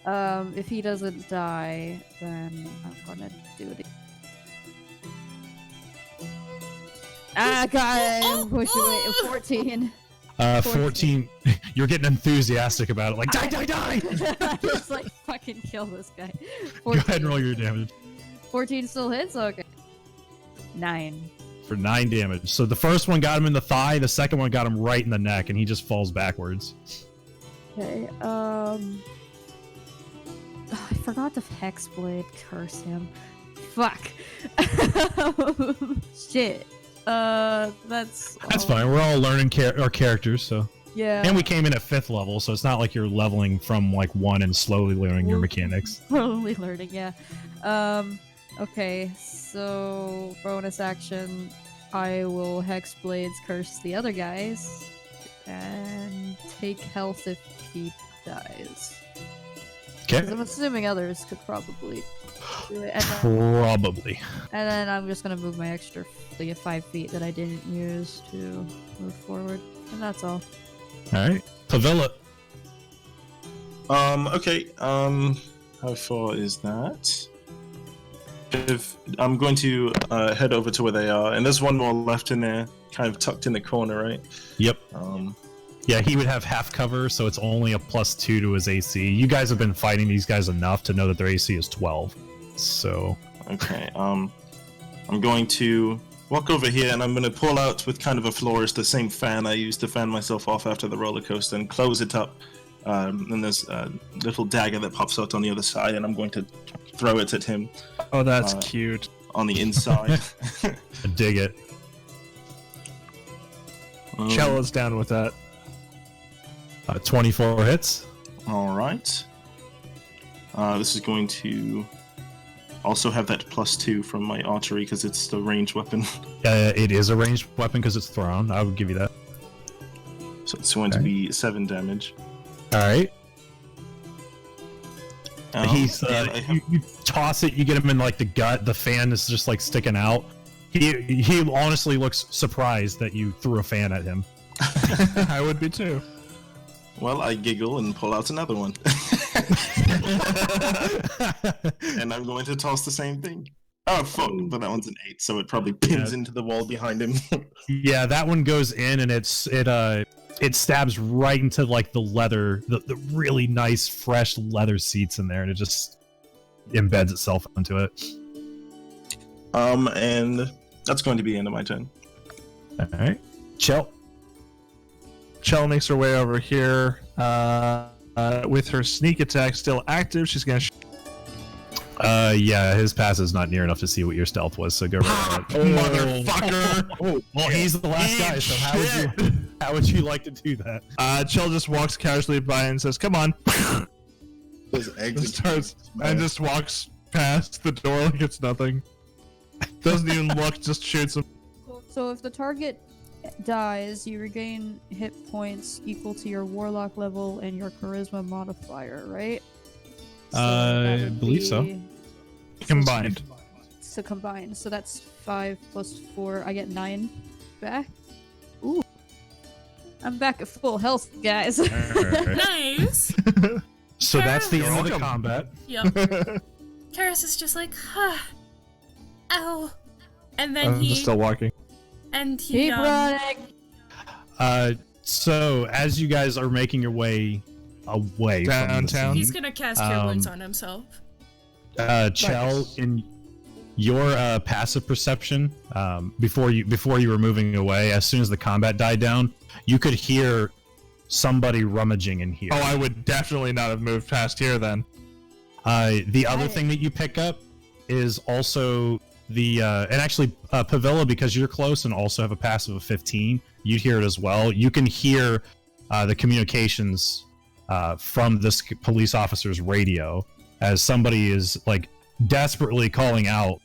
If he doesn't die, then I'm gonna do it. Ah, God, push away. 14. 14. You're getting enthusiastic about it, like die! Just like fucking kill this guy. Go ahead and roll your damage 14 still hits? Okay. 9. for 9 damage. So the first one got him in the thigh, the second one got him right in the neck, and he just falls backwards. Okay, I forgot the Hexblade. Curse him. Fuck. Shit. That's Fine. We're all learning our characters, so. Yeah. And we came in at 5th level, so it's not like you're leveling from like 1 and slowly learning your mechanics. Slowly learning, yeah. Okay, so bonus action, I will Hexblades curse the other guys and take health if he dies. Okay. 'Cause I'm assuming others could probably do it. And Probably. then I'm just gonna move my extra 5 feet that I didn't use to move forward, and that's all. All right. Pavilla. Okay. How far is that? If I'm going to head over to where they are, and there's one more left in there, kind of tucked in the corner, right? Yep. Um, Yeah, he would have half cover, so it's only a +2 to his AC. You guys have been fighting these guys enough to know that their AC is 12. So. okay. I'm going to walk over here, and I'm going to pull out with kind of a flourish the same fan I used to fan myself off after the roller coaster, and close it up. And there's a little dagger that pops out on the other side, and I'm going to throw it at him Oh, that's cute. on the inside. I dig it. Chella's down with that. 24 hits. All right. This is going to also have that +2 from my archery because it's the ranged weapon. It is a ranged weapon because it's thrown. I would give you that. So it's going to be 7 damage. All right. And I have- You toss it. You get him in like the gut. The fan is just like sticking out. He honestly looks surprised that you threw a fan at him. I would be too. Well, I giggle and pull out another one. And I'm going to toss the same thing. Oh, fuck, but that one's an 8, so it probably pins into the wall behind him. Yeah, that one goes in and it stabs right into like the leather, the really nice fresh leather seats in there, and it just embeds itself into it. And that's going to be the end of my turn. All right, Chell. Chell makes her way over here. With her sneak attack still active, she's gonna. Yeah, his pass is not near enough to see what your stealth was, so go right ahead. Motherfucker! Well, he's the last guy, so how would you like to do that? Chell just walks casually by and says, "Come on," Those and starts and just walks past the door like it's nothing. Doesn't even look, just shoots him. So if the target dies, you regain hit points equal to your warlock level and your charisma modifier, right? So that I would believe so. be- Combined. So combined. So that's 5 plus 4. I get 9 back. Ooh. I'm back at full health, guys. Nice. So that's the You're end of the welcome. combat. Yep. Karis is just like, ow. And then I'm he just still walking. And he Keep running. So as you guys are making your way away Downtown? from the he's scene, gonna cast Cure Wounds on himself. Chell, Nice. in your passive perception, before you were moving away, as soon as the combat died down, you could hear somebody rummaging in here. Oh, I would definitely not have moved past here then. The other thing that you pick up is also and actually Pavilla, because you're close and also have a passive of 15, you'd hear it as well. You can hear the communications from this police officer's radio as somebody is like desperately calling out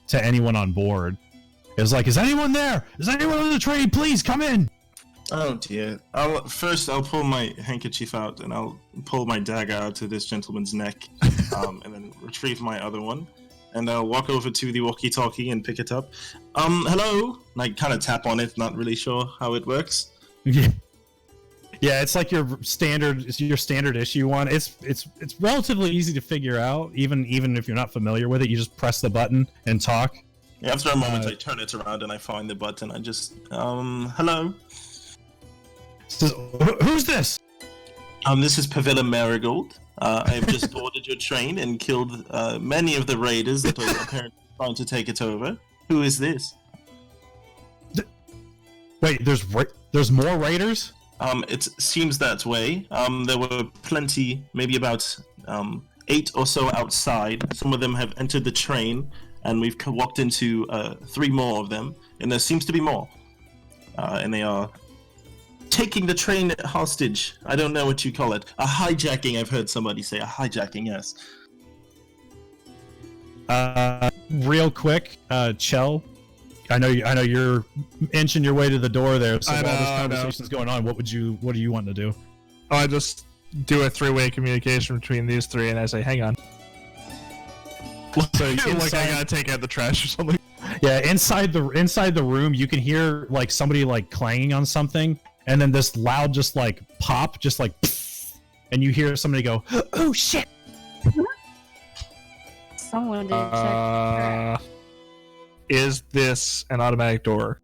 to anyone on board. It's like, is anyone there? Is anyone on the train? Please come in. Oh dear. I'll pull my handkerchief out and I'll pull my dagger out to this gentleman's neck, and then retrieve my other one, and I'll walk over to the walkie-talkie and pick it up. Hello. And I kind of tap on it, not really sure how it works. Yeah, it's like your standard issue one. It's relatively easy to figure out, even if you're not familiar with it. You just press the button and talk. Yeah, after a moment, I turn it around and I find the button. I just, hello. Says, who's this? This is Pavilla Marigold. I have just boarded your train and killed many of the raiders that are apparently trying to take it over. Who is this? Wait, there's more raiders? It seems that way. There were plenty, maybe about 8 or so outside. Some of them have entered the train, and we've walked into 3 more of them, and there seems to be more. And they are taking the train hostage. I don't know what you call it. A hijacking, I've heard somebody say. A hijacking, yes. Real quick, Chell, I know you're inching your way to the door there. So I while this know. conversation's going on, what do you want to do? Oh, I just do a 3-way communication between these 3, and I say, hang on. So like I inside, gotta take out the trash or something. yeah, inside the room, you can hear like somebody like clanging on something, and then this loud just like pop, just like, and you hear somebody go, "Oh shit!" Someone didn't check. Is this an automatic door?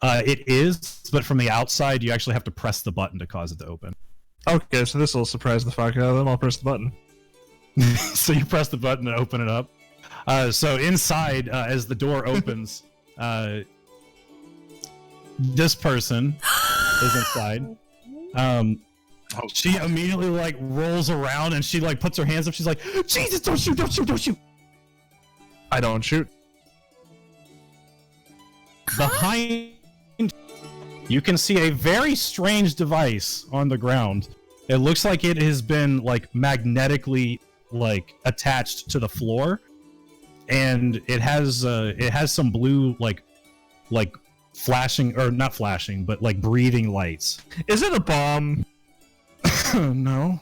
It is, but from the outside, you actually have to press the button to cause it to open. Okay, so this will surprise the fuck out of them. I'll press the button. So you press the button to open it up. So inside, as the door opens, this person is inside. She immediately like rolls around and she like puts her hands up. She's like, "Jesus, don't shoot, don't shoot, don't shoot!" I don't shoot. Behind, you can see a very strange device on the ground. It looks like it has been like magnetically like attached to the floor, and it has some blue like flashing, or not flashing, but like breathing lights. Is it a bomb? No.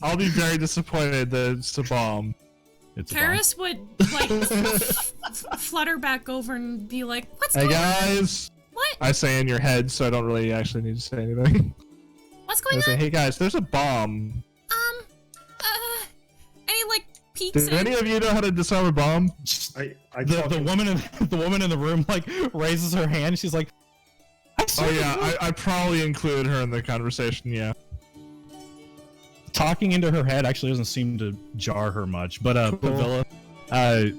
I'll be very disappointed that it's a bomb. It's a bomb. Karis would like flutter back over and be like, "What's Hey going on? guys! What? I say in your head, so I don't really actually need to say anything. What's I going say, on?" hey guys, there's a bomb. And he like peeks Do in. any of you know how to disarm a bomb? The woman in the room like raises her hand. She's like, Oh yeah, I probably included her in the conversation, yeah. talking into her head actually doesn't seem to jar her much. But Cool. Pavilla, I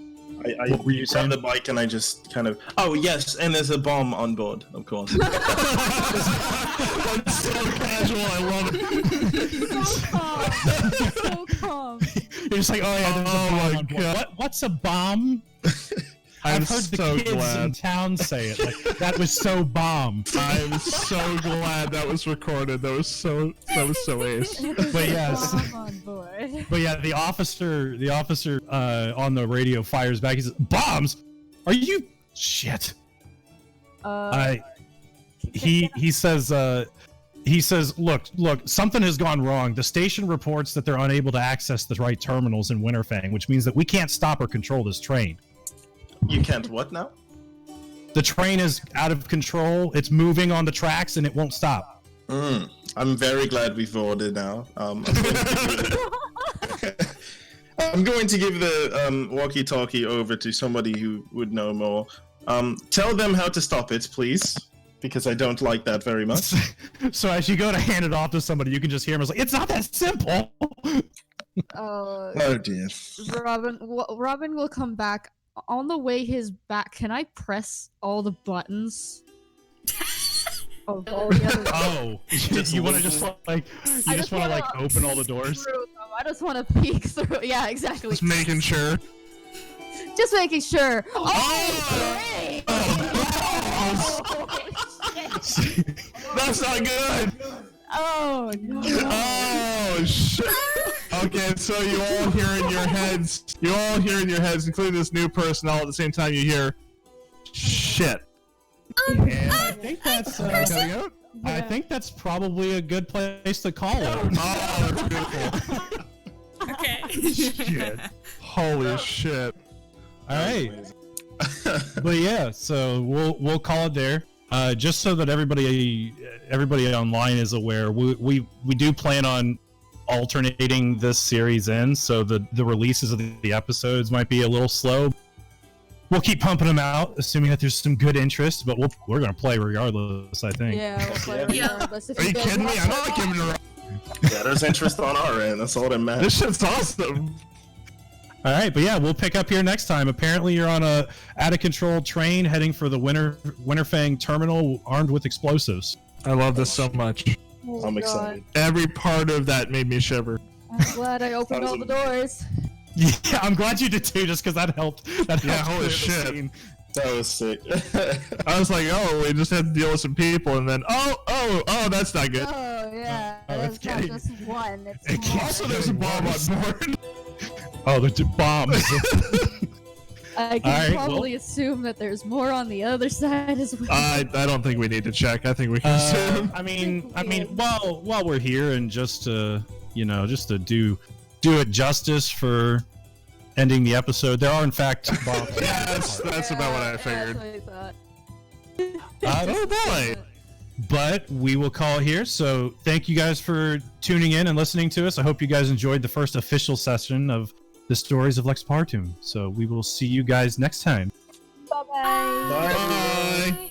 what were you grab saying? the bike and I just kind of. Oh yes, and there's a bomb on board, of course. That's so casual, I love it. So calm. So calm. You're just like, oh yeah, there's Oh a bomb my on board. God. What's a bomb? I'm I've heard the so kids in glad. town say it. Like, that was so bomb. I'm so glad that was recorded. That was so ace. But yes. Bomb on board. But yeah, the officer on the radio fires back. He says, "Bombs? Are you shit?" He says, look, something has gone wrong. The station reports that they're unable to access the right terminals in Winterfang, which means that we can't stop or control this train. You can't what now? The train is out of control. It's moving on the tracks and it won't stop. I'm very glad we've ordered now. I'm going to do it. I'm going to give the walkie-talkie over to somebody who would know more. Tell them how to stop it, please, because I don't like that very much. So as you go to hand it off to somebody, you can just hear him. It's like, it's not that simple. Oh dear. Robin will come back. On the way his back, can I press all the buttons? Of all the other Oh, you want to just like you just want to like open all the doors? I just want to peek through. Yeah, exactly. Just making sure. Just making sure. Oh! Great! Shit. That's not good. Oh no! Oh shit. Okay, so you all hear in your heads, including this new person, all at the same time you hear, shit. And I think that's Coming out? I think that's probably a good place to call it. Oh, that's beautiful. Okay. Shit. Holy shit. All right, but yeah, so we'll call it there. Just so that everybody online is aware, we do plan on alternating this series in, so the releases of the episodes might be a little slow. We'll keep pumping them out, assuming that there's some good interest, but we're gonna play regardless, I think. Yeah, we'll play regardless. If Are you guys kidding me? want I'm not to- giving it Yeah, there's interest on our end. That's all that matters. This shit's awesome. All right, but yeah, we'll pick up here next time. Apparently, you're on a out-of-control train heading for the Winterfang terminal, armed with explosives. I love this so much. Oh, I'm God. excited. Every part of that made me shiver. I'm glad I opened all the doors. Yeah, I'm glad you did too, just because that helped. That Yeah, helped holy clear the shit. scene. That was sick. I was like, oh, we just had to deal with some people, and then, oh, that's not good. Oh yeah, Oh, it's that's not getting- just one. It's it keeps- Also, there's a bomb on board. Oh, the bombs. I can Alright, probably assume that there's more on the other side as well. I don't think we need to check. I think we can assume. I mean, while we're here, and just to do it justice for ending the episode, there are in fact bombs. Yeah, that's about what I figured. That's what I thought. Oh boy. But we will call it here. So thank you guys for tuning in and listening to us. I hope you guys enjoyed the first official session of the Stories of Lex Partum. So we will see you guys next time. Bye-bye. Bye. Bye. Bye.